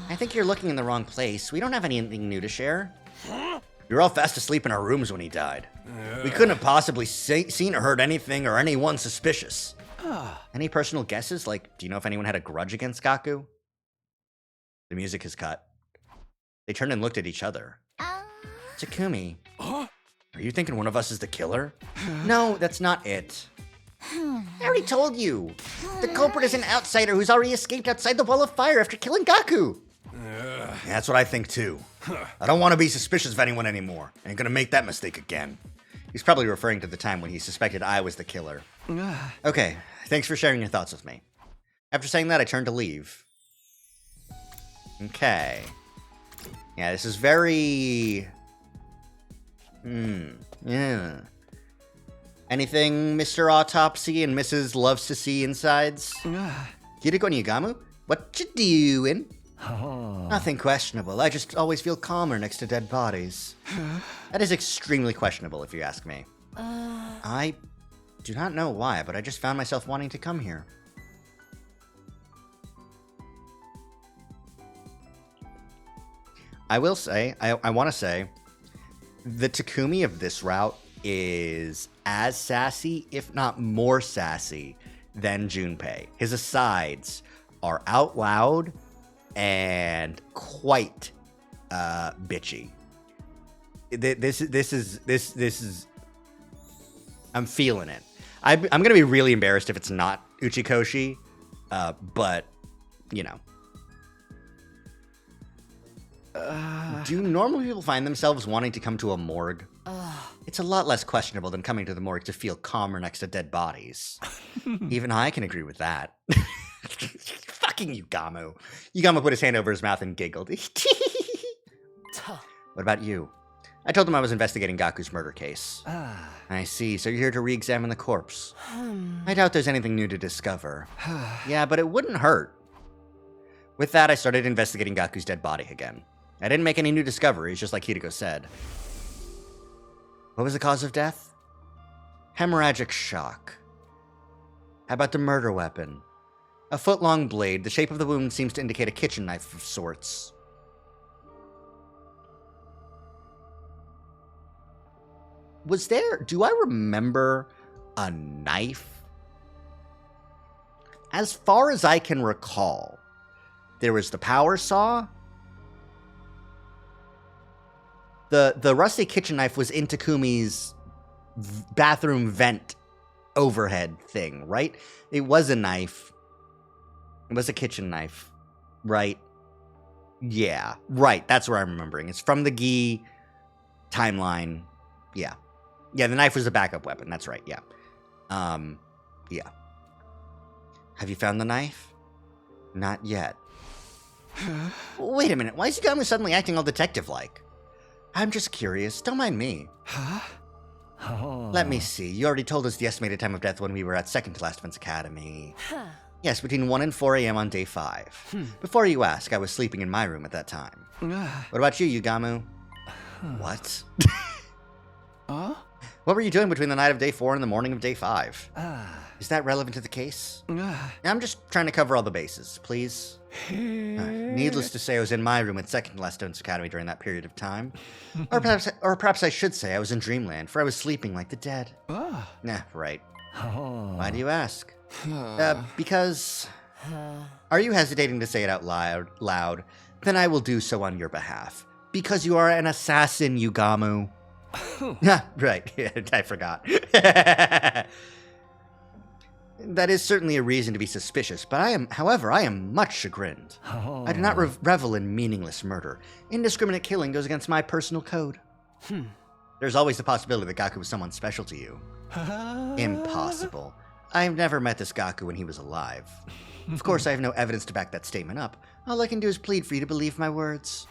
I think you're looking in the wrong place. We don't have anything new to share. We were all fast asleep in our rooms when he died. We couldn't have possibly seen or heard anything or anyone suspicious. Any personal guesses? Like, do you know if anyone had a grudge against Gaku? The music is cut. They turned and looked at each other. Takumi, are you thinking one of us is the killer? No, that's not it. I already told you. The culprit is an outsider who's already escaped outside the wall of fire after killing Gaku. Yeah, that's what I think too. I don't want to be suspicious of anyone anymore. I ain't gonna make that mistake again. He's probably referring to the time when he suspected I was the killer. Okay, thanks for sharing your thoughts with me. After saying that, I turned to leave. Okay. Yeah, this is very... yeah. Anything Mr. Autopsy and Mrs. Loves to See insides? Kiriko Nigamu? What you doing? Nothing questionable. I just always feel calmer next to dead bodies. That is extremely questionable, if you ask me. I do not know why, but I just found myself wanting to come here. I will say, I want to say, The Takumi of this route is as sassy, if not more sassy, than Junpei. His asides are out loud and quite bitchy. This is. I'm feeling it. I'm gonna be really embarrassed if it's not Uchikoshi, but you know. Do normal people find themselves wanting to come to a morgue? It's a lot less questionable than coming to the morgue to feel calmer next to dead bodies. Even I can agree with that. Fucking Yugamu. Yugamu put his hand over his mouth and giggled. What about you? I told him I was investigating Gaku's murder case. I see, so you're here to re-examine the corpse. I doubt there's anything new to discover. Yeah, but it wouldn't hurt. With that, I started investigating Gaku's dead body again. I didn't make any new discoveries, just like Hideko said. What was the cause of death? Hemorrhagic shock. How about the murder weapon? A foot-long blade. The shape of the wound seems to indicate a kitchen knife of sorts. Do I remember a knife? As far as I can recall, there was the power saw. The rusty kitchen knife was in Takumi's bathroom vent overhead thing, right? It was a knife. It was a kitchen knife, right? Yeah, right. That's where I'm remembering. It's from the Gi timeline. Yeah. Yeah, the knife was a backup weapon. That's right, yeah. Yeah. Have you found the knife? Not yet. Wait a minute. Why is Yugamu suddenly acting all detective-like? I'm just curious. Don't mind me. Huh? Oh. Let me see. You already told us the estimated time of death when we were at second to last Defense Academy. Yes, between 1 and 4 a.m. on day 5. Before you ask, I was sleeping in my room at that time. What about you, Yugamu? What? What were you doing between the night of day 4 and the morning of day 5? Is that relevant to the case? I'm just trying to cover all the bases, please. Needless to say, I was in my room at second to last Defense Academy during that period of time. Or perhaps I should say I was in dreamland, for I was sleeping like the dead. Nah, right. Why do you ask? Because... Are you hesitating to say it out loud? Then I will do so on your behalf. Because you are an assassin, Yugamu. Right, I forgot. That is certainly a reason to be suspicious, but however, I am much chagrined. I do not revel in meaningless murder. Indiscriminate killing goes against my personal code. There's always the possibility that Gaku was someone special to you. Impossible. I've never met this Gaku when he was alive. Of course, I have no evidence to back that statement up. All I can do is plead for you to believe my words.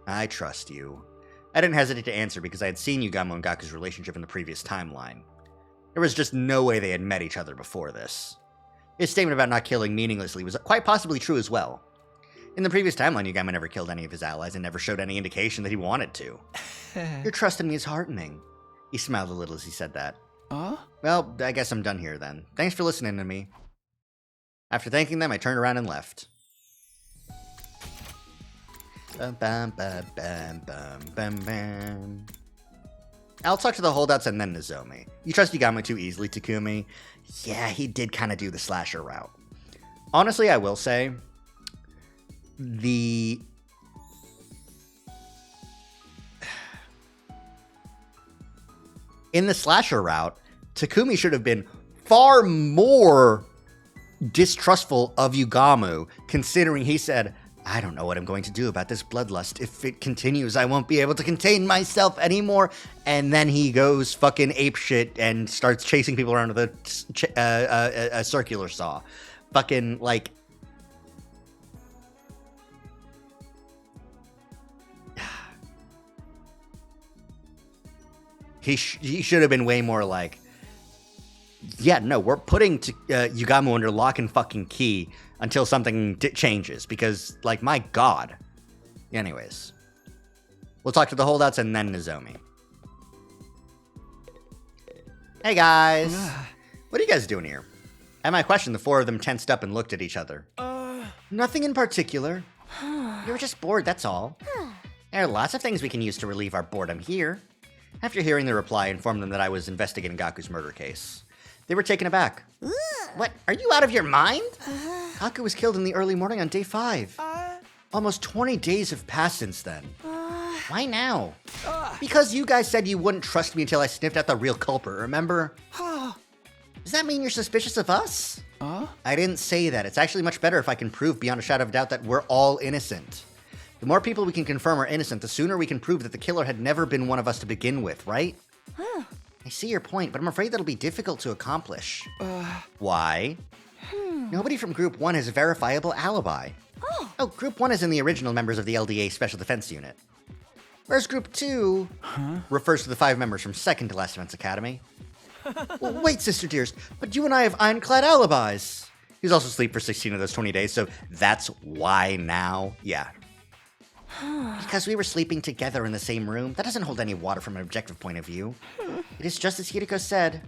I trust you. I didn't hesitate to answer because I had seen Yugamu and Gaku's relationship in the previous timeline. There was just no way they had met each other before this. His statement about not killing meaninglessly was quite possibly true as well. In the previous timeline, Yugamu never killed any of his allies and never showed any indication that he wanted to. Your trust in me is heartening. He smiled a little as he said that. Well, I guess I'm done here then. Thanks for listening to me. After thanking them, I turned around and left. Bum, bum, bum, bum, bum, bum, bum. I'll talk to the holdouts and then Nozomi. You trust Yugamu too easily, Takumi? Yeah, he did kind of do the slasher route. Honestly, I will say, in the slasher route, Takumi should have been far more distrustful of Yugamu, considering he said, I don't know what I'm going to do about this bloodlust. If it continues, I won't be able to contain myself anymore. And then he goes fucking apeshit and starts chasing people around with a circular saw. Fucking, like... He should have been way more like, yeah, no, we're putting Yugamu under lock and fucking key until something changes, because, like, my god. Anyways. We'll talk to the holdouts and then Nozomi. Hey, guys. What are you guys doing here? At my question, the four of them tensed up and looked at each other. Nothing in particular. You were just bored, that's all. There are lots of things we can use to relieve our boredom here. After hearing the reply, I informed them that I was investigating Gaku's murder case. They were taken aback. What? Are you out of your mind? Gaku was killed in the early morning on day 5. Almost 20 days have passed since then. Why now? Because you guys said you wouldn't trust me until I sniffed out the real culprit, remember? Does that mean you're suspicious of us? I didn't say that. It's actually much better if I can prove beyond a shadow of doubt that we're all innocent. The more people we can confirm are innocent, the sooner we can prove that the killer had never been one of us to begin with, right? I see your point, but I'm afraid that'll be difficult to accomplish. Why? Nobody from Group 1 has a verifiable alibi. Oh, Group 1 is in the original members of the LDA Special Defense Unit. Whereas Group 2 refers to the 5 members from 2nd to Last Defense Academy. Well, wait, Sister Dearest, but you and I have ironclad alibis. He was also asleep for 16 of those 20 days, so that's why now? Yeah. Because we were sleeping together in the same room, that doesn't hold any water from an objective point of view. It is just as Hideko said.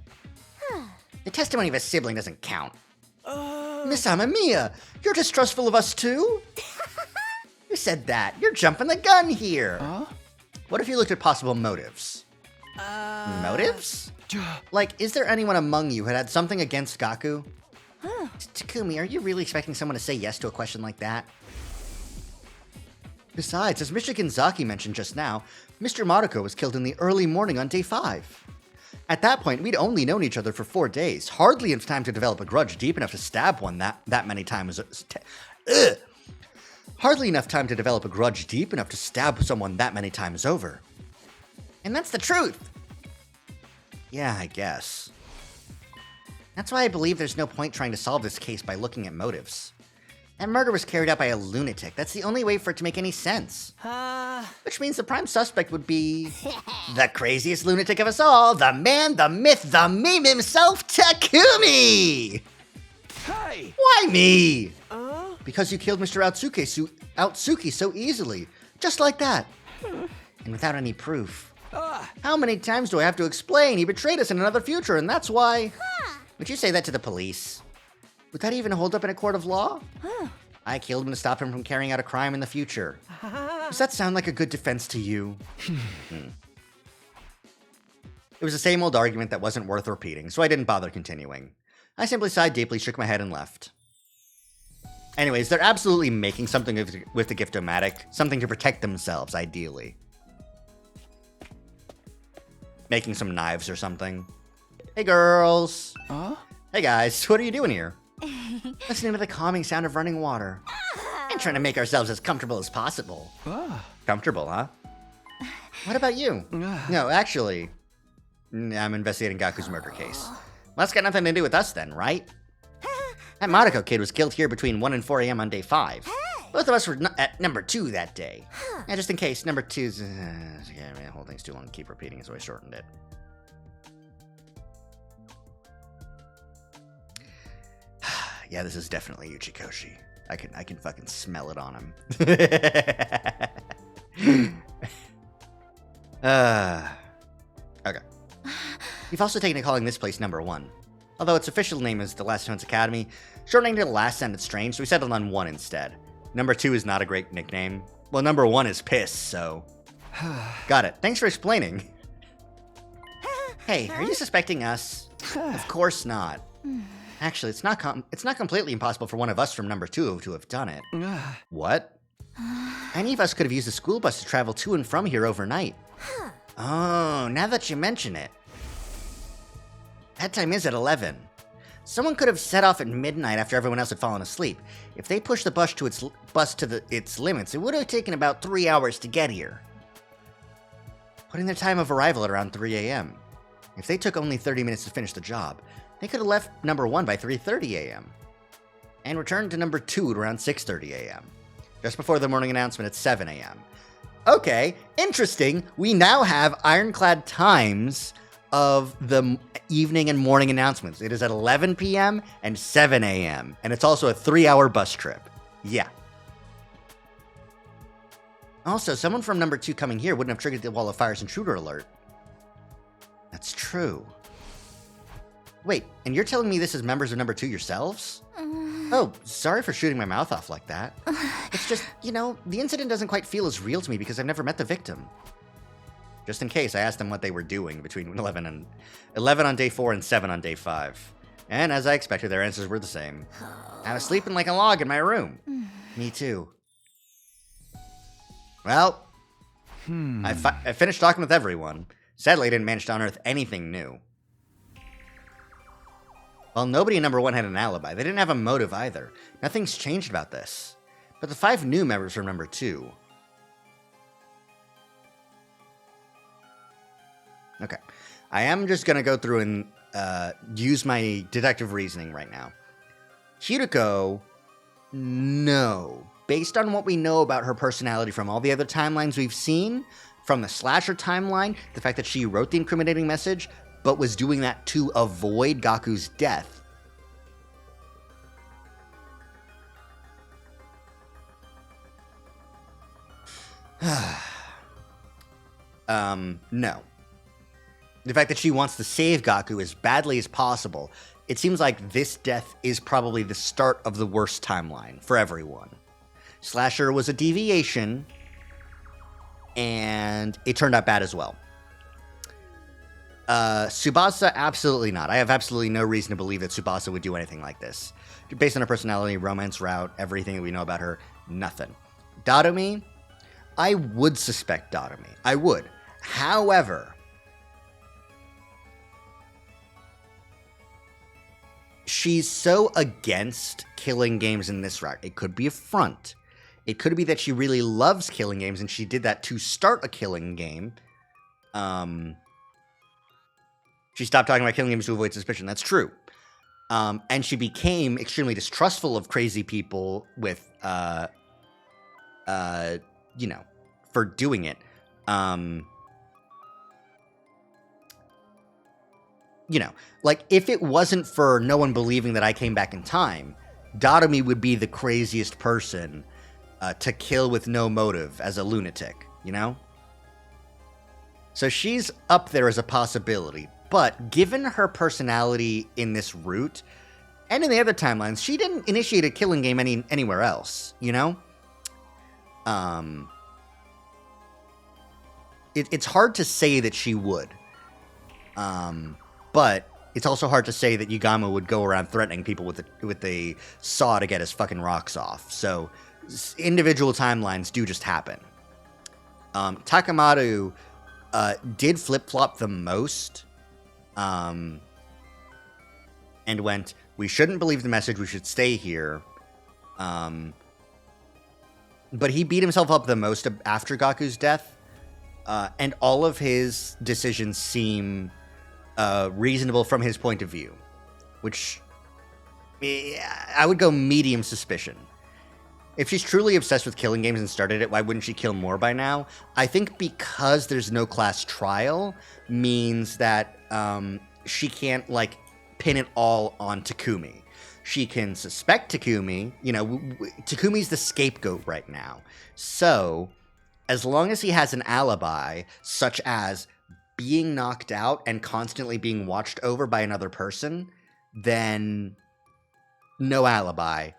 The testimony of a sibling doesn't count. Miss Amamiya, you're distrustful of us too? Who said that? You're jumping the gun here. What if you looked at possible motives? Motives? Like, is there anyone among you who had something against Gaku? Takumi, are you really expecting someone to say yes to a question like that? Besides, as Mr. Ginzaki mentioned just now, Mr. Maruko was killed in the early morning on day 5. At that point, we'd only known each other for 4 days, hardly enough time to develop a grudge deep enough to stab one that many times. Hardly enough time to develop a grudge deep enough to stab someone that many times over. And that's the truth! Yeah, I guess. That's why I believe there's no point trying to solve this case by looking at motives. That murder was carried out by a lunatic. That's the only way for it to make any sense. Which means the prime suspect would be the craziest lunatic of us all, the man, the myth, the meme himself, Takumi! Hey! Why me? Because you killed Mr. Outsuki so easily. Just like that. And without any proof. How many times do I have to explain? He betrayed us in another future, and that's why... Would you say that to the police? Would that even hold up in a court of law? I killed him to stop him from carrying out a crime in the future. Does that sound like a good defense to you? It was the same old argument that wasn't worth repeating, so I didn't bother continuing. I simply sighed deeply, shook my head, and left. Anyways, they're absolutely making something with the Gift-O-Matic, something to protect themselves, ideally. Making some knives or something. Hey, girls. Hey, guys, what are you doing here? Listening to the calming sound of running water. And trying to make ourselves as comfortable as possible. Comfortable, huh? What about you? No, actually, I'm investigating Gaku's murder case. Well, that's got nothing to do with us then, right? That Maruko kid was killed here between 1 and 4 a.m. on day 5. Both of us were at number 2 that day. And just in case, number 2's... yeah, man, the whole thing's too long to keep repeating, so I shortened it. Yeah, this is definitely Uchikoshi. I can fucking smell it on him. Okay. We've also taken to calling this place number 1. Although its official name is the Last Defense Academy, shortening to the last sounded strange, so we settled on 1 instead. Number 2 is not a great nickname. Well, number 1 is piss, so... Got it. Thanks for explaining. Hey, are you suspecting us? Of course not. Actually, it's not completely impossible for one of us from number 2 to have done it. What? Any of us could have used a school bus to travel to and from here overnight. Oh, now that you mention it. That time is at 11. Someone could have set off at midnight after everyone else had fallen asleep. If they pushed the bus to its limits, it would have taken about 3 hours to get here. Putting their time of arrival at around 3 a.m. If they took only 30 minutes to finish the job, they could have left number 1 by 3:30 a.m. and returned to number 2 at around 6:30 a.m. just before the morning announcement at 7 a.m. Okay, interesting. We now have ironclad times of the evening and morning announcements. It is at 11 p.m. and 7 a.m. and it's also a 3-hour bus trip. Yeah. Also, someone from number 2 coming here wouldn't have triggered the wall of fire's intruder alert. That's true. Wait, and you're telling me this is members of number 2 yourselves? Oh, sorry for shooting my mouth off like that. It's just, the incident doesn't quite feel as real to me because I've never met the victim. Just in case, I asked them what they were doing between 11 on day 4 and 7 on day 5. And as I expected, their answers were the same. I was sleeping like a log in my room. Me too. Well, I finished talking with everyone. Sadly, I didn't manage to unearth anything new. Well, nobody in number 1 had an alibi. They didn't have a motive either. Nothing's changed about this. But the 5 new members from number 2. Okay. I am just going to go through and use my detective reasoning right now. Hideko, no. Based on what we know about her personality from all the other timelines we've seen, from the slasher timeline, the fact that she wrote the incriminating message, but was doing that to avoid Gaku's death. No. The fact that she wants to save Gaku as badly as possible, it seems like this death is probably the start of the worst timeline for everyone. Slasher was a deviation, and it turned out bad as well. Tsubasa, absolutely not. I have absolutely no reason to believe that Tsubasa would do anything like this. Based on her personality, romance route, everything that we know about her, nothing. Darumi, I would suspect Darumi. I would. However, she's so against killing games in this route. It could be a front. It could be that she really loves killing games and she did that to start a killing game. She stopped talking about killing games to avoid suspicion. That's true. And she became extremely distrustful of crazy people with, for doing it. Like, if it wasn't for no one believing that I came back in time, Darumi would be the craziest person to kill with no motive as a lunatic, you know? So she's up there as a possibility. But given her personality in this route, and in the other timelines, she didn't initiate a killing game anywhere else, you know? It's hard to say that she would. But it's also hard to say that Yugamo would go around threatening people with a saw to get his fucking rocks off. So individual timelines do just happen. Takamaru did flip-flop the most. And went, we shouldn't believe the message, we should stay here. But he beat himself up the most after Gaku's death. And all of his decisions seem reasonable from his point of view. Which, I would go medium suspicion. If she's truly obsessed with killing games and started it, why wouldn't she kill more by now? I think because there's no class trial means that she can't, like, pin it all on Takumi. She can suspect Takumi. You know, Takumi's the scapegoat right now. So, as long as he has an alibi, such as being knocked out and constantly being watched over by another person, then no alibi.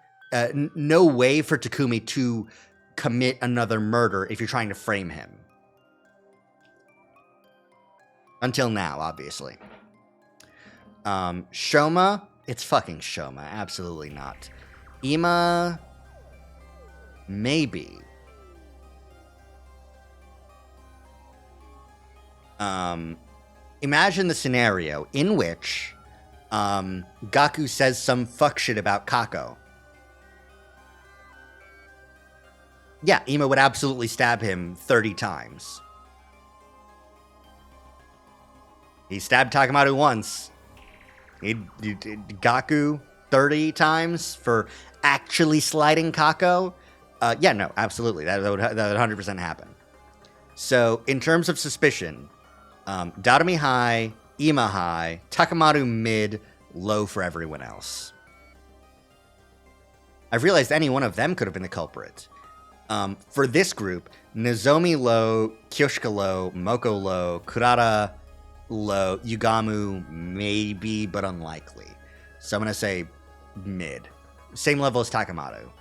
No way for Takumi to commit another murder if you're trying to frame him. Until now, obviously. Shoma, it's fucking Shoma. Absolutely not. Ima, maybe. Imagine the scenario in which Gaku says some fuck shit about Kako. Yeah, Ima would absolutely stab him 30 times. He stabbed Takamaru once. Gaku 30 times for actually sliding Kako? Yeah, no, absolutely. That would 100% happen. So, in terms of suspicion, Darumi high, Ima high, Takamaru mid, low for everyone else. I've realized any one of them could have been the culprit. For this group, Nozomi low, Kyoshika low, Moko low, Kurata low, Yugamu maybe, but unlikely. So I'm going to say mid. Same level as Takamaru.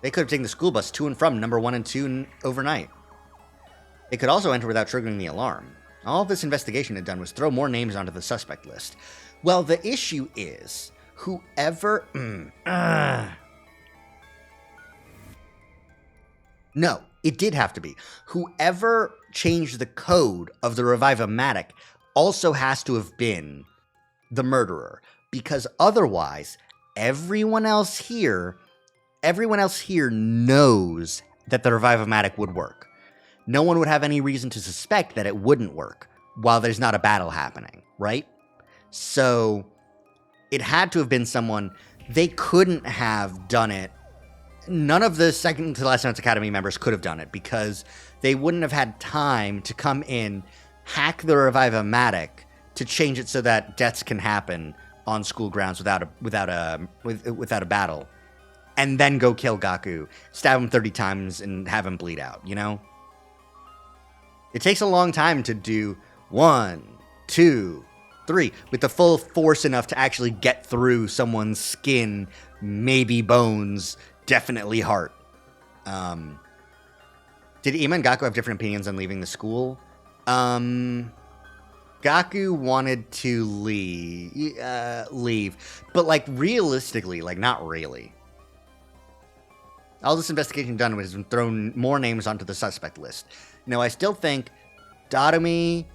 They could have taken the school bus to and from number 1 and 2 overnight. They could also enter without triggering the alarm. All this investigation had done was throw more names onto the suspect list. Well, the issue is, whoever... No, it did have to be. Whoever changed the code of the Revive-O-Matic also has to have been the murderer. Because otherwise, everyone else here knows that the Revive-O-Matic would work. No one would have any reason to suspect that it wouldn't work while there's not a battle happening, right? So it had to have been someone. They couldn't have done it. None of the second to last Knights Academy members could have done it because they wouldn't have had time to come in, hack the Revive-O-Matic to change it so that deaths can happen on school grounds without a battle, and then go kill Gaku, stab him 30 times, and have him bleed out, you know? It takes a long time to do 1, 2, 3, with the full force enough to actually get through someone's skin, maybe bones, definitely heart. Did Ima and Gaku have different opinions on leaving the school? Gaku wanted to leave, but like realistically, like not really. All this investigation done was thrown more names onto the suspect list. Now, I still think Darumi,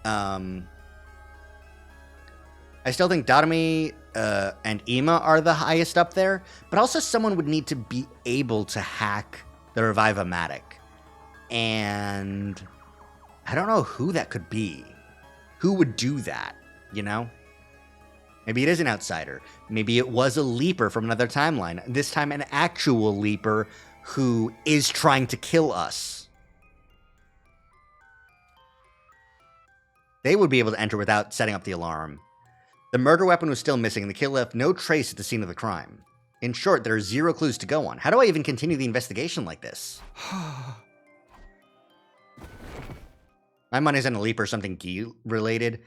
and Ima are the highest up there, but also someone would need to be able to hack the Revive-O-Matic. And I don't know who that could be. Who would do that, you know? Maybe it is an outsider. Maybe it was a leaper from another timeline. This time an actual leaper who is trying to kill us. They would be able to enter without setting up the alarm. The murder weapon was still missing, and the kill left no trace at the scene of the crime. In short, there are 0 clues to go on. How do I even continue the investigation like this? My money's on a leap or something Gi related.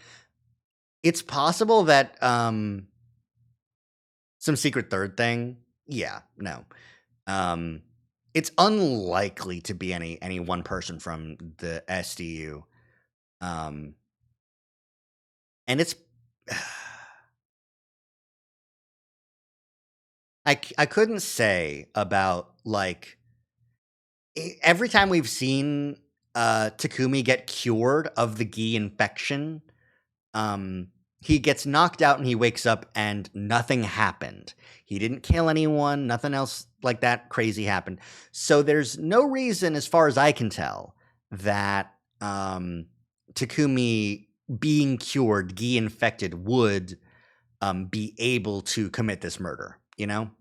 It's possible that some secret third thing. Yeah, no. It's unlikely to be any one person from the SDU. And it's I couldn't say about, like, every time we've seen Takumi get cured of the Gi infection, he gets knocked out and he wakes up and nothing happened. He didn't kill anyone, nothing else like that crazy happened. So there's no reason, as far as I can tell, that Takumi being cured, Gi infected, would be able to commit this murder, you know?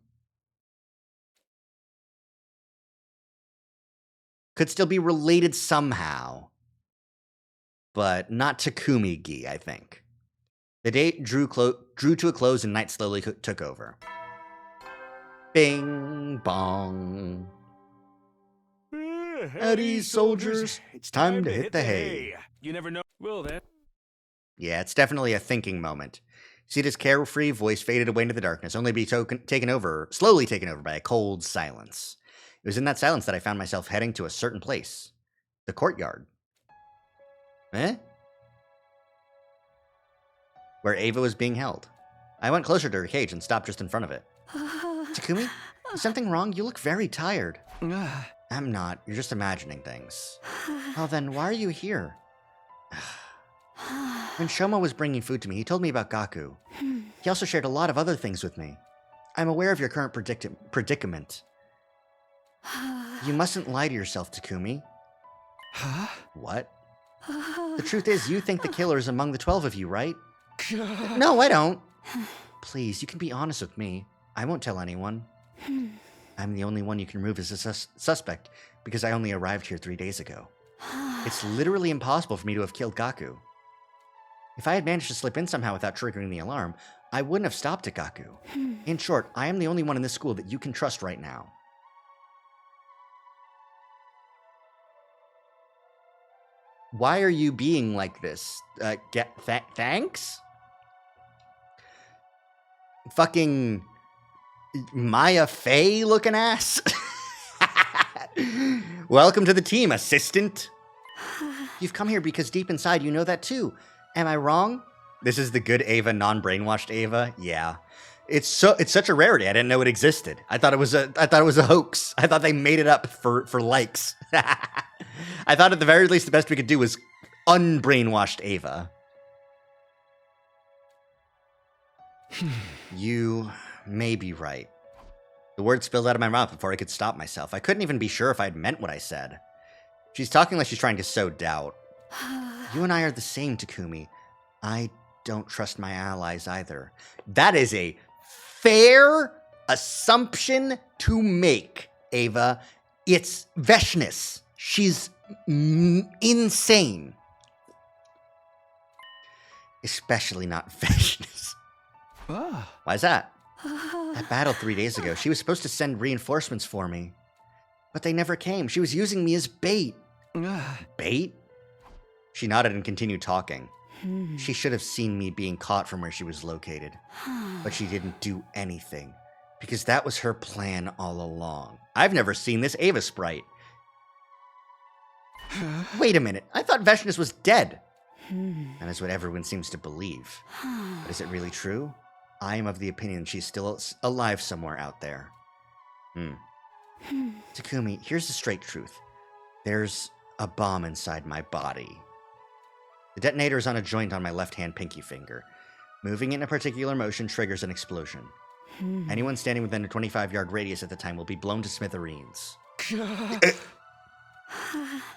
Could still be related somehow, but not Takumi Gi, I think. The day drew to a close and night slowly took over. Bing bong. Howdy, soldiers. It's time to hit the hay. You never know. Well, then. Yeah, it's definitely a thinking moment. Sita's carefree voice faded away into the darkness, only to be slowly taken over by a cold silence. It was in that silence that I found myself heading to a certain place. The courtyard. Eh? Where Ava was being held. I went closer to her cage and stopped just in front of it. Takumi? Is something wrong? You look very tired. I'm not. You're just imagining things. Well then, why are you here? When Shoma was bringing food to me, he told me about Gaku. He also shared a lot of other things with me. I'm aware of your current predicament. You mustn't lie to yourself, Takumi. Huh? What? The truth is, you think the killer is among the 12 of you, right? No, I don't. Please, you can be honest with me. I won't tell anyone. I'm the only one you can remove as a suspect, because I only arrived here 3 days ago. It's literally impossible for me to have killed Gaku. If I had managed to slip in somehow without triggering the alarm, I wouldn't have stopped at Gaku. In short, I am the only one in this school that you can trust right now. Why are you being like this? Thanks? Fucking Maya Fey looking ass? Welcome to the team, assistant. You've come here because deep inside you know that too. Am I wrong? This is the good Ava, non-brainwashed Ava. Yeah. It's such a rarity. I didn't know it existed. I thought it was a hoax. I thought they made it up for likes. I thought at the very least the best we could do was unbrainwashed Ava. You may be right. The words spilled out of my mouth before I could stop myself. I couldn't even be sure if I'd meant what I said. She's talking like she's trying to sow doubt. You and I are the same, Takumi. I don't trust my allies either. That is a fair assumption to make, Ava. It's Veshness. She's insane. Especially not Veshness. Why's that? That battle 3 days ago, she was supposed to send reinforcements for me. But they never came. She was using me as bait. Bait? She nodded and continued talking. She should have seen me being caught from where she was located. But she didn't do anything. Because that was her plan all along. I've never seen this Ava sprite. Wait a minute. I thought Veshness was dead. That is what everyone seems to believe. But is it really true? I am of the opinion she's still alive somewhere out there. Takumi, here's the straight truth. There's a bomb inside my body. The detonator is on a joint on my left-hand pinky finger. Moving it in a particular motion triggers an explosion. Anyone standing within a 25-yard radius at the time will be blown to smithereens.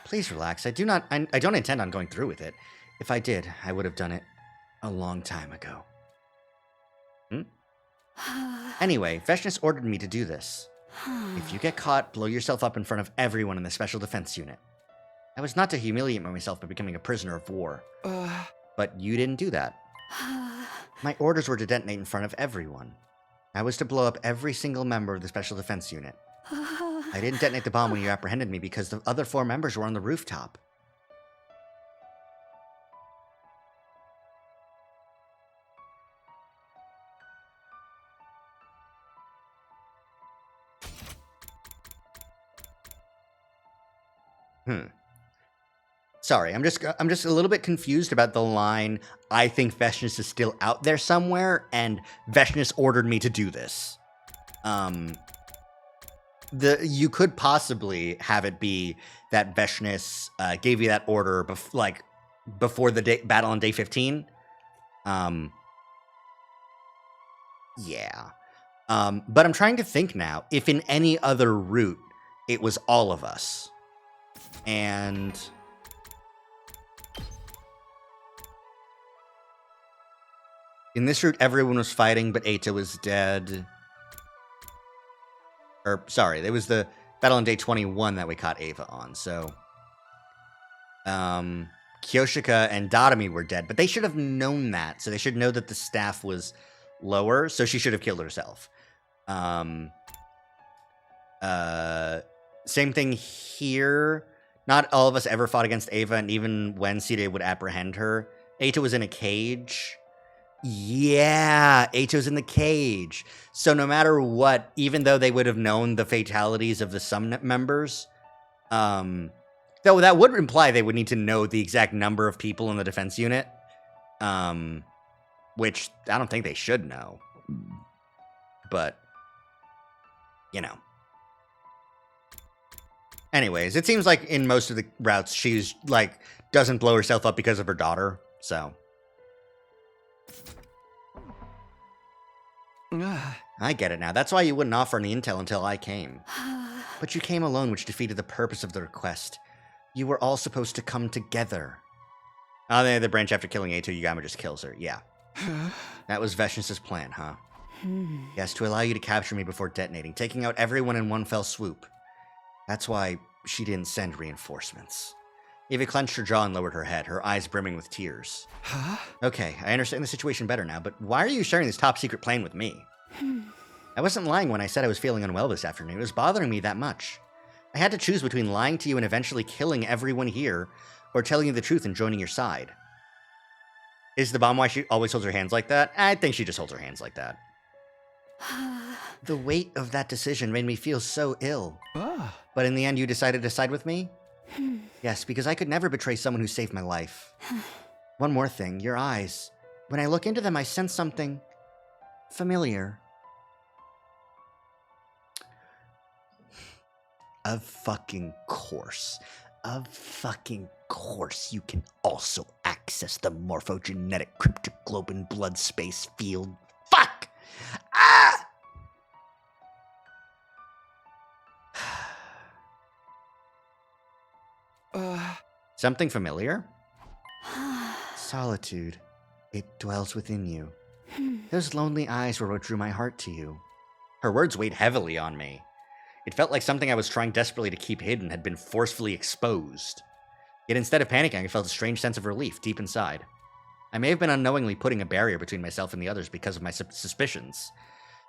Please relax. I don't intend on going through with it. If I did, I would have done it a long time ago. Anyway, Veshness ordered me to do this. If you get caught, blow yourself up in front of everyone in the Special Defense Unit. I was not to humiliate myself by becoming a prisoner of war. But you didn't do that. My orders were to detonate in front of everyone. I was to blow up every single member of the Special Defense Unit. I didn't detonate the bomb when you apprehended me because the other 4 members were on the rooftop. Sorry, I'm just a little bit confused about the line, I think Veshness is still out there somewhere, and Veshness ordered me to do this. You could possibly have it be that Veshness gave you that order before the battle on day 15. Yeah. But I'm trying to think now, if in any other route, it was all of us. And in this route, everyone was fighting, but Eita was dead. Or, sorry, it was the battle on day 21 that we caught Ava on, so... Kyoshika and Darumi were dead, but they should have known that, so they should know that the staff was lower, so she should have killed herself. Same thing here. Not all of us ever fought against Ava, and even when Side would apprehend her, Eita was in a cage. Yeah, Eita was in the cage. So no matter what, even though they would have known the fatalities of the some members, though that would imply they would need to know the exact number of people in the defense unit, which I don't think they should know. But, you know. Anyways, it seems like in most of the routes, she's, doesn't blow herself up because of her daughter, so. I get it now. That's why you wouldn't offer any intel until I came. But you came alone, which defeated the purpose of the request. You were all supposed to come together. Oh, the branch after killing A2, Yugama just kills her. Yeah. That was Veshness' plan, huh? Yes, to allow you to capture me before detonating, taking out everyone in one fell swoop. That's why she didn't send reinforcements. Eva clenched her jaw and lowered her head, her eyes brimming with tears. Huh? Okay, I understand the situation better now, but why are you sharing this top-secret plan with me? I wasn't lying when I said I was feeling unwell this afternoon. It was bothering me that much. I had to choose between lying to you and eventually killing everyone here, or telling you the truth and joining your side. Is the bomb why she always holds her hands like that? I think she just holds her hands like that. The weight of that decision made me feel so ill. But in the end, you decided to side with me? Yes, because I could never betray someone who saved my life. One more thing, your eyes. When I look into them, I sense something familiar. Of fucking course. Of fucking course, you can also access the morphogenetic cryptoglobin blood space field. Fuck! Ah! Something familiar? Solitude. It dwells within you. Those lonely eyes were what drew my heart to you. Her words weighed heavily on me. It felt like something I was trying desperately to keep hidden had been forcefully exposed. Yet instead of panicking, I felt a strange sense of relief deep inside. I may have been unknowingly putting a barrier between myself and the others because of my suspicions.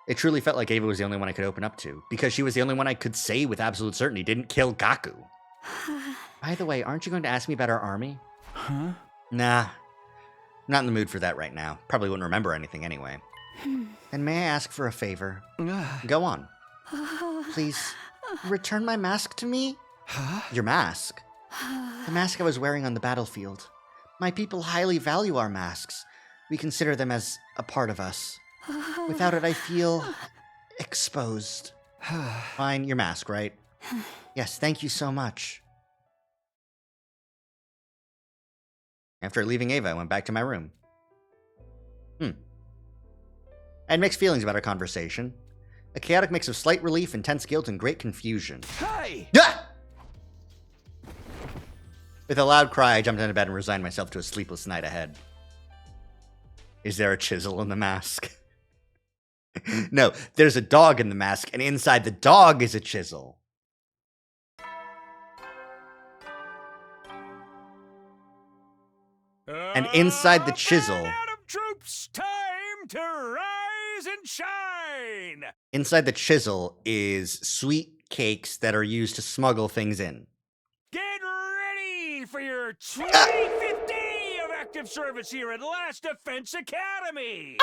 It truly felt like Ava was the only one I could open up to, because she was the only one I could say with absolute certainty didn't kill Gaku. By the way, aren't you going to ask me about our army? Huh? Nah. Not in the mood for that right now. Probably wouldn't remember anything anyway. And may I ask for a favor? Go on. Please, return my mask to me? Your mask? The mask I was wearing on the battlefield. My people highly value our masks. We consider them as a part of us. Without it, I feel exposed. Fine, your mask, right? Yes, thank you so much. After leaving Ava, I went back to my room. I had mixed feelings about our conversation. A chaotic mix of slight relief, intense guilt, and great confusion. Hey! Ah! With a loud cry, I jumped into bed and resigned myself to a sleepless night ahead. Is there a chisel in the mask? No, there's a dog in the mask, and inside the dog is a chisel. And inside the chisel... Atom troops, time to rise and shine! Inside the chisel is sweet cakes that are used to smuggle things in. Get ready for your 25th day of active service here at Last Defense Academy!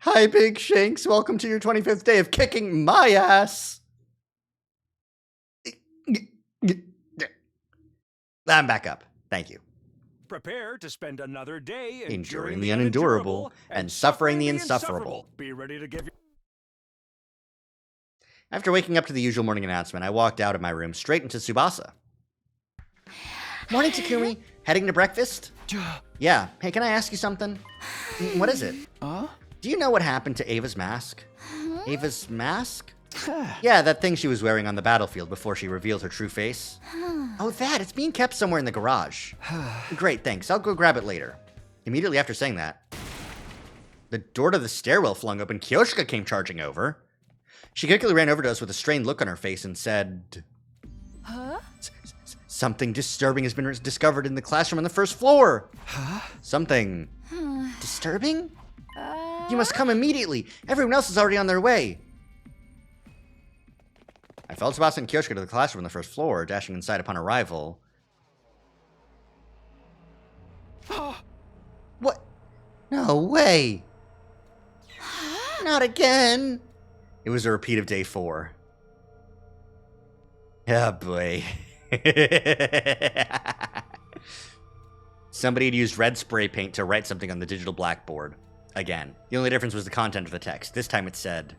Hi, Big Shanks. Welcome to your 25th day of kicking my ass. I'm back up. Thank you. Prepare to spend another day enduring the unendurable and suffering the insufferable. Be ready to give your... After waking up to the usual morning announcement, I walked out of my room straight into Tsubasa. Morning, Takumi. Heading to breakfast? Yeah. Hey, can I ask you something? What is it? Do you know what happened to Ava's mask? Ava's mask? Yeah, that thing she was wearing on the battlefield before she revealed her true face. Oh, that. It's being kept somewhere in the garage. Great, thanks. I'll go grab it later. Immediately after saying that, the door to the stairwell flung open. Kyoshika came charging over. She quickly ran over to us with a strained look on her face and said... Something disturbing has been discovered in the classroom on the first floor. Something... disturbing? You must come immediately. Everyone else is already on their way. I followed Tsubasa and Kyoshika to the classroom on the first floor, dashing inside upon arrival. What? No way. Not again. It was a repeat of day 4. Oh boy. Somebody had used red spray paint to write something on the digital blackboard. Again. The only difference was the content of the text. This time it said...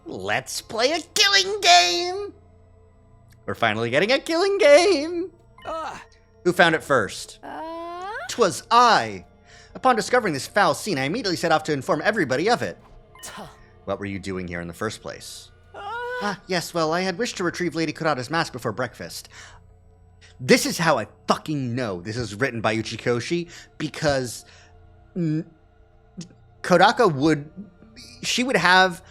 Let's play a killing game! We're finally getting a killing game! Who found it first? 'Twas I! Upon discovering this foul scene, I immediately set off to inform everybody of it. What were you doing here in the first place? Yes, well, I had wished to retrieve Lady Kurata's mask before breakfast. This is how I fucking know this is written by Uchikoshi, because... Kodaka would... She would have...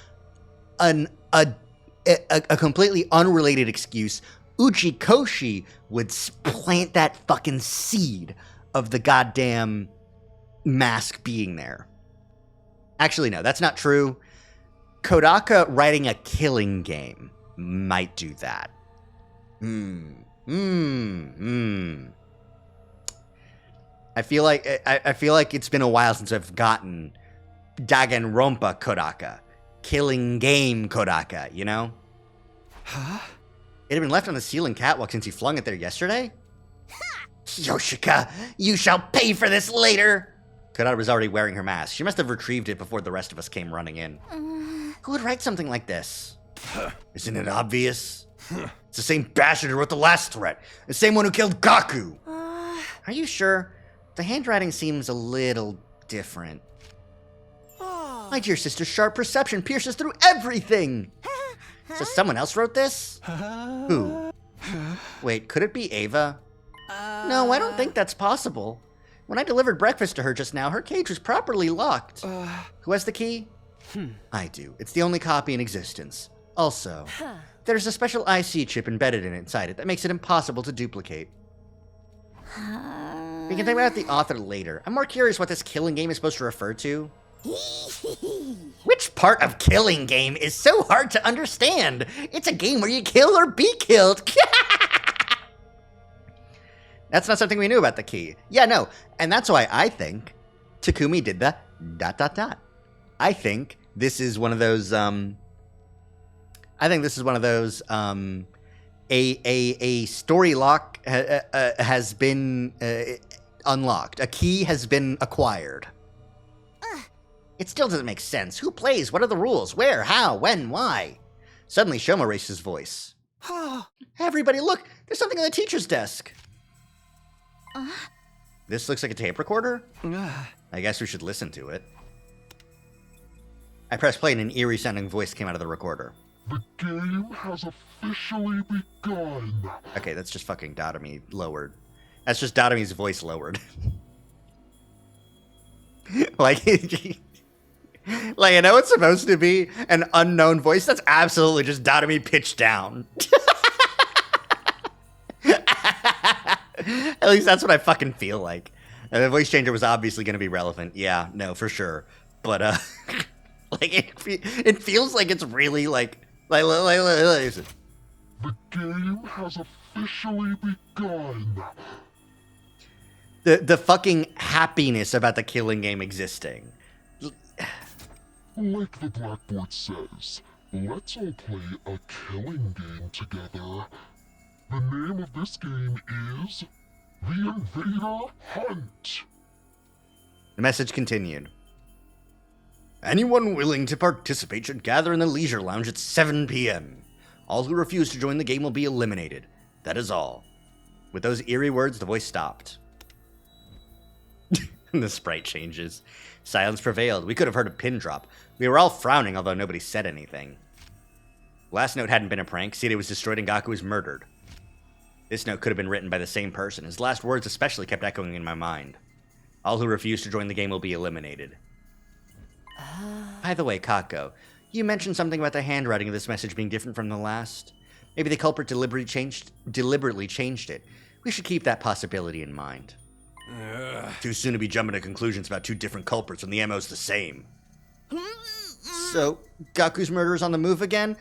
a completely unrelated excuse. Uchikoshi would plant that fucking seed of the goddamn mask being there. Actually, no, that's not true. Kodaka writing a killing game might do that. I feel like it's been a while since I've gotten Danganronpa Kodaka. Killing game Kodaka, you know? It had been left on the ceiling catwalk since he flung it there yesterday? Yoshika, you shall pay for this later! Kodara was already wearing her mask. She must have retrieved it before the rest of us came running in. Who would write something like this? Isn't it obvious? It's the same bastard who wrote the last threat. The same one who killed Gaku. Are you sure? The handwriting seems a little different. My dear sister's sharp perception pierces through everything. So someone else wrote this? Who? Wait, could it be Ava? No, I don't think that's possible. When I delivered breakfast to her just now, her cage was properly locked. Who has the key? I do. It's the only copy in existence. Also, there's a special IC chip embedded inside it that makes it impossible to duplicate. We can think about the author later. I'm more curious what this killing game is supposed to refer to. Which part of killing game is so hard to understand? It's a game where you kill or be killed. That's not something we knew about the key. Yeah, no. And that's why I think Takumi did the ... I think this is one of those, a story lock has been unlocked. A key has been acquired. It still doesn't make sense. Who plays? What are the rules? Where? How? When? Why? Suddenly, Shoma raised his voice. Everybody, look! There's something on the teacher's desk. This looks like a tape recorder? I guess we should listen to it. I pressed play and an eerie-sounding voice came out of the recorder. The game has officially begun. Okay, that's just fucking Darumi lowered. That's just Darumi's voice lowered. Like, I know it's supposed to be an unknown voice. That's absolutely just Darumi pitched down. At least that's what I fucking feel like. And the voice changer was obviously going to be relevant. Yeah, no, for sure. But, like, it feels like it's really, like listen. The game has officially begun. The fucking happiness about the killing game existing. Like the blackboard says, let's all play a killing game together. The name of this game is The Invader Hunt. The message continued. Anyone willing to participate should gather in the leisure lounge at 7 p.m. All who refuse to join the game will be eliminated. That is all. With those eerie words, the voice stopped. The sprite changes. Silence prevailed. We could have heard a pin drop. We were all frowning, although nobody said anything. Last note hadn't been a prank. Sita was destroyed and Gaku was murdered. This note could have been written by the same person. His last words especially kept echoing in my mind. All who refuse to join the game will be eliminated. By the way, Kako, you mentioned something about the handwriting of this message being different from the last. Maybe the culprit deliberately changed it. We should keep that possibility in mind. Too soon to be jumping to conclusions about two different culprits when the MO's the same. So, Gaku's murder is on the move again?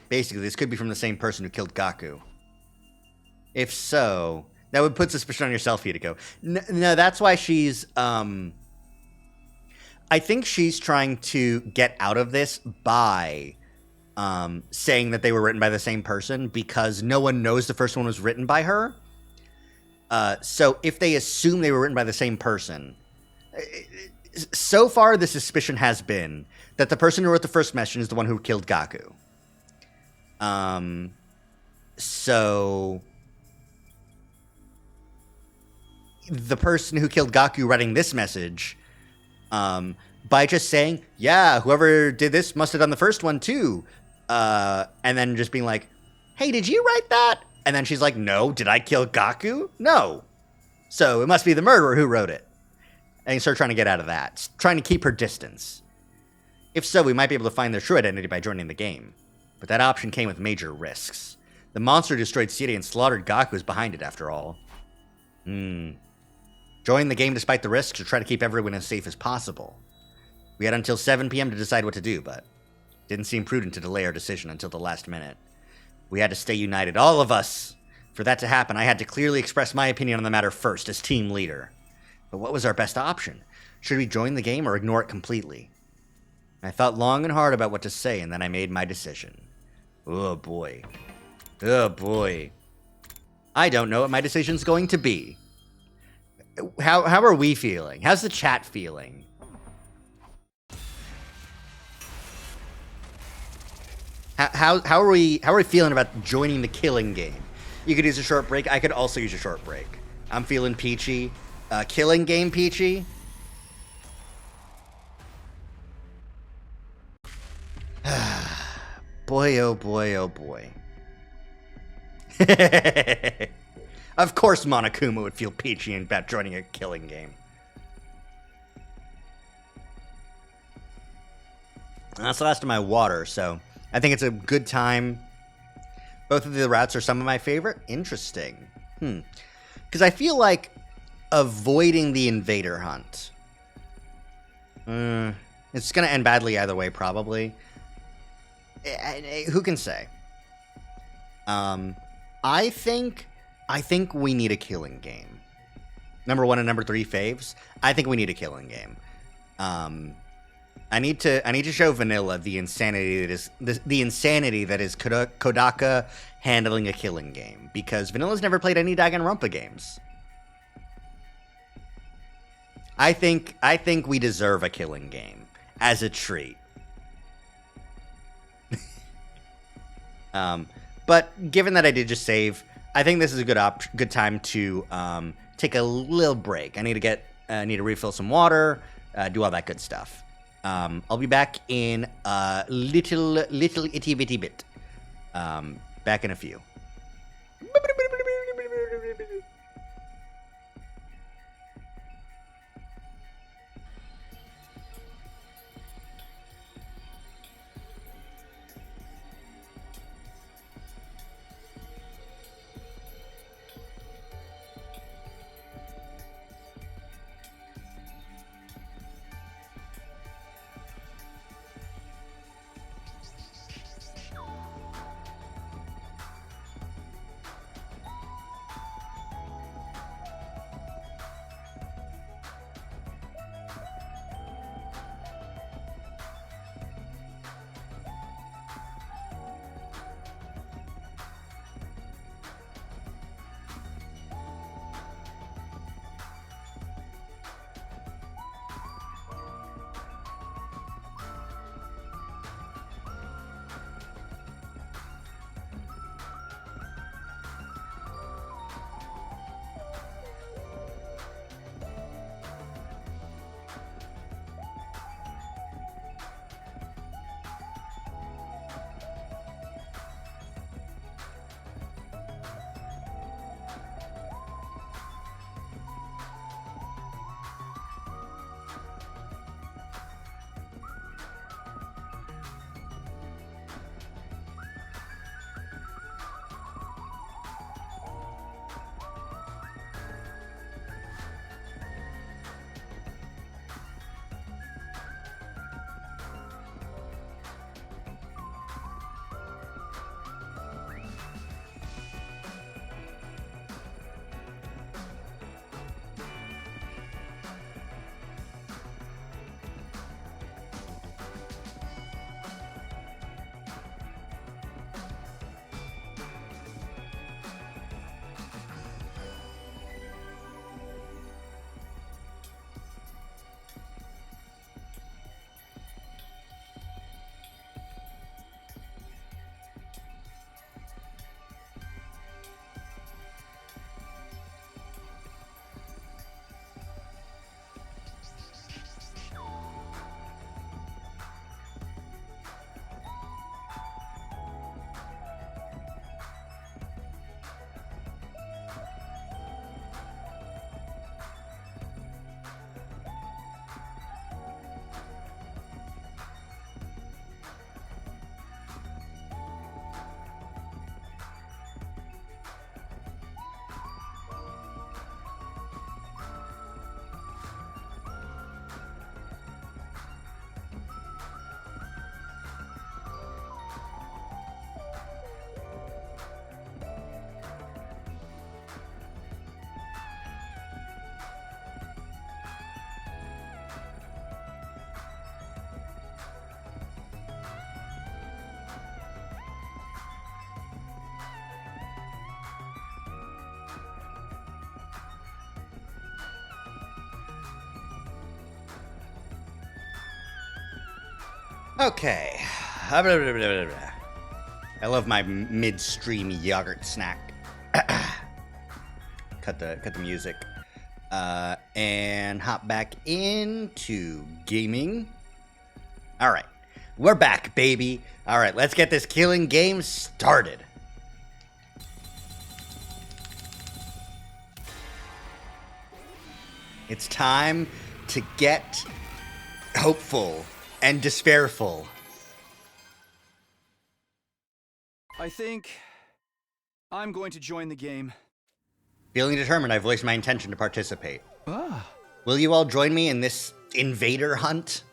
Basically, this could be from the same person who killed Gaku. If so, that would put suspicion on yourself, Hideko. No, that's why she's, I think she's trying to get out of this by saying that they were written by the same person because no one knows the first one was written by her. So if they assume they were written by the same person, so far the suspicion has been that the person who wrote the first message is the one who killed Gaku. So the person who killed Gaku writing this message, by just saying, yeah, whoever did this must have done the first one too, and then just being like, hey, did you write that? And then she's like, no, did I kill Gaku? No. So it must be the murderer who wrote it. And start trying to get out of that. Trying to keep her distance. If so, we might be able to find their true identity by joining the game. But that option came with major risks. The monster who destroyed City and slaughtered Gaku is behind it, after all. Join the game despite the risks or try to keep everyone as safe as possible. We had until 7 p.m. to decide what to do, but it didn't seem prudent to delay our decision until the last minute. We had to stay united, all of us. For that to happen, I had to clearly express my opinion on the matter first, as team leader. But what was our best option? Should we join the game or ignore it completely? I thought long and hard about what to say, and then I made my decision. Oh boy. Oh boy. I don't know what my decision's going to be. How are we feeling? How's the chat feeling? How are we feeling about joining the killing game? You could use a short break. I could also use a short break. I'm feeling peachy. Killing game peachy. Boy, oh boy, oh boy. Of course Monokuma would feel peachy about joining a killing game. That's the last of my water, so I think it's a good time. Both of the routes are some of my favorite. Interesting. Because I feel like avoiding the invader hunt. It's going to end badly either way, probably. Who can say? I think we need a killing game. Number 1 and number 3 faves. I think we need a killing game. I need to show Vanilla the insanity that is Kodaka handling a killing game, because Vanilla's never played any Danganronpa games. I think we deserve a killing game as a treat. But given that I did just save, I think this is a good time to take a little break. I need to refill some water, do all that good stuff. I'll be back in a little itty bitty bit. Back in a few. Okay. I love my midstream yogurt snack. Cut the music. And hop back into gaming. All right. We're back, baby. All right, let's get this killing game started. It's time to get hopeful and despairful. I think I'm going to join the game. Feeling determined, I voiced my intention to participate. Ah. Will you all join me in this invader hunt?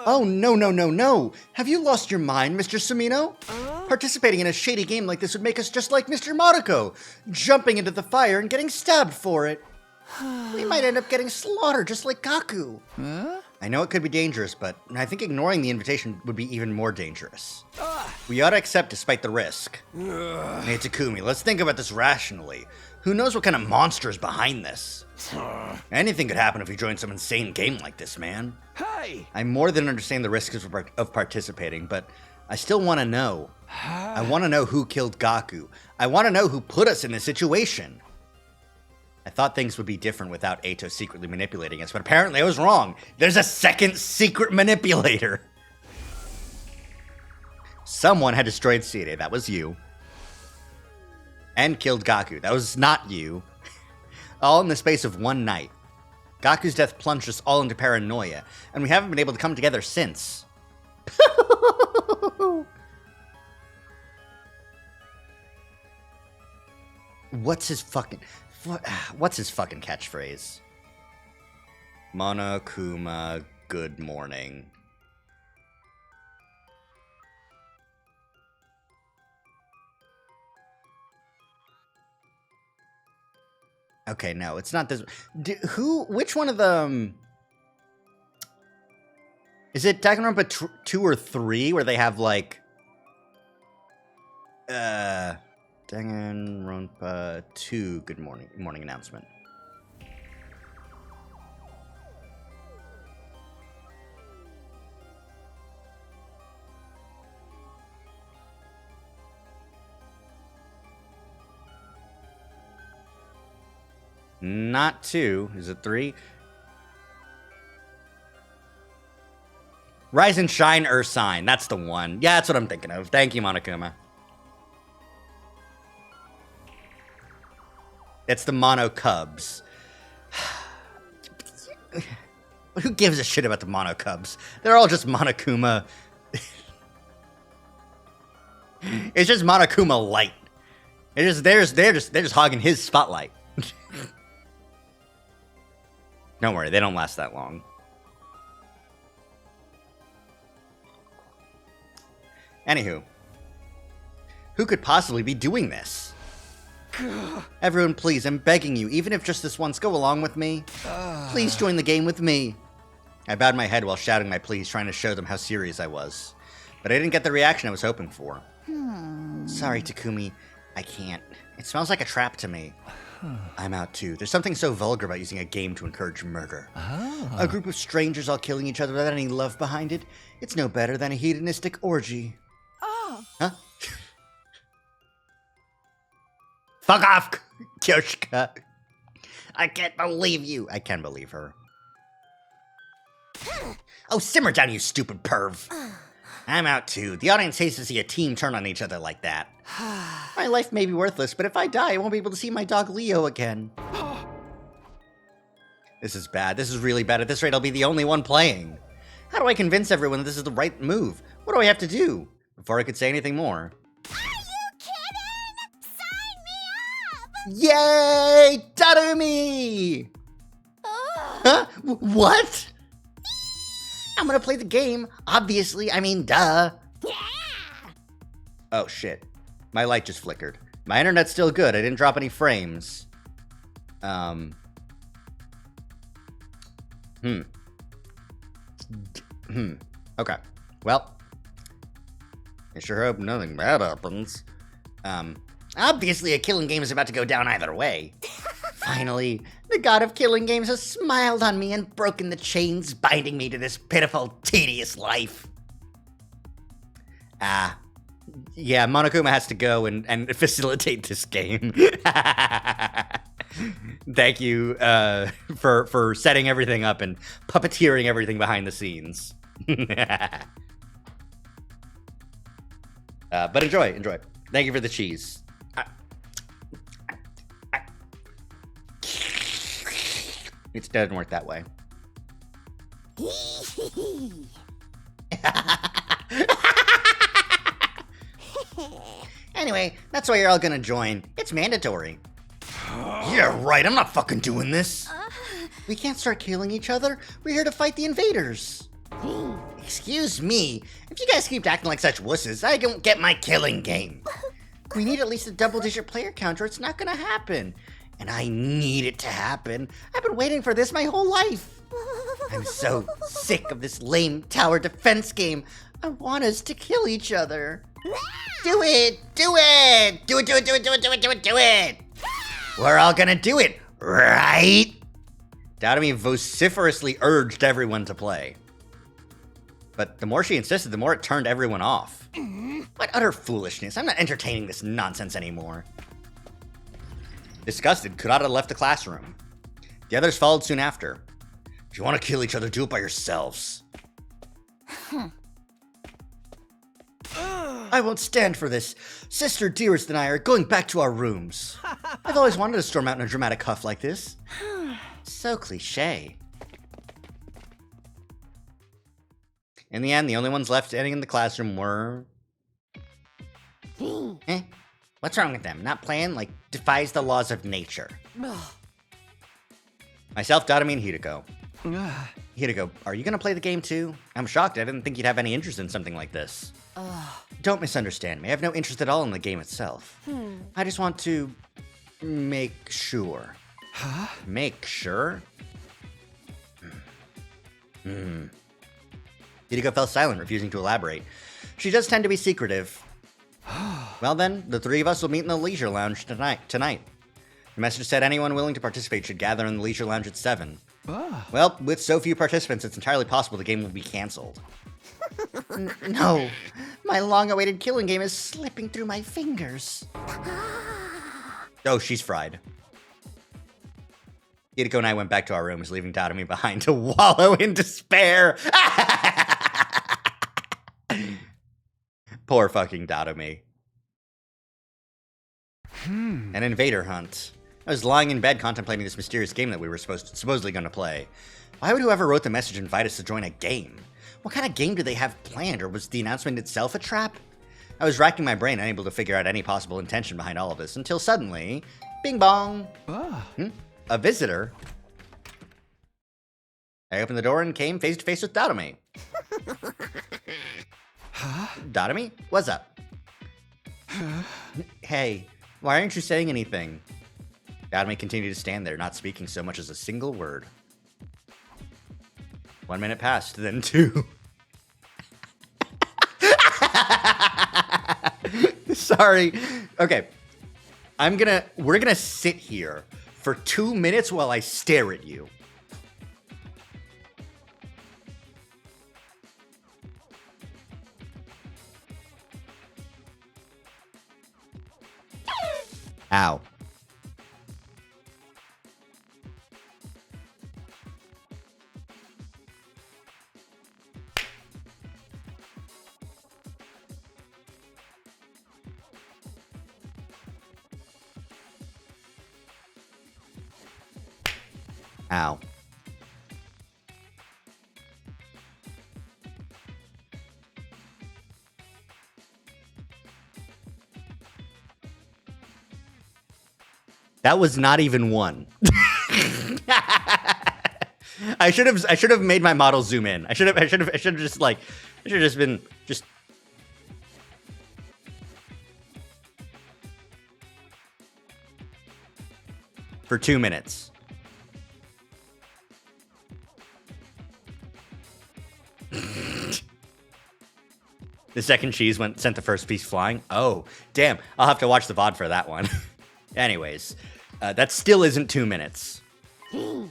Oh, no. Have you lost your mind, Mr. Sumino? Participating in a shady game like this would make us just like Mr. Mariko, jumping into the fire and getting stabbed for it. We might end up getting slaughtered just like Gaku. Huh? I know it could be dangerous, but I think ignoring the invitation would be even more dangerous. We ought to accept despite the risk. Hey, Takumi, let's think about this rationally. Who knows what kind of monster is behind this? Anything could happen if we join some insane game like this, man. Hey! I more than understand the risks of participating, but I still want to know. I want to know who killed Gaku. I want to know who put us in this situation. I thought things would be different without Eito secretly manipulating us, but apparently I was wrong. There's a second secret manipulator. Someone had destroyed Seire. That was you. And killed Gaku. That was not you. All in the space of one night. Gaku's death plunged us all into paranoia, and we haven't been able to come together since. What's his fucking catchphrase? Monokuma, good morning. Okay, no, it's not this. Which one of them? Is it Danganronpa 2 or 3 where they have like Danganronpa 2 good morning announcement? Not 2. Is it 3? Rise and Shine Ursine. That's the one. Yeah, that's what I'm thinking of. Thank you, Monokuma. It's the Mono Cubs. Who gives a shit about the Mono Cubs? They're all just Monokuma. It's just Monokuma light. They're just hogging his spotlight. Don't worry, they don't last that long. Anywho, who could possibly be doing this? Everyone, please, I'm begging you, even if just this once, go along with me. Please join the game with me. I bowed my head while shouting my pleas, trying to show them how serious I was. But I didn't get the reaction I was hoping for. Sorry, Takumi, I can't. It smells like a trap to me. I'm out too. There's something so vulgar about using a game to encourage murder. A group of strangers all killing each other without any love behind it. It's no better than a hedonistic orgy. Huh? Fuck off, Kyoshika. I can't believe you. I can believe her. Oh, simmer down, you stupid perv. I'm out too. The audience hates to see a team turn on each other like that. My life may be worthless, but if I die, I won't be able to see my dog Leo again. This is bad. This is really bad. At this rate, I'll be the only one playing. How do I convince everyone that this is the right move? What do I have to do? Before I could say anything more. Are you kidding? Sign me up! Yay! Darumi! Huh? What? I'm gonna play the game. Obviously, I mean, duh. Yeah! Oh, shit. My light just flickered. My internet's still good. I didn't drop any frames. Okay. Well, I sure hope nothing bad happens. Obviously a killing game is about to go down either way. Finally, the god of killing games has smiled on me and broken the chains binding me to this pitiful, tedious life. Yeah, Monokuma has to go and facilitate this game. Thank you for setting everything up and puppeteering everything behind the scenes. But enjoy. Thank you for the cheese. It doesn't work that way. Anyway, that's why you're all gonna join. It's mandatory. Yeah, right. I'm not fucking doing this. We can't start killing each other. We're here to fight the invaders. Excuse me. If you guys keep acting like such wusses, I don't get my killing game. We need at least a double-digit player count or it's not gonna happen. And I need it to happen. I've been waiting for this my whole life. I'm so sick of this lame tower defense game. I want us to kill each other. Do it! Do it! Do it! We're all gonna do it, right? Darumi vociferously urged everyone to play. But the more she insisted, the more it turned everyone off. What utter foolishness. I'm not entertaining this nonsense anymore. Disgusted, Kurata left the classroom. The others followed soon after. If you want to kill each other, do it by yourselves. I won't stand for this. Sister Dearest and I are going back to our rooms. I've always wanted to storm out in a dramatic huff like this. So cliche. In the end, the only ones left standing in the classroom were... What's wrong with them? Not playing like defies the laws of nature. Myself, Darumi, and Hideko. Hideko, are you gonna play the game too? I'm shocked. I didn't think you'd have any interest in something like this. Don't misunderstand me. I have no interest at all in the game itself. I just want to make sure. Make sure? Hideko fell silent, refusing to elaborate. She does tend to be secretive. Well then, the three of us will meet in the leisure lounge tonight. The message said anyone willing to participate should gather in the leisure lounge at 7. Well, with so few participants, it's entirely possible the game will be cancelled. No, my long-awaited killing game is slipping through my fingers. Oh, she's fried. Hideko and I went back to our rooms, leaving Darumi behind to wallow in despair. Poor fucking Darumi. An invader hunt. I was lying in bed contemplating this mysterious game that we were supposedly going to play. Why would whoever wrote the message invite us to join a game? What kind of game did they have planned, or was the announcement itself a trap? I was racking my brain, unable to figure out any possible intention behind all of this, until suddenly, bing bong! A visitor? I opened the door and came face to face with Darumi. Darumi? What's up? Hey, why aren't you saying anything? Darumi continued to stand there, not speaking so much as a single word. 1 minute passed, then 2. Sorry. Okay. We're gonna sit here for 2 minutes while I stare at you. Ow. Ow. That was not even one. I should have made my model zoom in. I should have just been for 2 minutes. The second cheese sent the first piece flying. Oh, damn. I'll have to watch the VOD for that one. Anyways, that still isn't 2 minutes. 3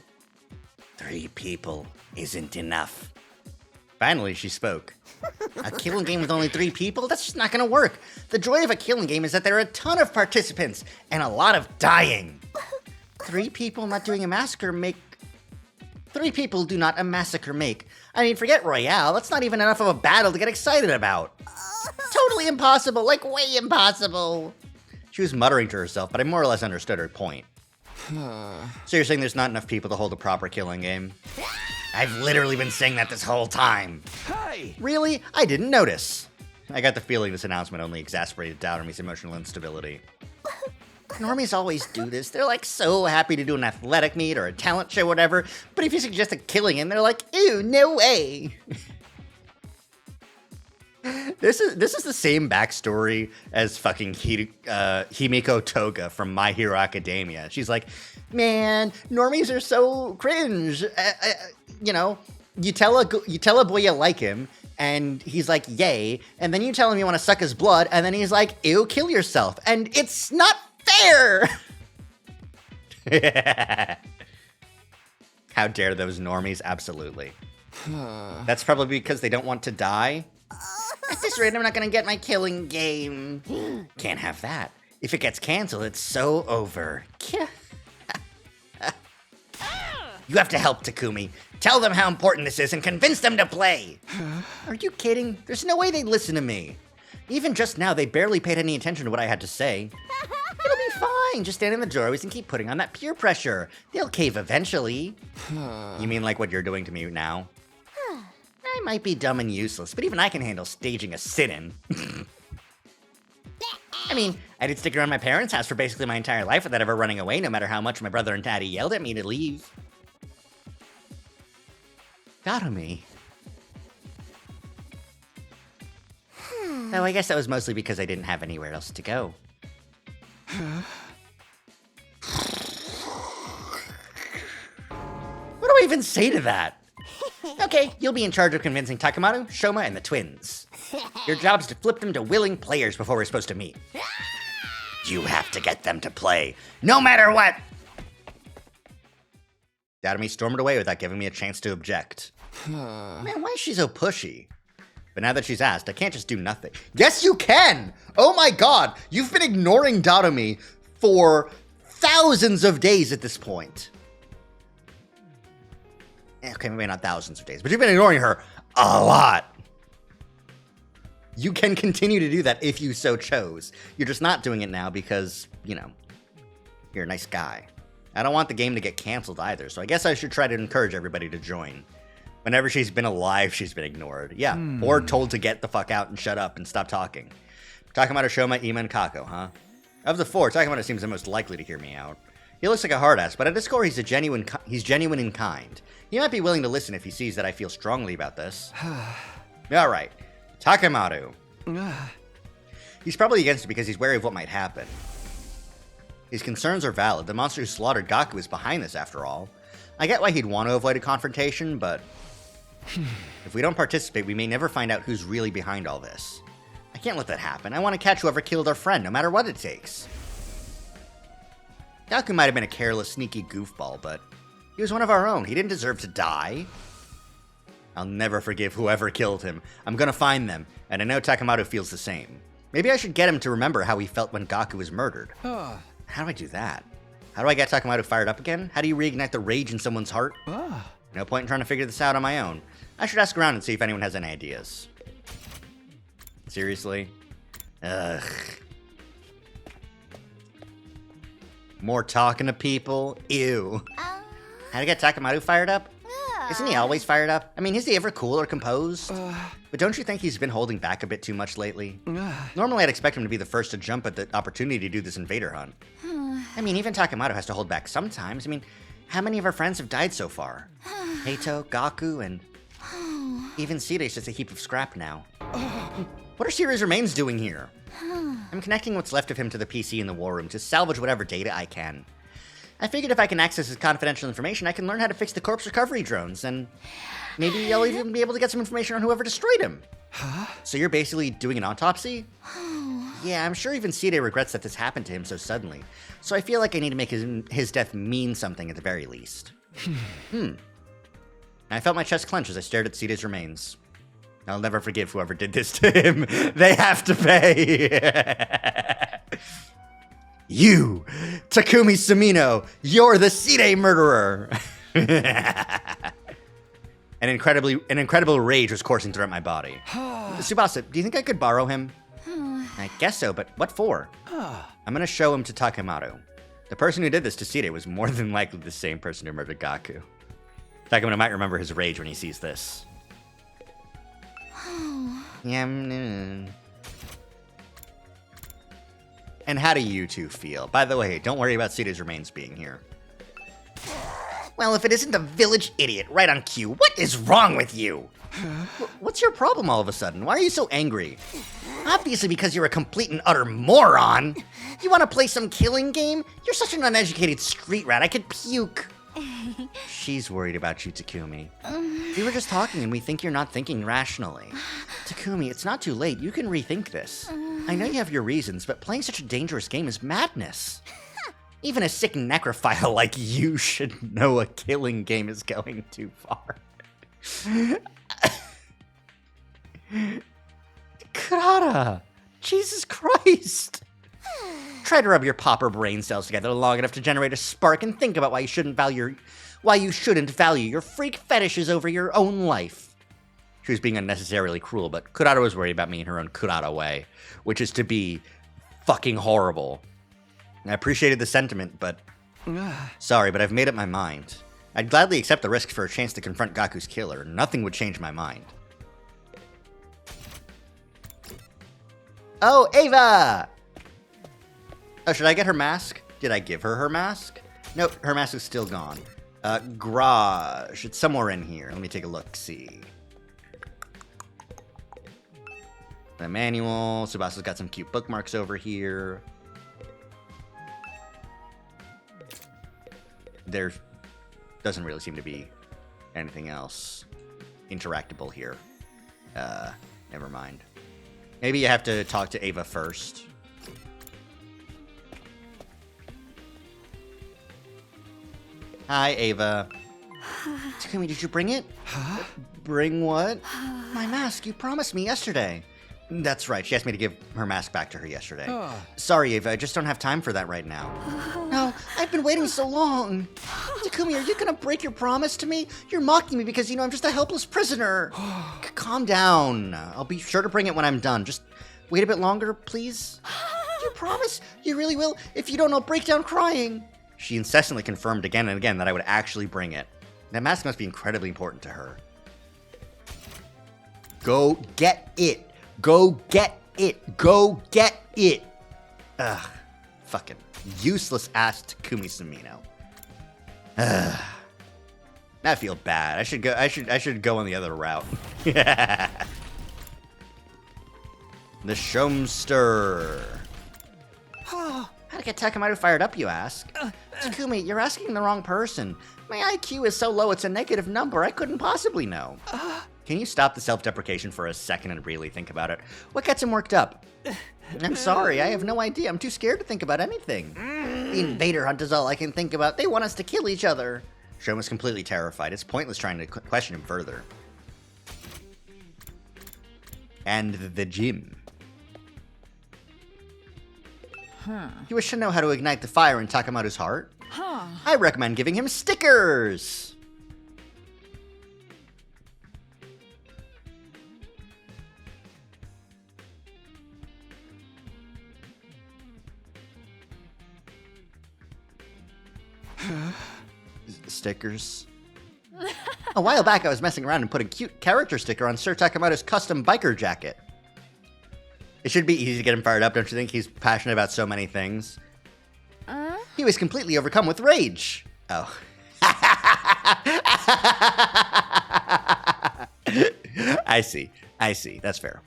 people isn't enough. If Finally, she spoke. A killing game with only 3 people? That's just not gonna work. The joy of a killing game is that there are a ton of participants and a lot of dying. 3 people not doing a massacre make... 3 people do not a massacre make. I mean, forget Royale. That's not even enough of a battle to get excited about. Totally impossible, like way impossible. She was muttering to herself, but I more or less understood her point. So you're saying there's not enough people to hold a proper killing game? I've literally been saying that this whole time. Hey! Really? I didn't notice. I got the feeling this announcement only exacerbated Darumi's emotional instability. Normies always do this. They're like so happy to do an athletic meet or a talent show or whatever, but if you suggest a killing him, they're like, ew, no way. This is the same backstory as fucking Himiko Toga from My Hero Academia. She's like, man, normies are so cringe. You know, you tell a boy you like him, and he's like, yay, and then you tell him you want to suck his blood, and then he's like, ew, kill yourself, and it's not fair. How dare those normies? Absolutely. That's probably because they don't want to die. At this rate, I'm not gonna get my killing game. Can't have that. If it gets canceled, it's so over. You have to help, Takumi. Tell them how important this is and convince them to play. Are you kidding? There's no way they'd listen to me. Even just now, they barely paid any attention to what I had to say. It'll be fine. Just stand in the doorways and keep putting on that peer pressure. They'll cave eventually. You mean like what you're doing to me now? I might be dumb and useless, but even I can handle staging a sit-in. I mean, I did stick around my parents' house for basically my entire life without ever running away, no matter how much my brother and daddy yelled at me to leave. Darumi. Though I guess that was mostly because I didn't have anywhere else to go. What do I even say to that? Okay, you'll be in charge of convincing Takamaro, Shoma, and the twins. Your job's to flip them to willing players before we're supposed to meet. You have to get them to play, no matter what! Darumi stormed away without giving me a chance to object. Man, why is she so pushy? But now that she's asked, I can't just do nothing. Yes, you can! Oh my god, you've been ignoring Darumi for thousands of days at this point. Okay, maybe not thousands of days, but you've been ignoring her a lot. You can continue to do that if you so chose. You're just not doing it now because, you know, you're a nice guy. I don't want the game to get canceled either, so I guess I should try to encourage everybody to join. Whenever she's been alive, she's been ignored. Yeah, or told to get the fuck out and shut up and stop talking. Takamaro, Shoma, Ima, and Kako, huh? Of the 4, Takamaro seems the most likely to hear me out. He looks like a hard ass, but at his core, he's genuine and kind. He might be willing to listen if he sees that I feel strongly about this. Alright, Takamaro. He's probably against it because he's wary of what might happen. His concerns are valid. The monster who slaughtered Gaku is behind this, after all. I get why he'd want to avoid a confrontation, but if we don't participate, we may never find out who's really behind all this. I can't let that happen. I want to catch whoever killed our friend, no matter what it takes. Gaku might have been a careless, sneaky goofball, but he was one of our own. He didn't deserve to die. I'll never forgive whoever killed him. I'm gonna find them, and I know Takamaro feels the same. Maybe I should get him to remember how he felt when Gaku was murdered. How do I do that? How do I get Takamaro fired up again? How do you reignite the rage in someone's heart? No point in trying to figure this out on my own. I should ask around and see if anyone has any ideas. Seriously? Ugh. More talking to people? Ew. How to get Takamaro fired up? Isn't he always fired up? I mean, is he ever cool or composed? But don't you think he's been holding back a bit too much lately? Normally I'd expect him to be the first to jump at the opportunity to do this invader hunt. I mean, even Takamaro has to hold back sometimes. I mean, how many of our friends have died so far? Heito, Gaku, and even Sire's just a heap of scrap now. What are Sire's remains doing here? I'm connecting what's left of him to the PC in the war room to salvage whatever data I can. I figured if I can access his confidential information, I can learn how to fix the corpse recovery drones, and maybe I'll even be able to get some information on whoever destroyed him. So you're basically doing an autopsy? Yeah, I'm sure even Sire regrets that this happened to him so suddenly, so I feel like I need to make his death mean something at the very least. I felt my chest clench as I stared at Sire's remains. I'll never forgive whoever did this to him. They have to pay. You, Takumi Sumino, you're the Side murderer. An incredible rage was coursing throughout my body. Tsubasa, do you think I could borrow him? I guess so, but what for? I'm gonna show him to Takemaru. The person who did this to Side was more than likely the same person who murdered Gaku. Takemaru might remember his rage when he sees this. And how do you two feel? By the way, don't worry about Sida's remains being here. Well, if it isn't the village idiot right on cue, what is wrong with you? What's your problem all of a sudden? Why are you so angry? Obviously because you're a complete and utter moron. You want to play some killing game? You're such an uneducated street rat, I could puke. She's worried about you, Takumi. We were just talking and we think you're not thinking rationally. Takumi, it's not too late. You can rethink this. I know you have your reasons, but playing such a dangerous game is madness. Even a sick necrophile like you should know a killing game is going too far. Kurata! Jesus Christ! Try to rub your popper brain cells together long enough to generate a spark and think about why you shouldn't value your freak fetishes over your own life. She was being unnecessarily cruel, but Kurata was worried about me in her own Kurata way, which is to be fucking horrible. I appreciated the sentiment, but sorry, but I've made up my mind. I'd gladly accept the risk for a chance to confront Gaku's killer. Nothing would change my mind. Oh, Ava! Oh, should I get her mask? Did I give her mask? Nope, her mask is still gone. Garage. It's somewhere in here. Let me take a look, see. The manual. Tsubasa's got some cute bookmarks over here. There doesn't really seem to be anything else interactable here. Never mind. Maybe you have to talk to Ava first. Hi, Ava. Takumi, did you bring it? Huh? Bring what? My mask. You promised me yesterday. That's right. She asked me to give her mask back to her yesterday. Sorry, Ava. I just don't have time for that right now. No, I've been waiting so long. Takumi, are you gonna break your promise to me? You're mocking me because, I'm just a helpless prisoner. Calm down. I'll be sure to bring it when I'm done. Just wait a bit longer, please. You promise? You really will? If you don't, I'll break down crying. She incessantly confirmed again and again that I would actually bring it. That mask must be incredibly important to her. Go get it. Go get it. Go get it. Ugh. Fucking useless ass Takumi Sumino. Ugh. I feel bad. I should go on the other route. The Shomster. How to get Takemaru fired up, you ask? Takumi, you're asking the wrong person. My IQ is so low it's a negative number. I couldn't possibly know. Can you stop the self-deprecation for a second and really think about it? What gets him worked up? I'm sorry, I have no idea. I'm too scared to think about anything. The invader hunt is all I can think about. They want us to kill each other. Shoma's completely terrified. It's pointless trying to question him further. And the gym. You wish to know how to ignite the fire in Takemaru's heart? I recommend giving him stickers! Stickers. A while back I was messing around and put a cute character sticker on Sir Takemaru's custom biker jacket. It should be easy to get him fired up, don't you think? He's passionate about so many things. He was completely overcome with rage. Oh. I see. That's fair.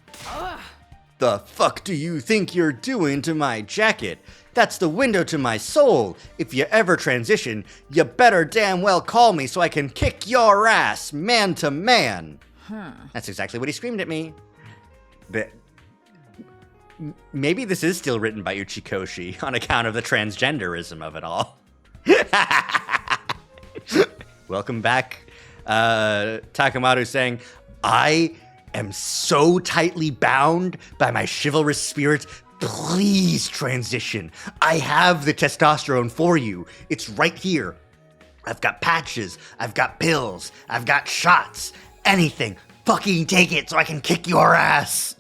The fuck do you think you're doing to my jacket? That's the window to my soul. If you ever transition, you better damn well call me so I can kick your ass, man to man. That's exactly what he screamed at me. But maybe this is still written by Uchikoshi on account of the transgenderism of it all. Welcome back, Takemaru saying, I am so tightly bound by my chivalrous spirit. Please transition. I have the testosterone for you. It's right here. I've got patches. I've got pills. I've got shots. Anything. Fucking take it so I can kick your ass.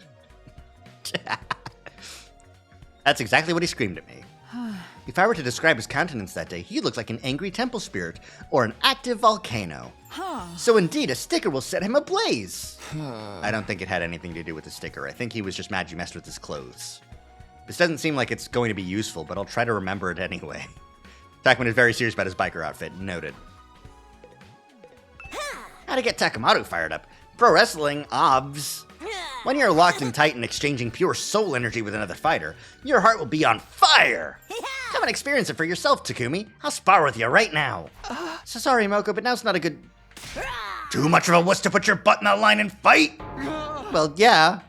That's exactly what he screamed at me. If I were to describe his countenance that day, he looked like an angry temple spirit or an active volcano. So indeed, a sticker will set him ablaze. I don't think it had anything to do with the sticker. I think he was just mad you messed with his clothes. This doesn't seem like it's going to be useful, but I'll try to remember it anyway. Takuma is very serious about his biker outfit. Noted. How to get Takamaru fired up. Pro wrestling, obvs. When you're locked in tight and exchanging pure soul energy with another fighter, your heart will be on fire. Come and experience it for yourself, Takumi. I'll spar with you right now. So sorry, Moko, but now's not a good... Too much of a wuss to put your butt in that line and fight? Well, yeah.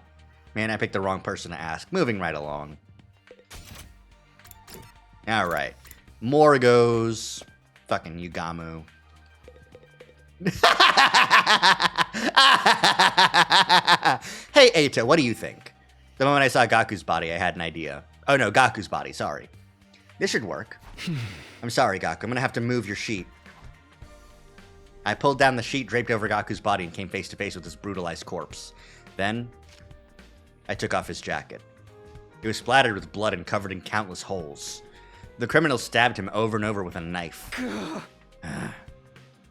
Man, I picked the wrong person to ask. Moving right along. Alright. Morgos. Fucking Yugamu. Hey, Eita, what do you think? The moment I saw Gaku's body, I had an idea. Oh no, Gaku's body, sorry. This should work. I'm sorry, Gaku, I'm gonna have to move your sheet. I pulled down the sheet draped over Gaku's body and came face to face with his brutalized corpse. Then, I took off his jacket. It was splattered with blood and covered in countless holes. The criminal stabbed him over and over with a knife.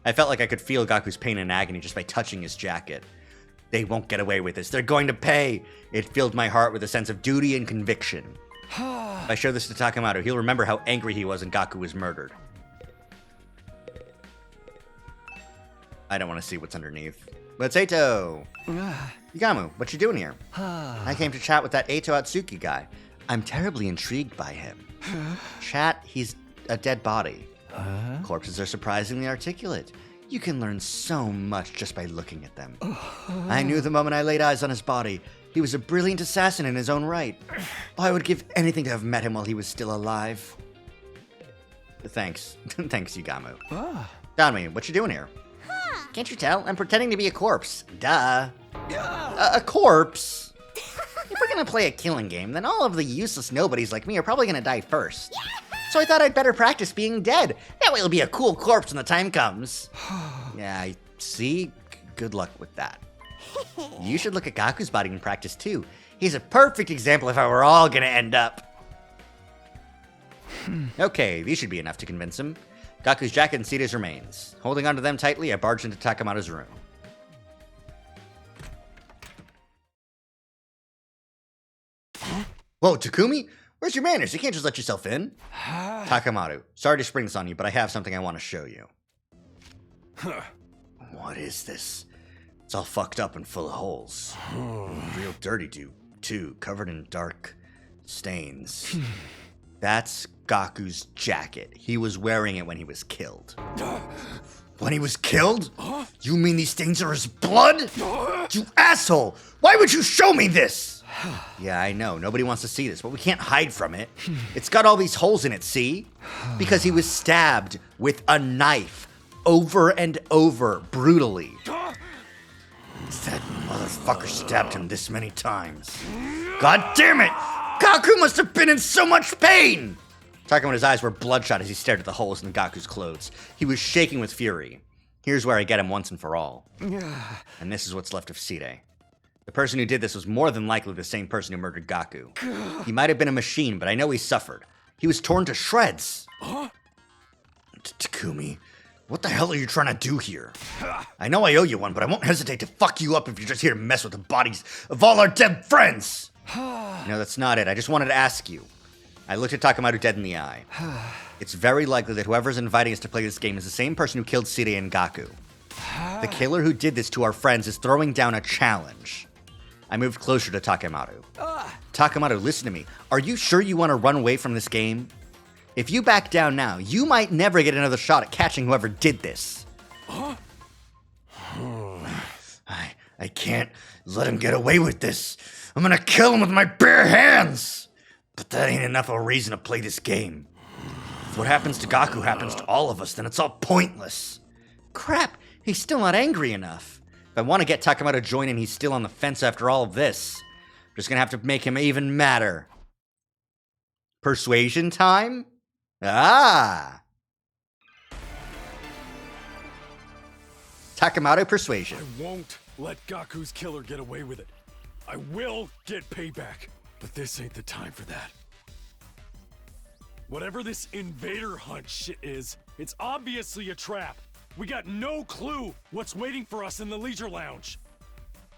I felt like I could feel Gaku's pain and agony just by touching his jacket. They won't get away with this. They're going to pay. It filled my heart with a sense of duty and conviction. If I show this to Takamaru, he'll remember how angry he was when Gaku was murdered. I don't want to see what's underneath. But it's Eito. Yugamu, what you doing here? I came to chat with that Eito Atsuki guy. I'm terribly intrigued by him. Chat, he's a dead body. Corpses are surprisingly articulate. You can learn so much just by looking at them. I knew the moment I laid eyes on his body. He was a brilliant assassin in his own right. I would give anything to have met him while he was still alive. Thanks. Thanks, Yugamu. Darumi, what you doing here? Can't you tell? I'm pretending to be a corpse. Duh. A corpse? If we're gonna play a killing game, then all of the useless nobodies like me are probably gonna die first. So I thought I'd better practice being dead. That way it'll be a cool corpse when the time comes. Yeah, I see. Good luck with that. You should look at Gaku's body and practice too. He's a perfect example of how we're all gonna end up. Okay, these should be enough to convince him. Gaku's jacket and Sita's remains. Holding onto them tightly, I barged into Takamaru's room. Whoa, Takumi? Where's your manners? You can't just let yourself in. Takamaru, sorry to spring this on you, but I have something I want to show you. What is this? It's all fucked up and full of holes. Real dirty, too, covered in dark stains. That's Gaku's jacket. He was wearing it when he was killed. When he was killed? You mean these stains are his blood? You asshole! Why would you show me this? Yeah, I know. Nobody wants to see this, but we can't hide from it. It's got all these holes in it, see? Because he was stabbed with a knife over and over, brutally. That motherfucker stabbed him this many times. God damn it! Gaku must have been in so much pain! Takamaru's eyes were bloodshot as he stared at the holes in Gaku's clothes. He was shaking with fury. Here's where I get him once and for all. And this is what's left of Side. The person who did this was more than likely the same person who murdered Gaku. He might have been a machine, but I know he suffered. He was torn to shreds. Takumi, what the hell are you trying to do here? I know I owe you one, but I won't hesitate to fuck you up if you're just here to mess with the bodies of all our dead friends. No, that's not it. I just wanted to ask you. I looked at Takamaru dead in the eye. It's very likely that whoever's inviting us to play this game is the same person who killed Side and Gaku. The killer who did this to our friends is throwing down a challenge. I moved closer to Takamaru. Takamaru, listen to me. Are you sure you want to run away from this game? If you back down now, you might never get another shot at catching whoever did this. I can't let him get away with this. I'm gonna kill him with my bare hands. But that ain't enough of a reason to play this game. If what happens to Gaku happens to all of us, then it's all pointless. Crap, he's still not angry enough. If I want to get Takuma to join and he's still on the fence after all of this, I'm just gonna have to make him even madder. Persuasion time? Ah! Takumaru persuasion. I won't let Gaku's killer get away with it. I will get payback, but this ain't the time for that. Whatever this invader hunt shit is, it's obviously a trap. We got no clue what's waiting for us in the leisure lounge.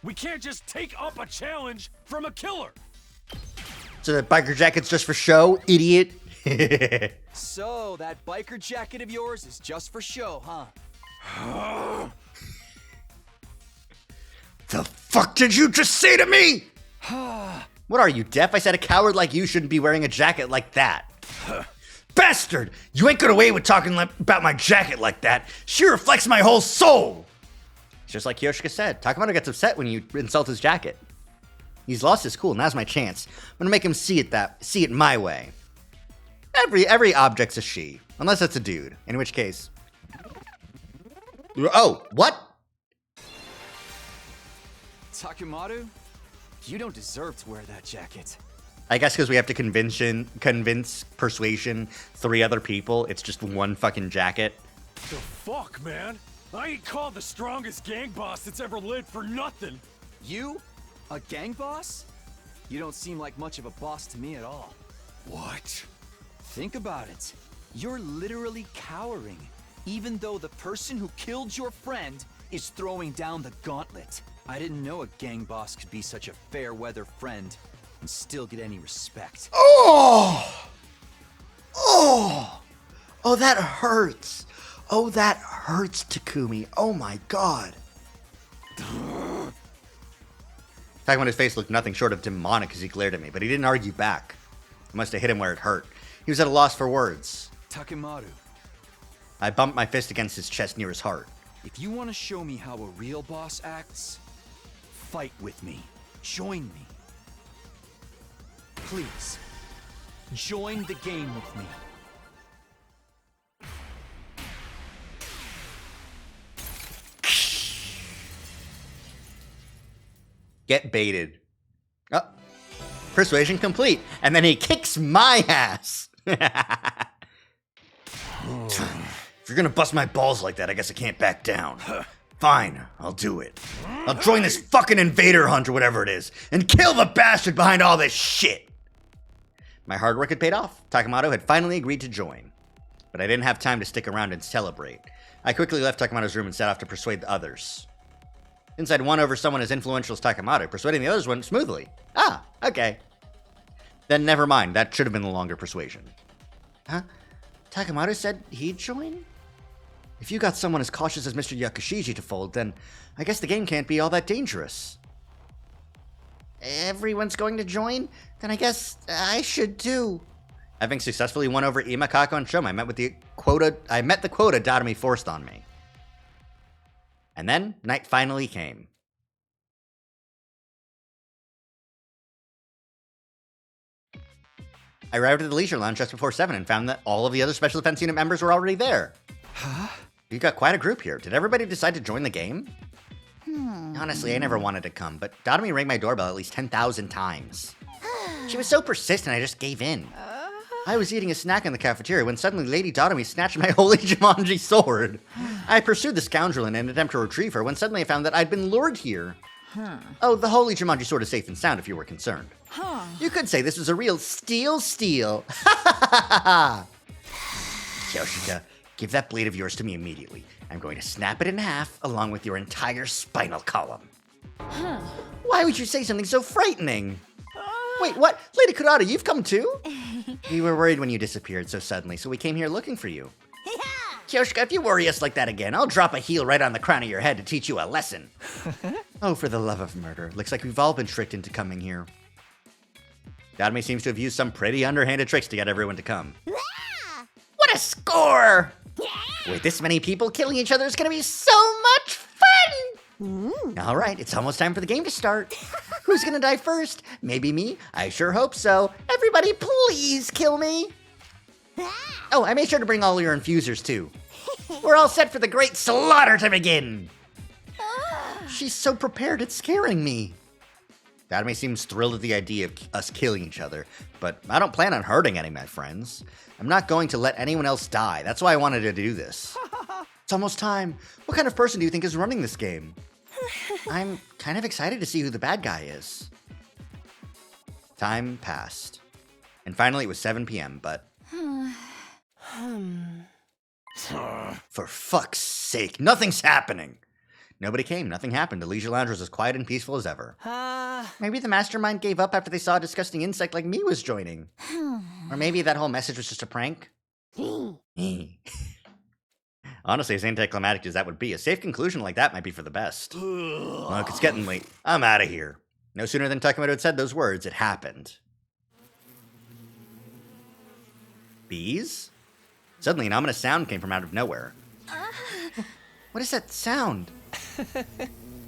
We can't just take up a challenge from a killer. So the biker jacket's just for show, idiot? So, that biker jacket of yours is just for show, huh? The fuck did you just say to me? What are you, deaf? I said a coward like you shouldn't be wearing a jacket like that. Bastard! You ain't got away with talking about my jacket like that. She reflects my whole soul. It's just like Yoshika said. Takumaru gets upset when you insult his jacket. He's lost his cool. Now's my chance. I'm gonna make him see it my way. Every object's a she, unless it's a dude. In which case, oh, what? Takumaru, you don't deserve to wear that jacket. I guess because we have to convince persuasion 3 other people. It's just one fucking jacket. The fuck, man? I ain't called the strongest gang boss that's ever lived for nothing. You? A gang boss? You don't seem like much of a boss to me at all. What? Think about it. You're literally cowering, even though the person who killed your friend is throwing down the gauntlet. I didn't know a gang boss could be such a fair-weather friend and still get any respect. Oh! Oh! Oh, that hurts. Oh, that hurts, Takumi. Oh my god. Takumaru's face looked nothing short of demonic as he glared at me, but he didn't argue back. I must have hit him where it hurt. He was at a loss for words. Takumaru. I bumped my fist against his chest near his heart. If you want to show me how a real boss acts, fight with me. Join me. Please, join the game with me. Get baited. Oh, persuasion complete. And then he kicks my ass. If you're gonna bust my balls like that, I guess I can't back down. Fine, I'll do it. I'll join this fucking invader hunt or whatever it is, and kill the bastard behind all this shit. My hard work had paid off. Takumaru had finally agreed to join. But I didn't have time to stick around and celebrate. I quickly left Takumaru's room and set off to persuade the others. Since I'd won over someone as influential as Takumaru, persuading the others went smoothly. Ah, okay. Then never mind, that should have been the longer persuasion. Huh? Takumaru said he'd join? If you got someone as cautious as Mr. Yakushiji to fold, then I guess the game can't be all that dangerous. Everyone's going to join? Then I guess I should too. Having successfully won over Imakako and Shoma, I met the quota Darumi forced on me. And then, night finally came. I arrived at the leisure lounge just before 7 and found that all of the other Special Defense Unit members were already there. Huh? You got quite a group here. Did everybody decide to join the game? Honestly, I never wanted to come, but Darumi rang my doorbell at least 10,000 times. She was so persistent, I just gave in. I was eating a snack in the cafeteria when suddenly Lady Darumi snatched my holy Jumanji sword. I pursued the scoundrel in an attempt to retrieve her when suddenly I found that I'd been lured here. Oh, the holy Jumanji sword is safe and sound if you were concerned. You could say this was a real steal. Yoshika, give that blade of yours to me immediately. I'm going to snap it in half along with your entire spinal column. Why would you say something so frightening? Wait, what? Lady Kurata, you've come too? We were worried when you disappeared so suddenly, so we came here looking for you. Kyoshika, if you worry us like that again, I'll drop a heel right on the crown of your head to teach you a lesson. Oh, for the love of murder. Looks like we've all been tricked into coming here. Darumi seems to have used some pretty underhanded tricks to get everyone to come. What a score! With this many people killing each other is gonna be so much fun! All right, it's almost time for the game to start. Who's gonna die first? Maybe me? I sure hope so. Everybody, please kill me. Oh, I made sure to bring all your infusers too. We're all set for the great slaughter to begin. She's so prepared, it's scaring me. Darumi seems thrilled at the idea of us killing each other, but I don't plan on hurting any of my friends. I'm not going to let anyone else die. That's why I wanted to do this. It's almost time. What kind of person do you think is running this game? I'm kind of excited to see who the bad guy is. Time passed. And finally it was 7 p.m., but... For fuck's sake, nothing's happening. Nobody came, nothing happened. The Leisure Lounge was as quiet and peaceful as ever. Maybe the mastermind gave up after they saw a disgusting insect like me was joining. Or maybe that whole message was just a prank. Honestly, as anticlimactic as that would be, a safe conclusion like that might be for the best. Look, it's getting late. I'm out of here. No sooner than Takemoto had said those words, it happened. Bees? Suddenly, an ominous sound came from out of nowhere. What is that sound?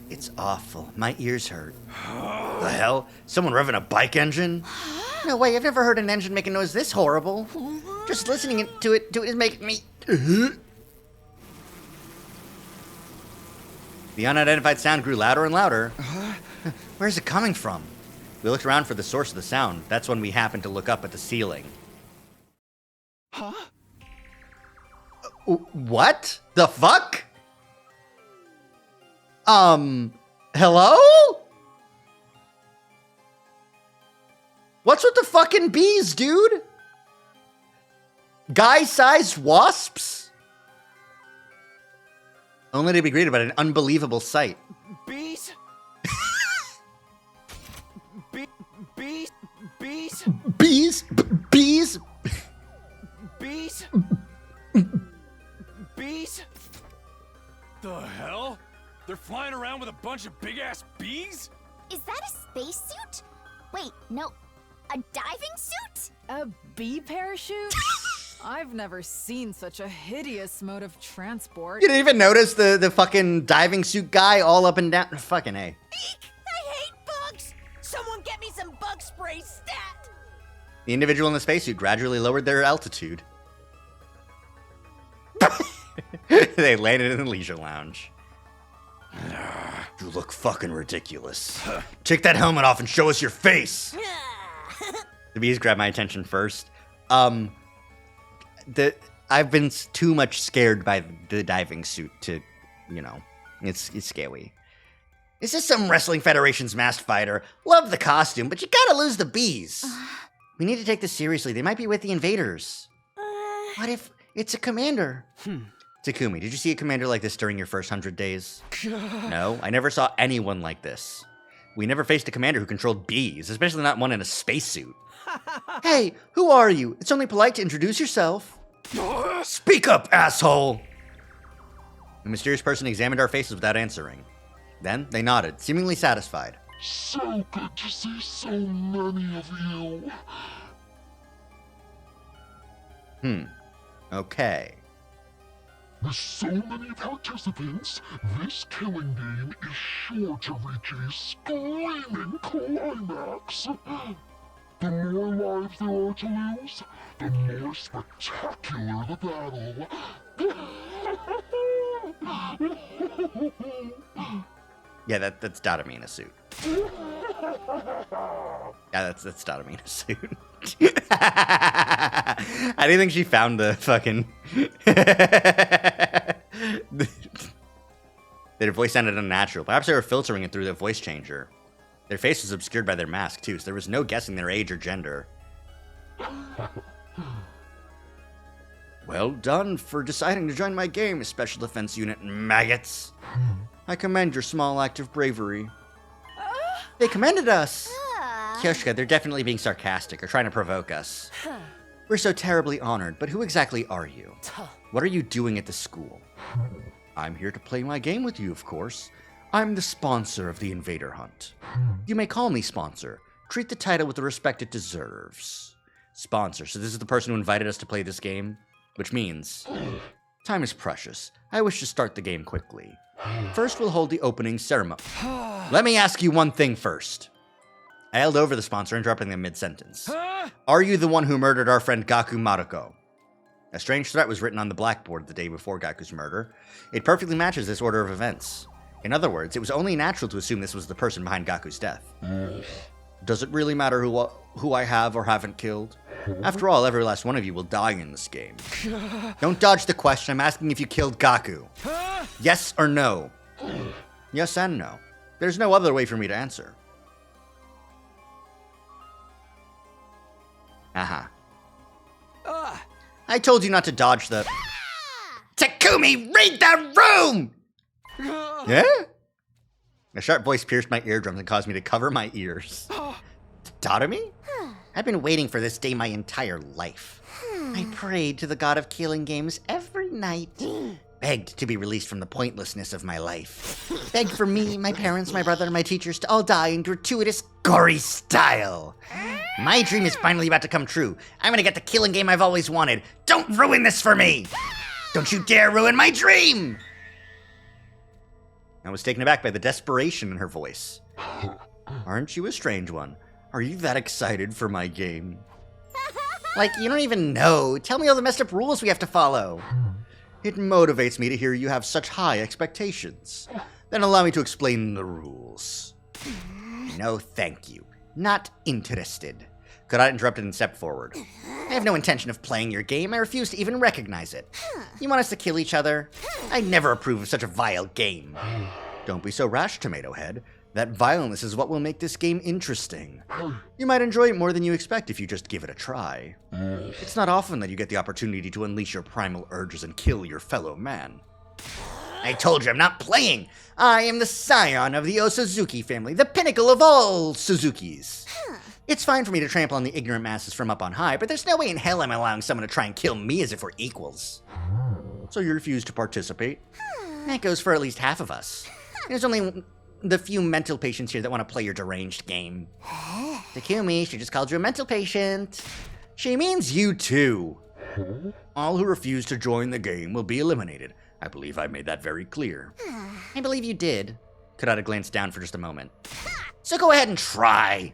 It's awful. My ears hurt. The hell? Someone revving a bike engine? No way, I've never heard an engine make a noise this horrible. Just listening to it is making me... The unidentified sound grew louder and louder. Where's it coming from? We looked around for the source of the sound. That's when we happened to look up at the ceiling. Huh? What? The fuck? Hello? What's with the fucking bees, dude? Guy-sized wasps? Only to be greeted by an unbelievable sight. Bees? Bees? Bees? Bees? Bees? Bees? Bees? The hell? They're flying around with a bunch of big-ass bees? Is that a spacesuit? Wait, no. A diving suit? A bee parachute? I've never seen such a hideous mode of transport. You didn't even notice the fucking diving suit guy all up and down? Fucking A. Eek! I hate bugs! Someone get me some bug spray stat! The individual in the spacesuit gradually lowered their altitude. They landed in the Leisure Lounge. You look fucking ridiculous. Take that helmet off and show us your face! The bees grabbed my attention first. I've been too much scared by the diving suit to, it's scary. Is this some Wrestling Federation's masked fighter? Love the costume, but you gotta lose the bees. We need to take this seriously. They might be with the invaders. What if it's a commander? Takumi, did you see a commander like this during your first 100 days? No, I never saw anyone like this. We never faced a commander who controlled bees, especially not one in a spacesuit. Hey, who are you? It's only polite to introduce yourself. Speak up, asshole! The mysterious person examined our faces without answering. Then they nodded, seemingly satisfied. So good to see so many of you. Okay. With so many participants, this killing game is sure to reach a screaming climax. The more lives there are to lose, the more spectacular the battle. Yeah, that's Darumi in a suit. Yeah, that's Darumi in a suit. I didn't think she found the fucking... Their voice sounded unnatural. Perhaps they were filtering it through the voice changer. Their face was obscured by their mask, too, so there was no guessing their age or gender. Well done for deciding to join my game, Special Defense Unit maggots. I commend your small act of bravery. They commended us! Kyoshka, they're definitely being sarcastic or trying to provoke us. We're so terribly honored, but who exactly are you? What are you doing at the school? I'm here to play my game with you, of course. I'm the sponsor of the Invader Hunt. You may call me sponsor. Treat the title with the respect it deserves. Sponsor, so this is the person who invited us to play this game? Which means, time is precious. I wish to start the game quickly. First, we'll hold the opening ceremony. Let me ask you one thing first. I held over the sponsor, interrupting them mid-sentence. Are you the one who murdered our friend Gaku Maruko? A strange threat was written on the blackboard the day before Gaku's murder. It perfectly matches this order of events. In other words, it was only natural to assume this was the person behind Gaku's death. Does it really matter who I have or haven't killed? After all, every last one of you will die in this game. Don't dodge the question. I'm asking if you killed Gaku. Yes or no? Yes and no. There's no other way for me to answer. I told you not to dodge the... Takumi, read the room! Yeah? A sharp voice pierced my eardrums and caused me to cover my ears. Darumi? I've been waiting for this day my entire life. I prayed to the god of killing games every night. Begged to be released from the pointlessness of my life. Begged for me, my parents, my brother, and my teachers to all die in gratuitous, gory style. My dream is finally about to come true. I'm gonna get the killing game I've always wanted. Don't ruin this for me! Don't you dare ruin my dream! I was taken aback by the desperation in her voice. Aren't you a strange one? Are you that excited for my game? Like, you don't even know. Tell me all the messed up rules we have to follow. It motivates me to hear you have such high expectations. Then allow me to explain the rules. No, thank you. Not interested. Kurata interrupted and stepped forward. I have no intention of playing your game. I refuse to even recognize it. You want us to kill each other? I never approve of such a vile game. Don't be so rash, Tomato Head. That vileness is what will make this game interesting. You might enjoy it more than you expect if you just give it a try. It's not often that you get the opportunity to unleash your primal urges and kill your fellow man. I told you I'm not playing! I am the scion of the Osazuki family, the pinnacle of all Suzukis. It's fine for me to trample on the ignorant masses from up on high, but there's no way in hell I'm allowing someone to try and kill me as if we're equals. So you refuse to participate? That goes for at least half of us. There's only the few mental patients here that want to play your deranged game. Takumi, she just called you a mental patient. She means you too. All who refuse to join the game will be eliminated. I believe I made that very clear. I believe you did. Kurata glanced down for just a moment. So go ahead and try.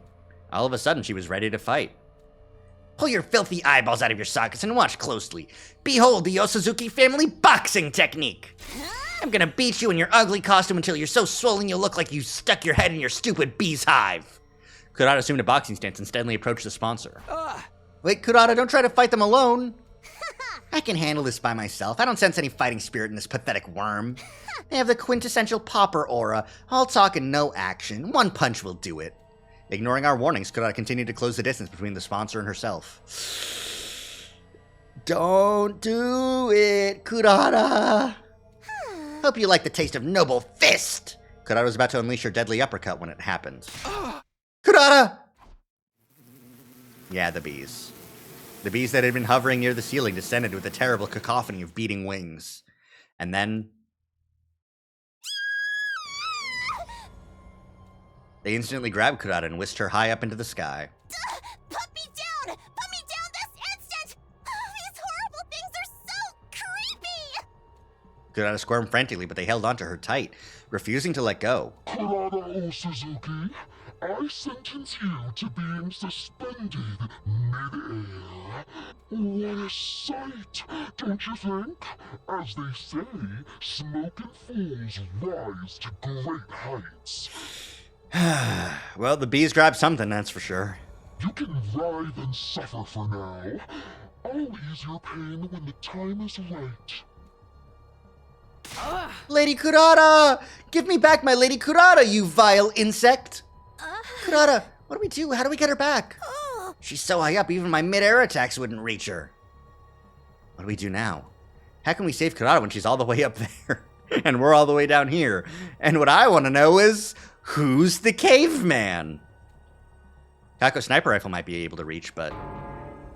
All of a sudden, she was ready to fight. Pull your filthy eyeballs out of your sockets and watch closely. Behold the Osazuki family boxing technique. I'm gonna beat you in your ugly costume until you're so swollen you'll look like you stuck your head in your stupid bee's hive. Kurata assumed a boxing stance and steadily approached the sponsor. Wait, Kurata, don't try to fight them alone. I can handle this by myself. I don't sense any fighting spirit in this pathetic worm. They have the quintessential pauper aura. All talk and no action. One punch will do it. Ignoring our warnings, Kurata continued to close the distance between the sponsor and herself. Don't do it, Kurata. Hope you like the taste of noble fist. Kurata was about to unleash her deadly uppercut when it happened. Kurata! Yeah, the bees. The bees that had been hovering near the ceiling descended with a terrible cacophony of beating wings. And then... they instantly grabbed Kurata and whisked her high up into the sky. Put me down! Put me down this instant! These horrible things are so creepy! Kurata squirmed frantically, but they held onto her tight, refusing to let go. Kurata Osazuki, I sentence you to being suspended mid-air. What a sight, don't you think? As they say, smoking fools rise to great heights. Well, the bees grabbed something, that's for sure. You can writhe and suffer for now. I'll ease your pain when the time is right. Lady Kurata! Give me back my Lady Kurata, you vile insect! Kurata, what do we do? How do we get her back? She's so high up, even my mid-air attacks wouldn't reach her. What do we do now? How can we save Kurata when she's all the way up there? And we're all the way down here? And what I want to know is, who's the caveman? Kako sniper rifle might be able to reach, but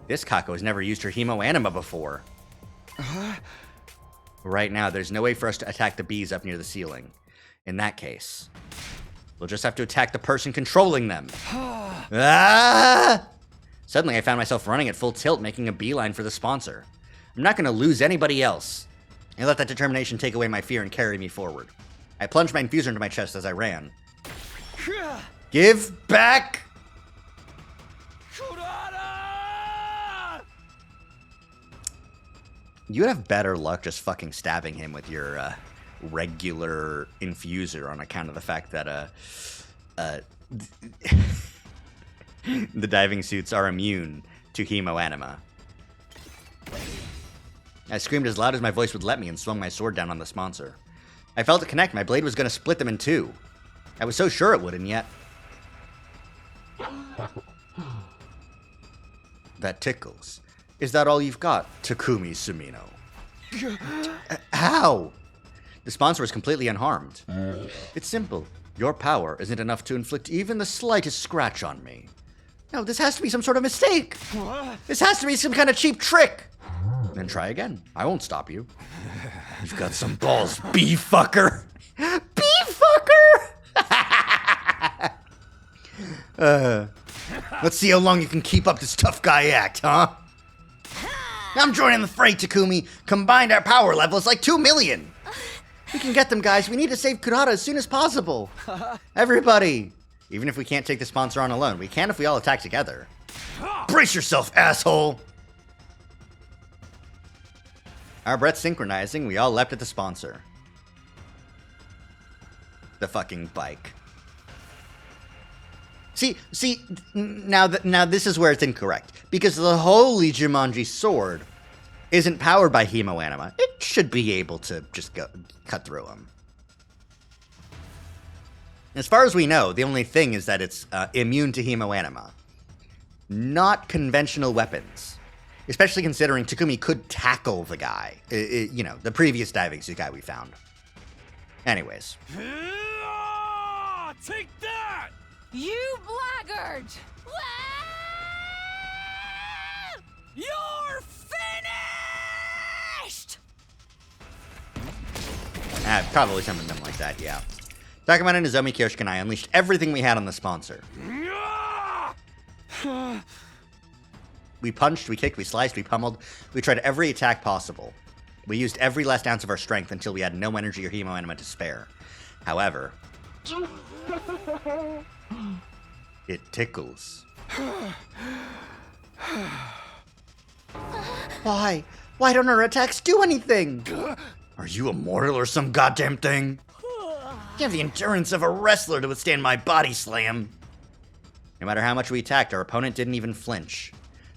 this Kako has never used her Hemo Anima before. Right now, there's no way for us to attack the bees up near the ceiling. In that case, we'll just have to attack the person controlling them. Ah! Suddenly, I found myself running at full tilt, making a beeline for the sponsor. I'm not going to lose anybody else. I let that determination take away my fear and carry me forward. I plunged my infuser into my chest as I ran. Give back! You'd have better luck just fucking stabbing him with your regular infuser on account of the fact that the diving suits are immune to hemoanima. I screamed as loud as my voice would let me and swung my sword down on the sponsor. I felt it connect. My blade was going to split them in two. I was so sure it would, and yet... That tickles. Is that all you've got, Takumi Sumino? How? The sponsor was completely unharmed. It's simple. Your power isn't enough to inflict even the slightest scratch on me. No, this has to be some sort of mistake. This has to be some kind of cheap trick. Then try again. I won't stop you. You've got some balls, bee-fucker. Bee-fucker! Let's see how long you can keep up this tough guy act, huh? I'm joining the fray, Takumi. Combined, our power level is like 2 million. We can get them, guys. We need to save Kurata as soon as possible. Everybody. Even if we can't take the sponsor on alone, we can if we all attack together. Brace yourself, asshole! Our breaths synchronizing, we all leapt at the sponsor. The fucking bike. See, now this is where it's incorrect. Because the holy Jumanji sword isn't powered by hemoanima. It should be able to just cut through them. As far as we know, the only thing is that it's immune to hemoanima. Not conventional weapons. Especially considering Takumi could tackle the guy. You know, the previous diving suit guy we found. Anyways. Take that! You blackguard! You're finished! Probably something like that, yeah. Takamana, Nozomi, Kyoshika, and I unleashed everything we had on the sponsor. We punched, we kicked, we sliced, we pummeled. We tried every attack possible. We used every last ounce of our strength until we had no energy or hemoanima to spare. However... it tickles. Why? Why don't our attacks do anything? Are you immortal or some goddamn thing? You have the endurance of a wrestler to withstand my body slam. No matter how much we attacked, our opponent didn't even flinch.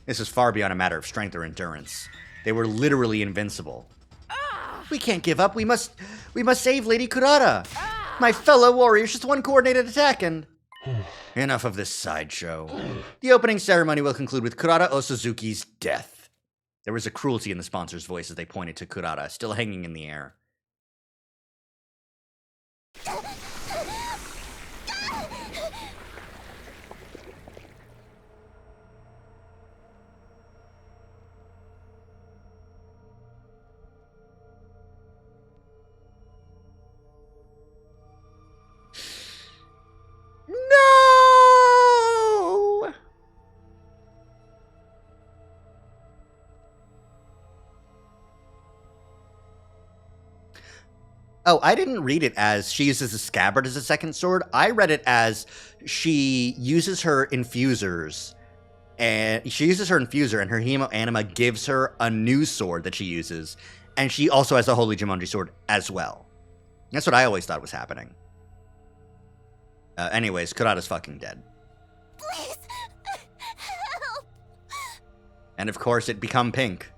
This was far beyond a matter of strength or endurance. They were literally invincible. We can't give up. We must save Lady Kurata. My fellow warriors, just one coordinated attack and... Enough of this sideshow. The opening ceremony will conclude with Kurata Osazuki's death. There was a cruelty in the sponsor's voice as they pointed to Kurata, still hanging in the air. No! Oh, I didn't read it as she uses the scabbard as a second sword. I read it as she uses her infusers, and she uses her infuser, and her hemoanima gives her a new sword that she uses, and she also has a holy Jumanji sword as well. That's what I always thought was happening. Anyways, Kurata's fucking dead. Please, help! And of course, it become pink.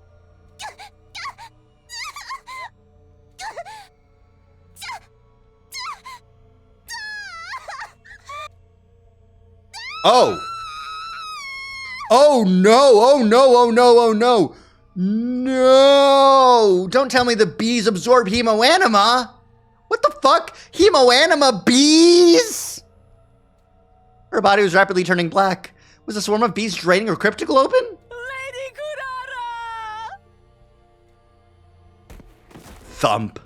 Oh! Oh no! Oh no! Oh no! Oh no! No! Don't tell me the bees absorb hemoanima! What the fuck? Hemoanima bees? Her body was rapidly turning black. Was a swarm of bees draining her cryptical open? Lady Kurata! Thump.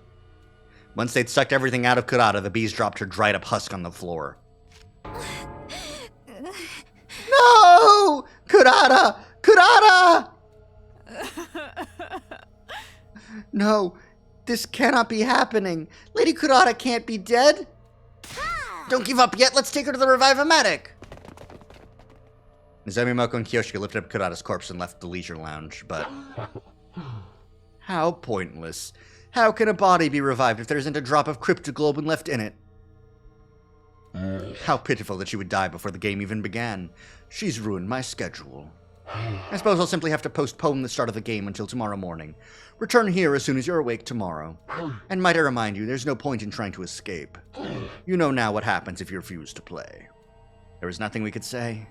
Once they'd sucked everything out of Kurata, the bees dropped her dried up husk on the floor. No! Kurata! Kurata! No, this cannot be happening. Lady Kurata can't be dead. Don't give up yet. Let's take her to the Revive-O-Matic. Nozomi, Moko, and Kyoshika lifted up Kurata's corpse and left the leisure lounge, but... how pointless. How can a body be revived if there isn't a drop of cryptoglobin left in it? How pitiful that she would die before the game even began. She's ruined my schedule. I suppose I'll simply have to postpone the start of the game until tomorrow morning. Return here as soon as you're awake tomorrow. And might I remind you, there's no point in trying to escape. You know now what happens if you refuse to play. There was nothing we could say.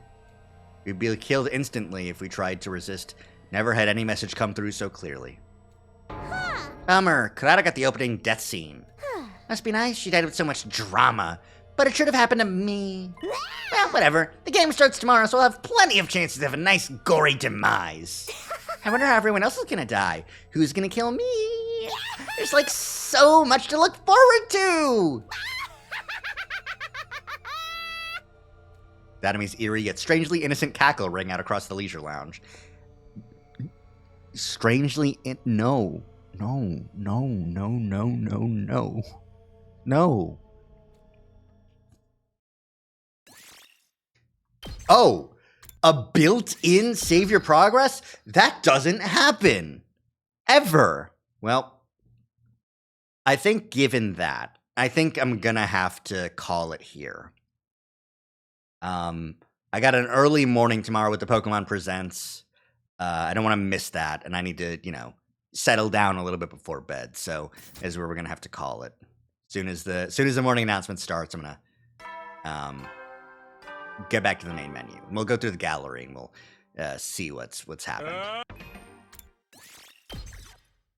We'd be killed instantly if we tried to resist. Never had any message come through so clearly. Bummer. Kurata got the opening death scene. Must be nice she died with so much drama. But it should have happened to me. Well, whatever. The game starts tomorrow, so I'll have plenty of chances to have a nice, gory demise. I wonder how everyone else is gonna die. Who's gonna kill me? There's like so much to look forward to! Darumi's eerie yet strangely innocent cackle rang out across the leisure lounge. No. Oh, a built-in save your progress? That doesn't happen. Ever. Well, I think given that, I think I'm gonna have to call it here. I got an early morning tomorrow with the Pokemon Presents. I don't want to miss that, and I need to, settle down a little bit before bed. So, is where we're gonna have to call it. Soon as the morning announcement starts, I'm gonna get back to the main menu. And we'll go through the gallery and we'll see what's happened.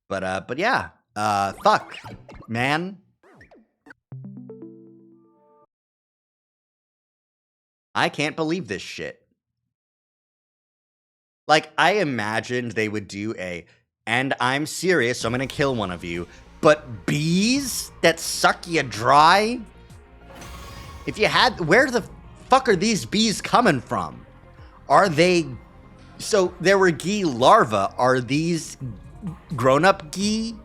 But yeah, fuck, man. I can't believe this shit. Like, I imagined they would do and I'm serious, so I'm gonna kill one of you, but bees that suck you dry? If you had, where the fuck are these bees coming from? Are they, so there were Gee larvae, are these grown-up Gee?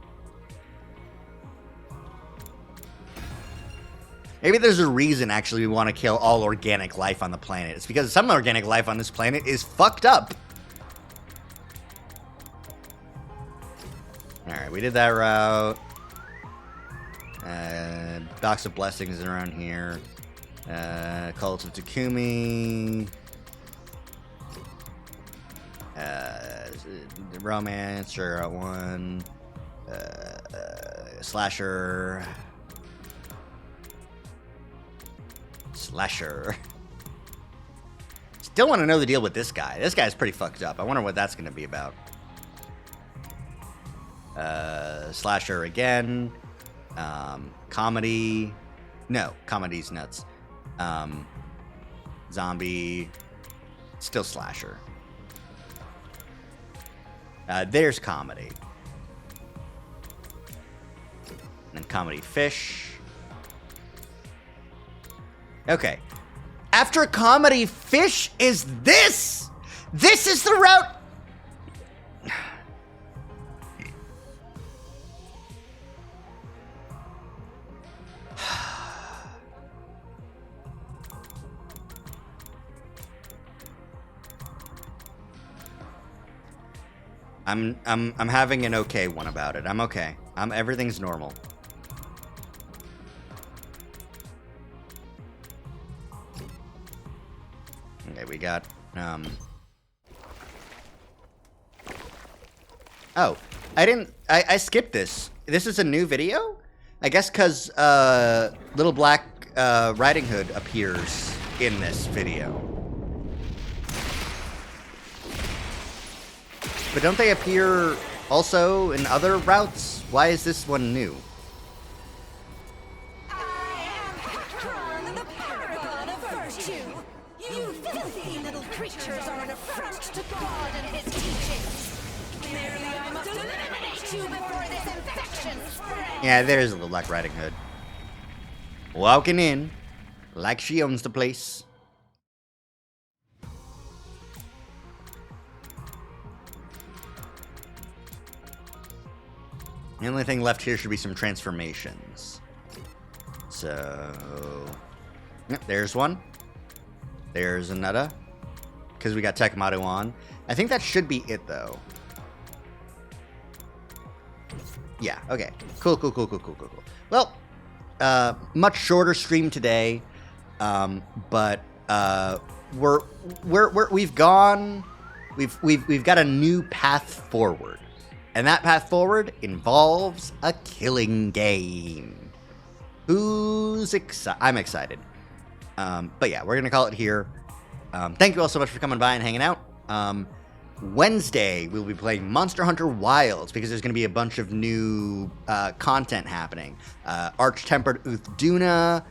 Maybe there's a reason, actually, we want to kill all organic life on the planet. It's because some organic life on this planet is fucked up. Alright, we did that route. Box of Blessings is around here. Cult of Takumi. Romance, sure, got one. Slasher. Still want to know the deal with this guy. This guy's pretty fucked up. I wonder what that's going to be about. Slasher again. Comedy. No, comedy's nuts. Zombie. Still slasher. There's comedy. And then comedy fish. Okay. After comedy fish is this! This is the route! I'm having an okay one about it. I'm okay. Everything's normal. Okay, we got oh, I skipped this. This is a new video? I guess cuz Little Black Riding Hood appears in this video. But don't they appear also in other routes? Why is this one new? I am the paragon of virtue. You filthy little creatures are an affront to God and his teachings. Merely I must eliminate you before this infection spreads. Yeah, there's a Little Black Riding Hood. Walking in like she owns the place. The only thing left here should be some transformations. So, yep, there's one. There's another. Because we got Tekamaru on. I think that should be it, though. Yeah, okay. Cool. Well, much shorter stream today, but we've got a new path forward, and that path forward involves a killing game. Who's excited? I'm excited. But yeah, we're gonna call it here. Thank you all so much for coming by and hanging out. Wednesday, we'll be playing Monster Hunter Wilds because there's going to be a bunch of new content happening. Arch-Tempered Uthduna,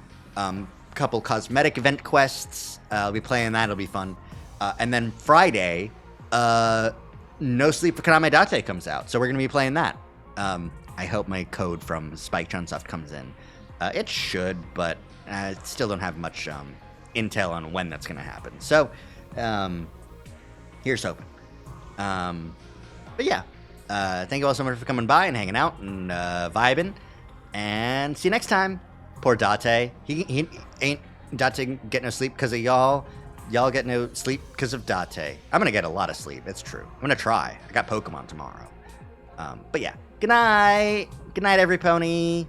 couple cosmetic event quests. I'll be playing that. It'll be fun. And then Friday, No Sleep for Kaname Date comes out. So we're going to be playing that. I hope my code from Spike Chunsoft comes in. It should, but I still don't have much intel on when that's going to happen. So here's hoping. But yeah, thank you all so much for coming by and hanging out and vibing, and see you next time. Poor Date. He ain't Date get no sleep because of y'all. Y'all get no sleep because of Date. I'm gonna get a lot of sleep. It's true. I'm gonna try. I got Pokemon tomorrow. But yeah, good night. Good night, every pony.